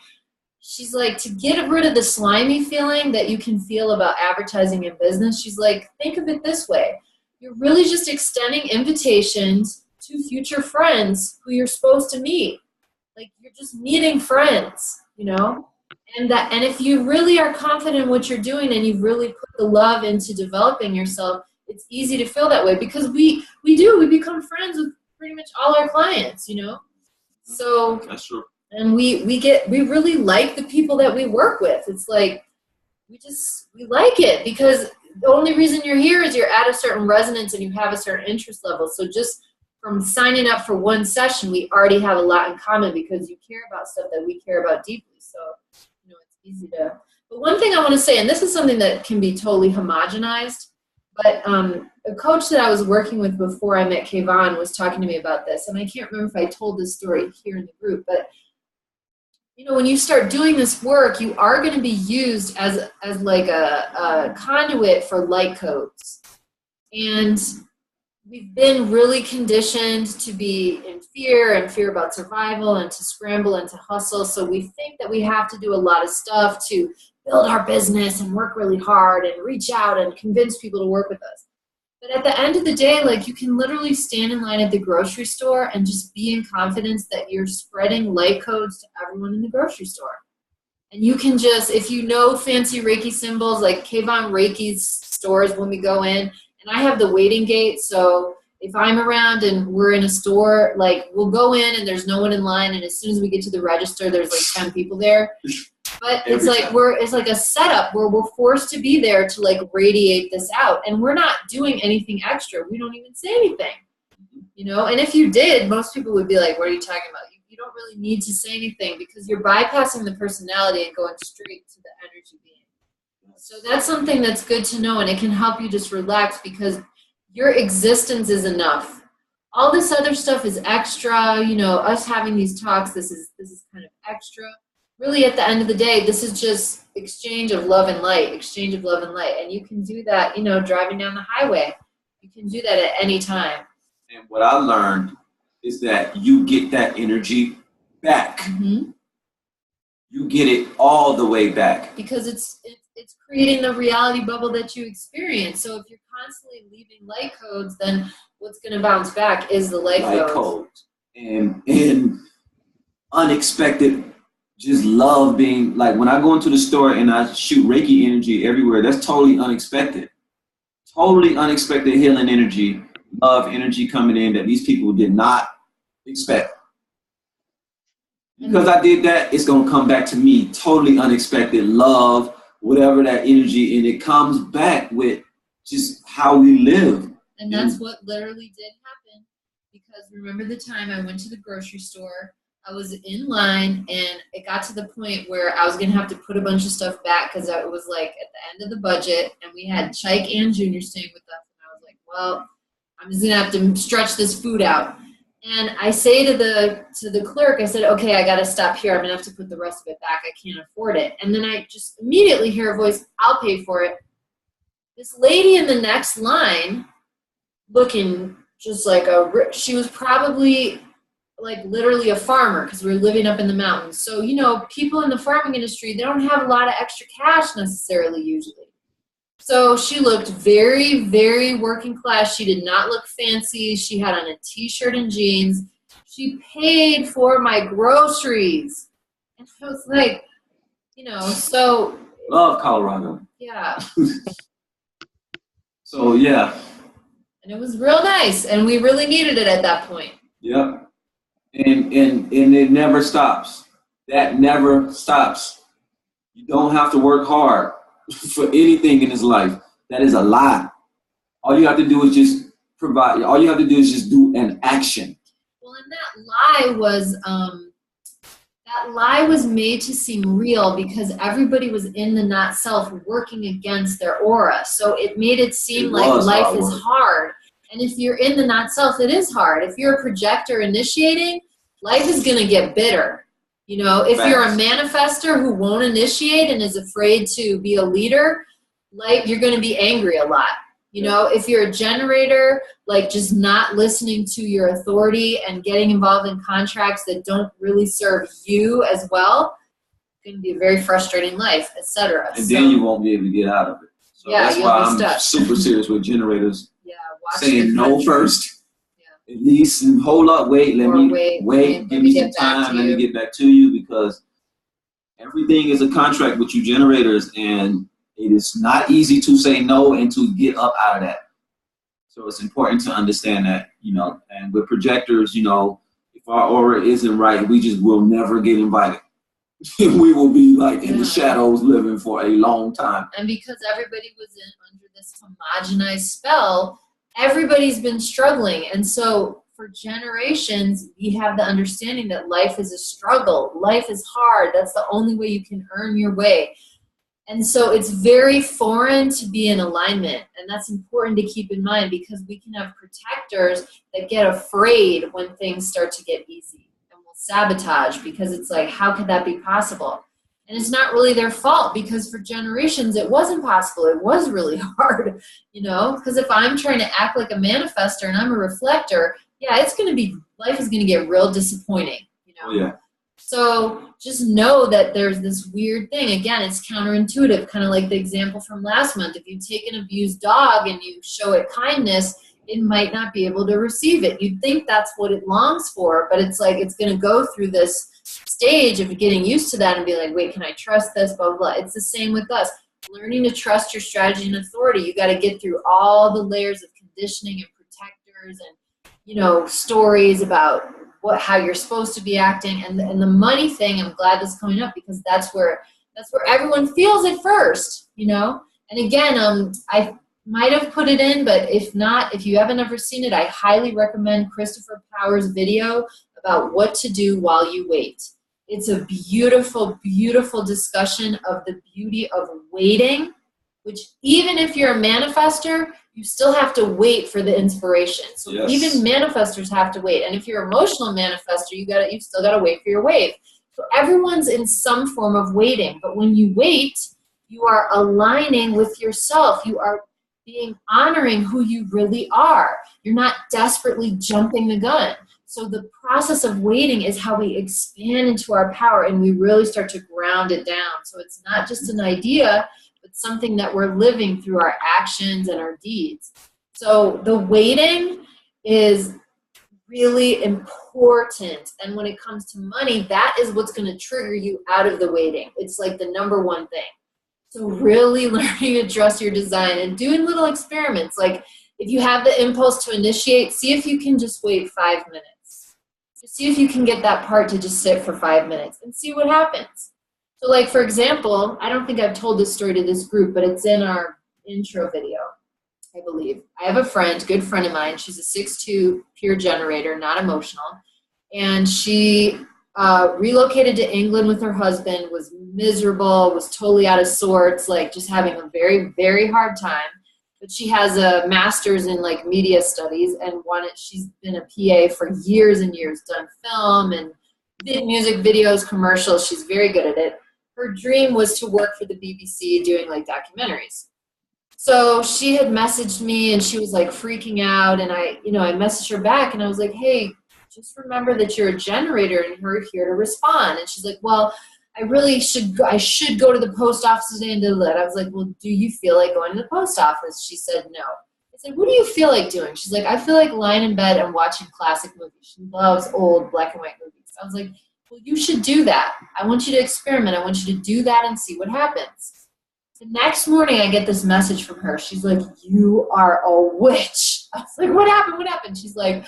she's like, to get rid of the slimy feeling that you can feel about advertising in business, she's like, think of it this way. You're really just extending invitations to future friends who you're supposed to meet. Like, you're just meeting friends, And if you really are confident in what you're doing and you've really put the love into developing yourself, it's easy to feel that way, because we become friends with pretty much all our clients, So that's true. And we really like the people that we work with. It's like we like it, because the only reason you're here is you're at a certain resonance and you have a certain interest level. So just from signing up for one session, we already have a lot in common, because you care about stuff that we care about deeply. So it's easy to. But one thing I want to say, and this is something that can be totally homogenized, but a coach that I was working with before I met Kayvon was talking to me about this, and I can't remember if I told this story here in the group, but when you start doing this work, you are going to be used as like a conduit for light codes. And we've been really conditioned to be in fear and fear about survival and to scramble and to hustle. So we think that we have to do a lot of stuff to build our business and work really hard and reach out and convince people to work with us. But at the end of the day, like, you can literally stand in line at the grocery store and just be in confidence that you're spreading light codes to everyone in the grocery store. And you can just, if you know fancy Reiki symbols, like Kayvon Reiki's stores when we go in, and I have the waiting gate, so if I'm around and we're in a store, like, we'll go in and there's no one in line, and as soon as we get to the register, there's like 10 people there. But it's like a setup where we're forced to be there to like radiate this out, and we're not doing anything extra. We don't even say anything, And if you did, most people would be like, "What are you talking about? you don't really need to say anything because you're bypassing the personality and going straight to the energy being. So that's something that's good to know, and it can help you just relax because your existence is enough. All this other stuff is extra, you know, us having these talks, this is kind of extra. Really, at the end of the day, this is just exchange of love and light, exchange of love and light. And you can do that, you know, driving down the highway. You can do that at any time. And what I learned is that you get that energy back. Mm-hmm. You get it all the way back. Because it's creating the reality bubble that you experience. So if you're constantly leaving light codes, then what's going to bounce back is the light codes. And unexpected, just love being, like when I go into the store and I shoot Reiki energy everywhere, that's totally unexpected. Totally unexpected healing energy, love energy coming in that these people did not expect. Because I did that, it's going to come back to me, totally unexpected love, whatever that energy, and it comes back with just how we live. And that's what literally did happen. Because remember the time I went to the grocery store, I was in line, and it got to the point where I was going to have to put a bunch of stuff back because it was like at the end of the budget, and we had Chike and Junior staying with us, and I was like, well, I'm just going to have to stretch this food out. And I say to the clerk, I said, okay, I got to stop here. I'm going to have to put the rest of it back. I can't afford it. And then I just immediately hear a voice, I'll pay for it. This lady in the next line, looking just like she was probably like literally a farmer because we were living up in the mountains. So, you know, people in the farming industry, they don't have a lot of extra cash necessarily usually. So she looked very, very working class. She did not look fancy. She had on a t-shirt and jeans. She paid for my groceries. And I was like, you know, so. Love Colorado. Yeah. So, yeah. And it was real nice. And we really needed it at that point. Yep. And it never stops. That never stops. You don't have to work hard for anything in this life. That is a lie. All you have to do is just provide. All you have to do is just do an action. Well, and that lie was made to seem real because everybody was in the not self working against their aura. So it made it seem like life is hard. And if you're in the not self, it is hard. If you're a projector initiating, life is going to get bitter. You know, if you're a manifester who won't initiate and is afraid to be a leader, like you're going to be angry a lot. You know, if you're a generator, like just not listening to your authority and getting involved in contracts that don't really serve you as well, it's going to be a very frustrating life, etc. And then you won't be able to get out of it. So yeah, that's why I'm super serious with generators. Yeah, saying no first. At least and hold up, wait, let me give me some time, let me get back to you, because everything is a contract with you generators, and it is not easy to say no and to get up out of that. So it's important to understand that, you know, and with projectors, you know, if our aura isn't right, we just will never get invited. We will be like in the shadows living for a long time. And because everybody was under this homogenized spell, everybody's been struggling. And so for generations, we have the understanding that life is a struggle. Life is hard. That's the only way you can earn your way. And so it's very foreign to be in alignment. And that's important to keep in mind, because we can have protectors that get afraid when things start to get easy and will sabotage, because it's like, how could that be possible? And it's not really their fault, because for generations it wasn't possible. It was really hard, you know, because if I'm trying to act like a manifestor and I'm a reflector, yeah, it's going to be, life is going to get real disappointing, you know. Oh, yeah. So just know that there's this weird thing. Again, it's counterintuitive, kind of like the example from last month. If you take an abused dog and you show it kindness, it might not be able to receive it. You'd think that's what it longs for, but it's like it's going to go through this stage of getting used to that and be like, wait, can I trust this, blah, blah, blah. It's the same with us. Learning to trust your strategy and authority. You got to get through all the layers of conditioning and protectors and, you know, stories about how you're supposed to be acting. And the money thing, I'm glad this is coming up, because that's where everyone feels it first, you know. And again, I might have put it in, but if not, if you haven't ever seen it, I highly recommend Christopher Power's video about what to do while you wait. It's a beautiful, beautiful discussion of the beauty of waiting, which even if you're a manifester, you still have to wait for the inspiration. So Yes. even manifestors have to wait. And if you're an emotional manifester, you still got to wait for your wave. So everyone's in some form of waiting. But when you wait, you are aligning with yourself. You are honoring who you really are. You're not desperately jumping the gun. So the process of waiting is how we expand into our power and we really start to ground it down. So it's not just an idea, but something that we're living through our actions and our deeds. So the waiting is really important. And when it comes to money, that is what's going to trigger you out of the waiting. It's like the number one thing. So really learning to trust your design and doing little experiments. Like if you have the impulse to initiate, see if you can just wait 5 minutes. Just see if you can get that part to just sit for 5 minutes and see what happens. So like, for example, I don't think I've told this story to this group, but it's in our intro video, I believe. I have a friend, good friend of mine. She's a 6'2" pure generator, not emotional. And she relocated to England with her husband, was miserable, was totally out of sorts, like just having a very, very hard time. But she has a master's in like media studies and she's been a PA for years and years, done film and did music videos, commercials. She's very good at it. Her dream was to work for the BBC doing like documentaries. So she had messaged me and she was like freaking out. And I messaged her back and I was like, hey, just remember that you're a generator and you're here to respond. And she's like, well, I should go to the post office today and do that. I was like, well, do you feel like going to the post office? She said, no. I said, what do you feel like doing? She's like, I feel like lying in bed and watching classic movies. She loves old black and white movies. I was like, well, you should do that. I want you to experiment. I want you to do that and see what happens. The next morning, I get this message from her. She's like, you are a witch. I was like, what happened? What happened? She's like,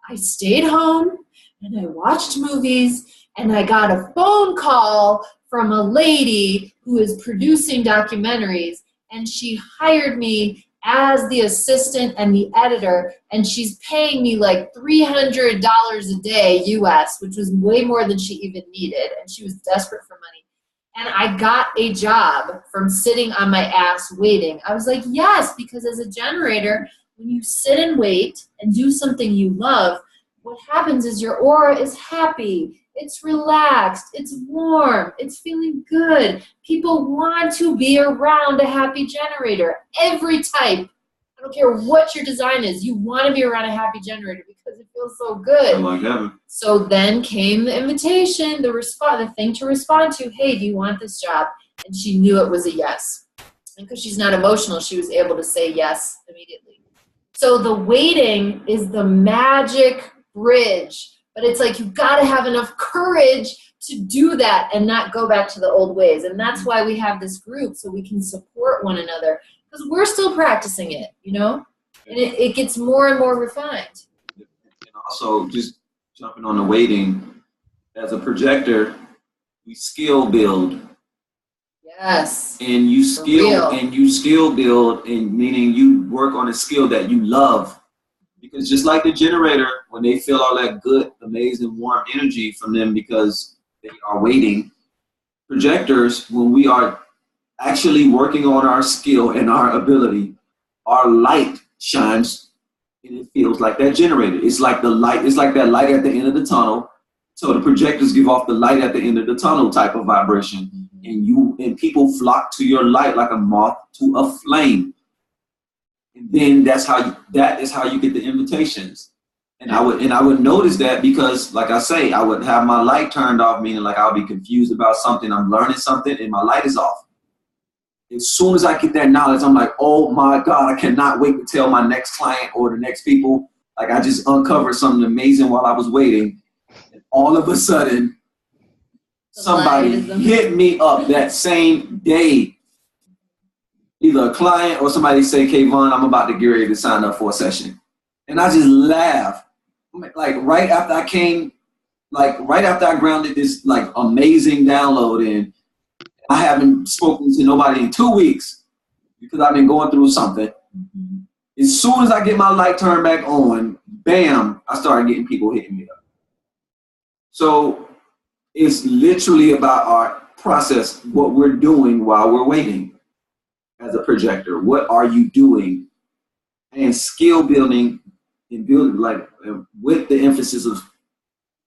I stayed home and I watched movies and I got a phone call from a lady who is producing documentaries and she hired me as the assistant and the editor and she's paying me like $300 a day US, which was way more than she even needed, and she was desperate for money. And I got a job from sitting on my ass waiting. I was like, yes, because as a generator, when you sit and wait and do something you love, what happens is your aura is happy, it's relaxed, it's warm, it's feeling good. People want to be around a happy generator. Every type. I don't care what your design is, you want to be around a happy generator because it feels so good. Oh my God. So then came the invitation, the thing to respond to, hey, do you want this job? And she knew it was a yes. And because she's not emotional, she was able to say yes immediately. So the waiting is the magic bridge, but it's like you've got to have enough courage to do that and not go back to the old ways. And that's why we have this group, so we can support one another, because we're still practicing it, and it gets more and more refined. And also, just jumping on the waiting, as a projector, we skill build. Yes. And you skill build, and meaning you work on a skill that you love. Because just like the generator, when they feel all that good, amazing, warm energy from them because they are waiting, projectors, when we are actually working on our skill and our ability, our light shines and it feels like that generator. It's like the light, it's like that light at the end of the tunnel. So the projectors give off the light at the end of the tunnel type of vibration. And people flock to your light like a moth to a flame. And then that is how you get the invitations. And I would notice that because, like I say, I would have my light turned off, meaning like I'll be confused about something, I'm learning something, and my light is off. As soon as I get that knowledge, I'm like, oh my God, I cannot wait to tell my next client or the next people. Like I just uncovered something amazing while I was waiting. And all of a sudden, somebody hit me up that same day. Either a client or somebody say, Kayvon, I'm about to get ready to sign up for a session. And I just laugh. Like right after I grounded this like amazing download in, I haven't spoken to nobody in 2 weeks because I've been going through something. Mm-hmm. As soon as I get my light turned back on, bam, I started getting people hitting me up. So it's literally about our process, what we're doing while we're waiting as a projector. What are you doing? And skill building and building like with the emphasis of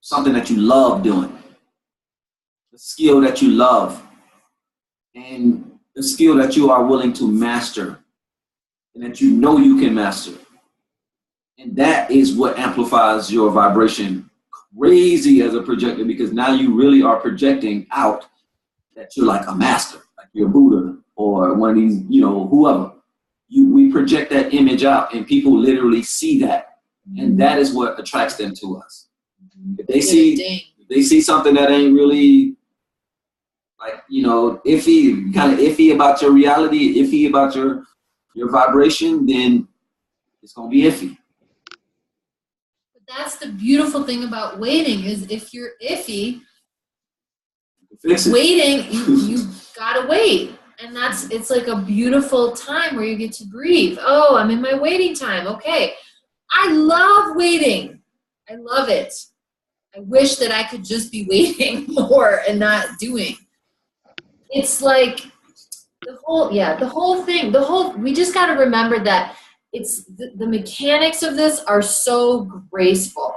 something that you love doing, a skill that you love, and a skill that you are willing to master and that you know you can master. And that is what amplifies your vibration crazy as a projector, because now you really are projecting out that you're like a master, like you're Buddha or one of these, you know, whoever. We project that image out and people literally see that. And that is what attracts them to us. If they see something that ain't really like, you know, iffy, kind of iffy about your reality, iffy about your vibration, then it's gonna be iffy. But that's the beautiful thing about waiting is if you're iffy, waiting, you gotta wait. And it's like a beautiful time where you get to breathe. Oh, I'm in my waiting time. Okay. I love waiting. I love it. I wish that I could just be waiting more and not doing. It's like the whole thing, we just got to remember that it's the mechanics of this are so graceful.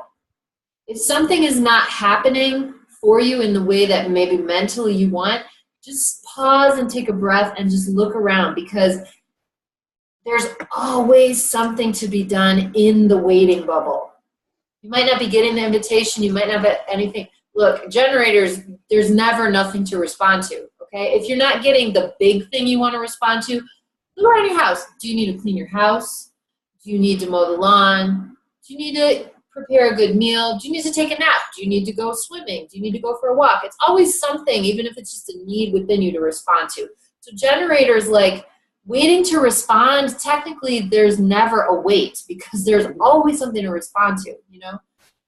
If something is not happening for you in the way that maybe mentally you want, just pause and take a breath and just look around, because there's always something to be done in the waiting bubble. You might not be getting the invitation. You might not have anything. Look, generators, there's never nothing to respond to, okay? If you're not getting the big thing you want to respond to, look around your house. Do you need to clean your house? Do you need to mow the lawn? Do you need to prepare a good meal? Do you need to take a nap? Do you need to go swimming? Do you need to go for a walk? It's always something, even if it's just a need within you to respond to. So generators, like, waiting to respond, technically there's never a wait, because there's always something to respond to, you know?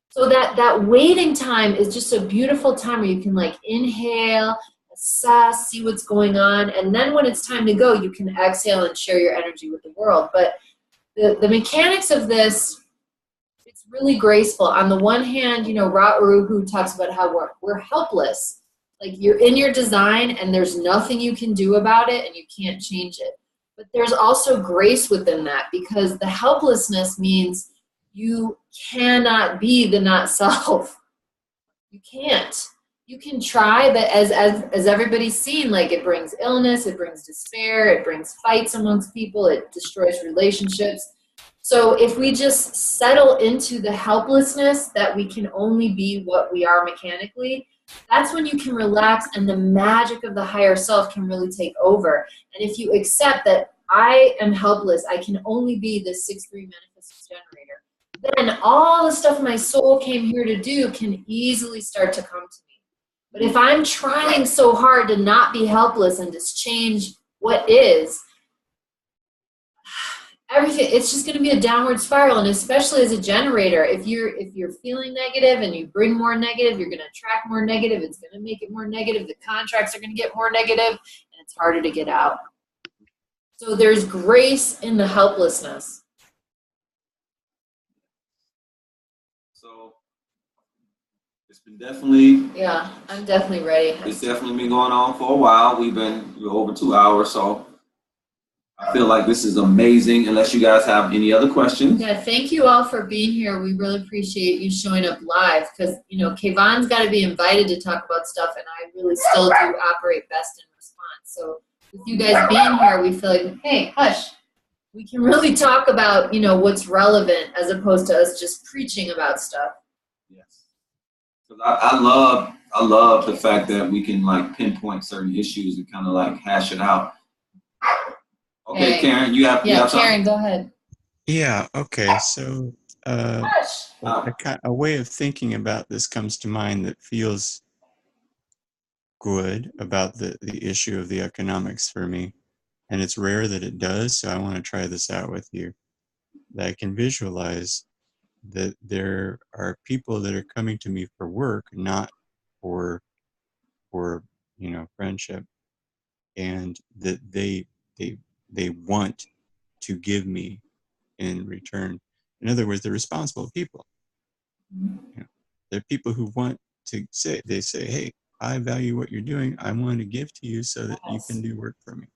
So that waiting time is just a beautiful time where you can like inhale, assess, see what's going on, and then when it's time to go, you can exhale and share your energy with the world. But the mechanics of this, it's really graceful. On the one hand, you know, Ra Uru, who talks about how we're helpless. Like, you're in your design and there's nothing you can do about it and you can't change it. But there's also grace within that, because the helplessness means you cannot be the not self. You can't. You can try, but as everybody's seen, like, it brings illness, it brings despair, it brings fights amongst people, it destroys relationships. So if we just settle into the helplessness that we can only be what we are mechanically, that's when you can relax and the magic of the higher self can really take over. And if you accept that I am helpless, I can only be this 6-3 manifest generator, then all the stuff my soul came here to do can easily start to come to me. But if I'm trying so hard to not be helpless and just change what is, everything, it's just going to be a downward spiral. And especially as a generator, if you're feeling negative and you bring more negative, you're going to attract more negative. It's going to make it more negative. The contracts are going to get more negative, and it's harder to get out. So there's grace in the helplessness. So it's been definitely. Yeah, I'm definitely ready. It's definitely been going on for a while. We're over 2 hours, so I feel like this is amazing. Unless you guys have any other questions. Yeah, thank you all for being here. We really appreciate you showing up live, because, you know, Kayvon's got to be invited to talk about stuff, and I really still do operate best in response. So with you guys being here, we feel like, hey, hush. We can really talk about, you know, what's relevant as opposed to us just preaching about stuff. Yes. I love the fact that we can like pinpoint certain issues and kind of like hash it out. Okay, Hey. Karen, you have something? Karen, go ahead. Yeah, okay. So Hush. a way of thinking about this comes to mind that feels good about the issue of the economics for me. And it's rare that it does, so I want to try this out with you. That I can visualize that there are people that are coming to me for work, not for you know, friendship, and that they want to give me in return. In other words, they're responsible people. You know, they're people who want they say, hey, I value what you're doing. I want to give to you so that you can do work for me.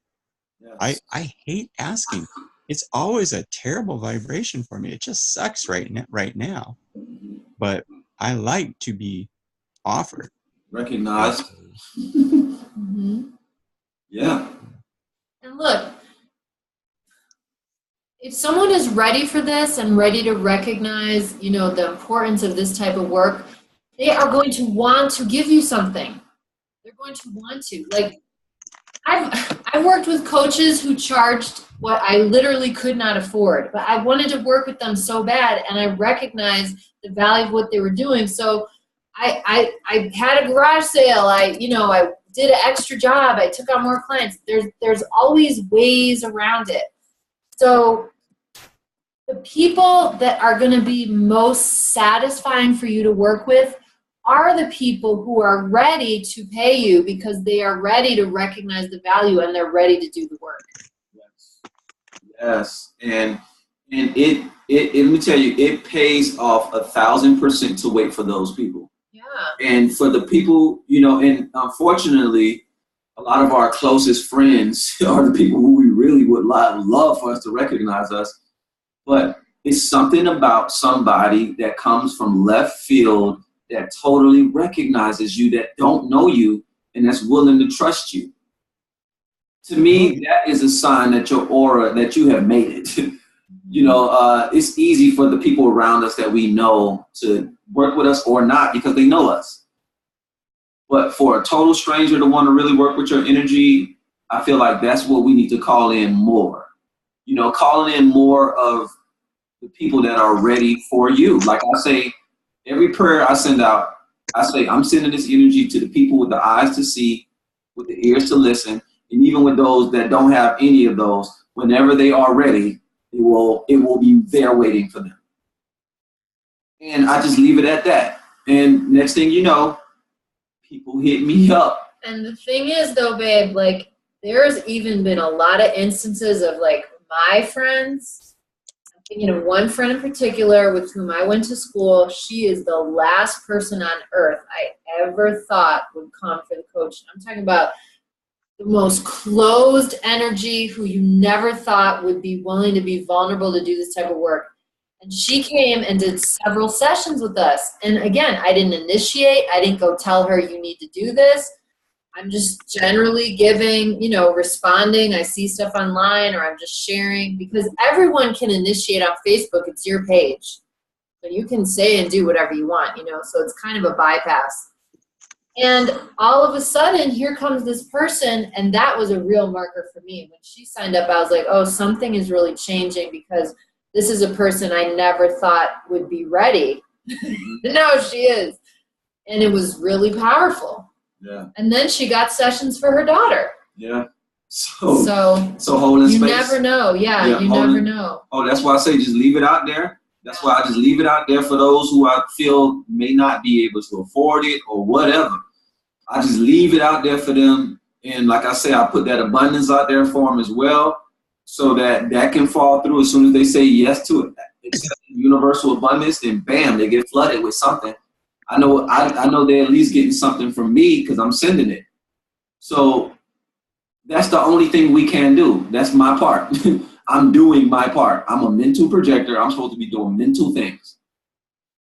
Yes. I hate asking. It's always a terrible vibration for me. It just sucks right now. But I like to be offered. Recognized. Mm-hmm. Yeah. And look, if someone is ready for this and ready to recognize, the importance of this type of work, they are going to want to give you something. They're going to want to. Like, I've worked with coaches who charged what I literally could not afford, but I wanted to work with them so bad, and I recognized the value of what they were doing. So I had a garage sale. I did an extra job. I took on more clients. There's always ways around it. So the people that are going to be most satisfying for you to work with are the people who are ready to pay you because they are ready to recognize the value and they're ready to do the work. Yes. And it let me tell you, it pays off 1,000% to wait for those people. Yeah. And for the people, and unfortunately, a lot of our closest friends are the people who we really would love for us to recognize us. But it's something about somebody that comes from left field that totally recognizes you, that don't know you, and that's willing to trust you. To me, that is a sign that your aura, that you have made it. It's easy for the people around us that we know to work with us or not because they know us. But for a total stranger to want to really work with your energy, I feel like that's what we need to call in more. Calling in more of the people that are ready for you. Like I say, every prayer I send out, I say, I'm sending this energy to the people with the eyes to see, with the ears to listen, and even with those that don't have any of those, whenever they are ready, it will be there waiting for them. And I just leave it at that. And next thing you know, people hit me up. And the thing is, though, babe, like, there's even been a lot of instances of, like, my friends. I'm thinking of one friend in particular with whom I went to school. She is the last person on earth I ever thought would come for the coaching. I'm talking about the most closed energy who you never thought would be willing to be vulnerable to do this type of work. And she came and did several sessions with us. And again, I didn't initiate. I didn't go tell her you need to do this. I'm just generally giving, responding. I see stuff online or I'm just sharing because everyone can initiate on Facebook. It's your page. So you can say and do whatever you want, so it's kind of a bypass. And all of a sudden, here comes this person, and that was a real marker for me. When she signed up, I was like, oh, something is really changing because this is a person I never thought would be ready. Now she is. And it was really powerful. Yeah. And then she got sessions for her daughter. Yeah. So you holding space. never know. Yeah, you never know. Oh, that's why I say just leave it out there. That's why I just leave it out there for those who I feel may not be able to afford it or whatever. I just leave it out there for them. And like I say, I put that abundance out there for them as well so that can fall through as soon as they say yes to it. It's universal abundance, then bam, they get flooded with something. I know they're at least getting something from me because I'm sending it. So that's the only thing we can do. That's my part. I'm doing my part. I'm a mental projector. I'm supposed to be doing mental things.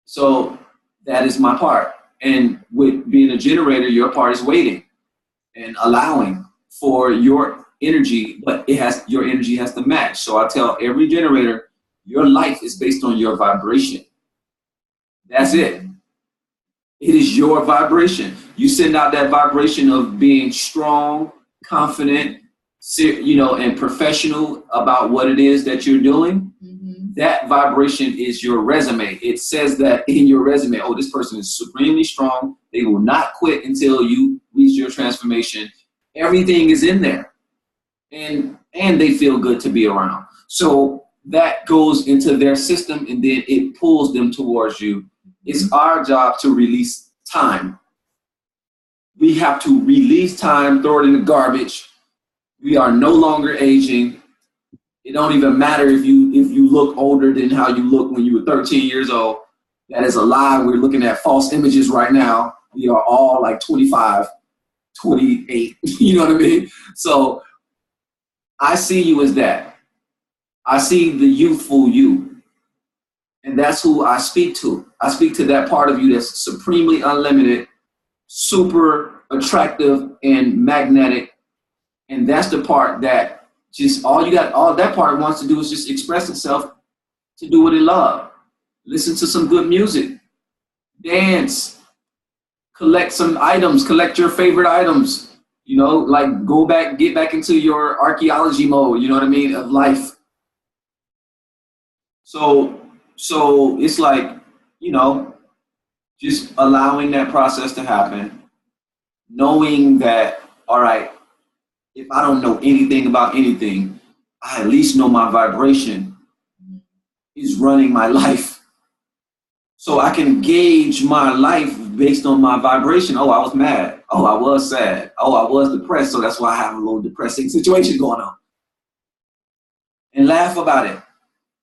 So that is my part. And with being a generator, your part is waiting and allowing for your energy, but your energy has to match. So I tell every generator, your life is based on your vibration. That's it. It is your vibration. You send out that vibration of being strong, confident, and professional about what it is that you're doing. Mm-hmm. That vibration is your resume. It says that in your resume, oh, this person is supremely strong. They will not quit until you reach your transformation. Everything is in there. And they feel good to be around. So that goes into their system and then it pulls them towards you. It's our job to release time. We have to release time, throw it in the garbage. We are no longer aging. It don't even matter if you look older than how you look when you were 13 years old. That is a lie. We're looking at false images right now. we are all like 25, 28, you know what I mean? So I see you as that. I see the youthful you. And that's who I speak to. I speak to that part of you that's supremely unlimited, super attractive and magnetic. And that's the part that just all that part wants to do is just express itself to do what it loves. Listen to some good music, dance, collect some items, collect your favorite items, you know, like get back into your archaeology mode, you know what I mean, of life. So it's like, you know, just allowing that process to happen, knowing that, all right, if I don't know anything about anything, I at least know my vibration is running my life. So I can gauge my life based on my vibration. Oh, I was mad. Oh, I was sad. Oh, I was depressed. So that's why I have a little depressing situation going on. And laugh about it,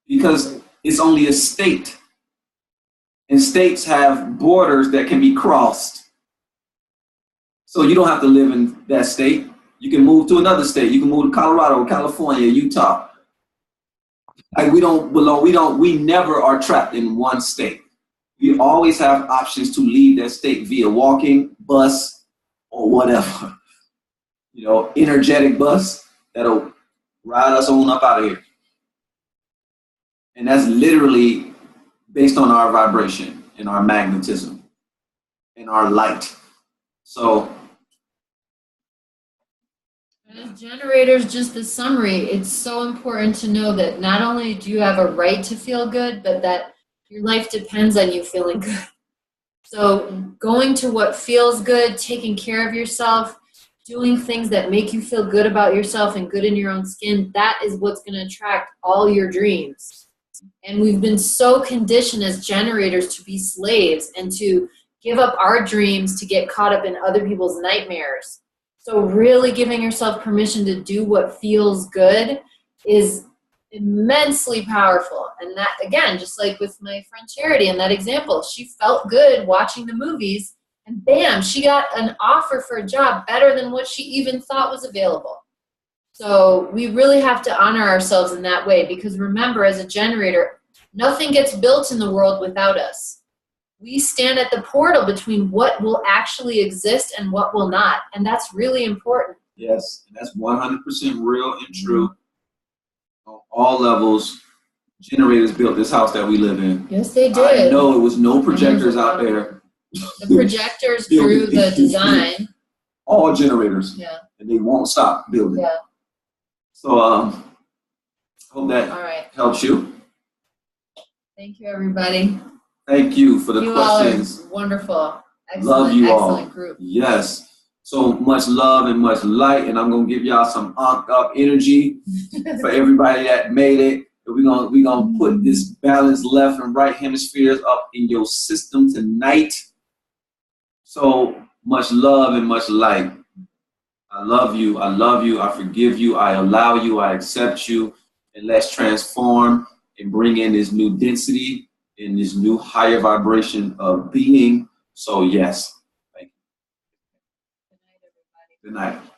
because it's only a state. And states have borders that can be crossed. So you don't have to live in that state. You can move to another state. You can move to Colorado, California, Utah. Like we never are trapped in one state. We always have options to leave that state via walking, bus, or whatever. You know, energetic bus that'll ride us on up out of here. And that's literally based on our vibration and our magnetism and our light. So as generators, just the summary, it's so important to know that not only do you have a right to feel good, but that your life depends on you feeling good. So going to what feels good, taking care of yourself, doing things that make you feel good about yourself and good in your own skin, that is what's going to attract all your dreams. And we've been so conditioned as generators to be slaves and to give up our dreams to get caught up in other people's nightmares. So really giving yourself permission to do what feels good is immensely powerful. And that, again, just like with my friend Charity in that example, she felt good watching the movies, and bam, she got an offer for a job better than what she even thought was available. So we really have to honor ourselves in that way, because remember, as a generator, nothing gets built in the world without us. We stand at the portal between what will actually exist and what will not, and that's really important. yes, that's 100% real and true. On all levels, generators built this house that we live in. Yes, they did. I know it was no projectors out there. The projectors through the design. All generators. Yeah. And they won't stop building. Yeah. So hope that All right. helps you. Thank you, everybody. Thank you for the You questions. all are wonderful. Excellent, Love you excellent all. Group. Yes. So much love and much light, and I'm gonna give y'all some amped up energy for everybody that made it. We're gonna put this balanced left and right hemispheres up in your system tonight. So much love and much light. I love you. I love you. I forgive you. I allow you. I accept you. And let's transform and bring in this new density and this new higher vibration of being. So yes. Thank you. Good night, everybody. Good night.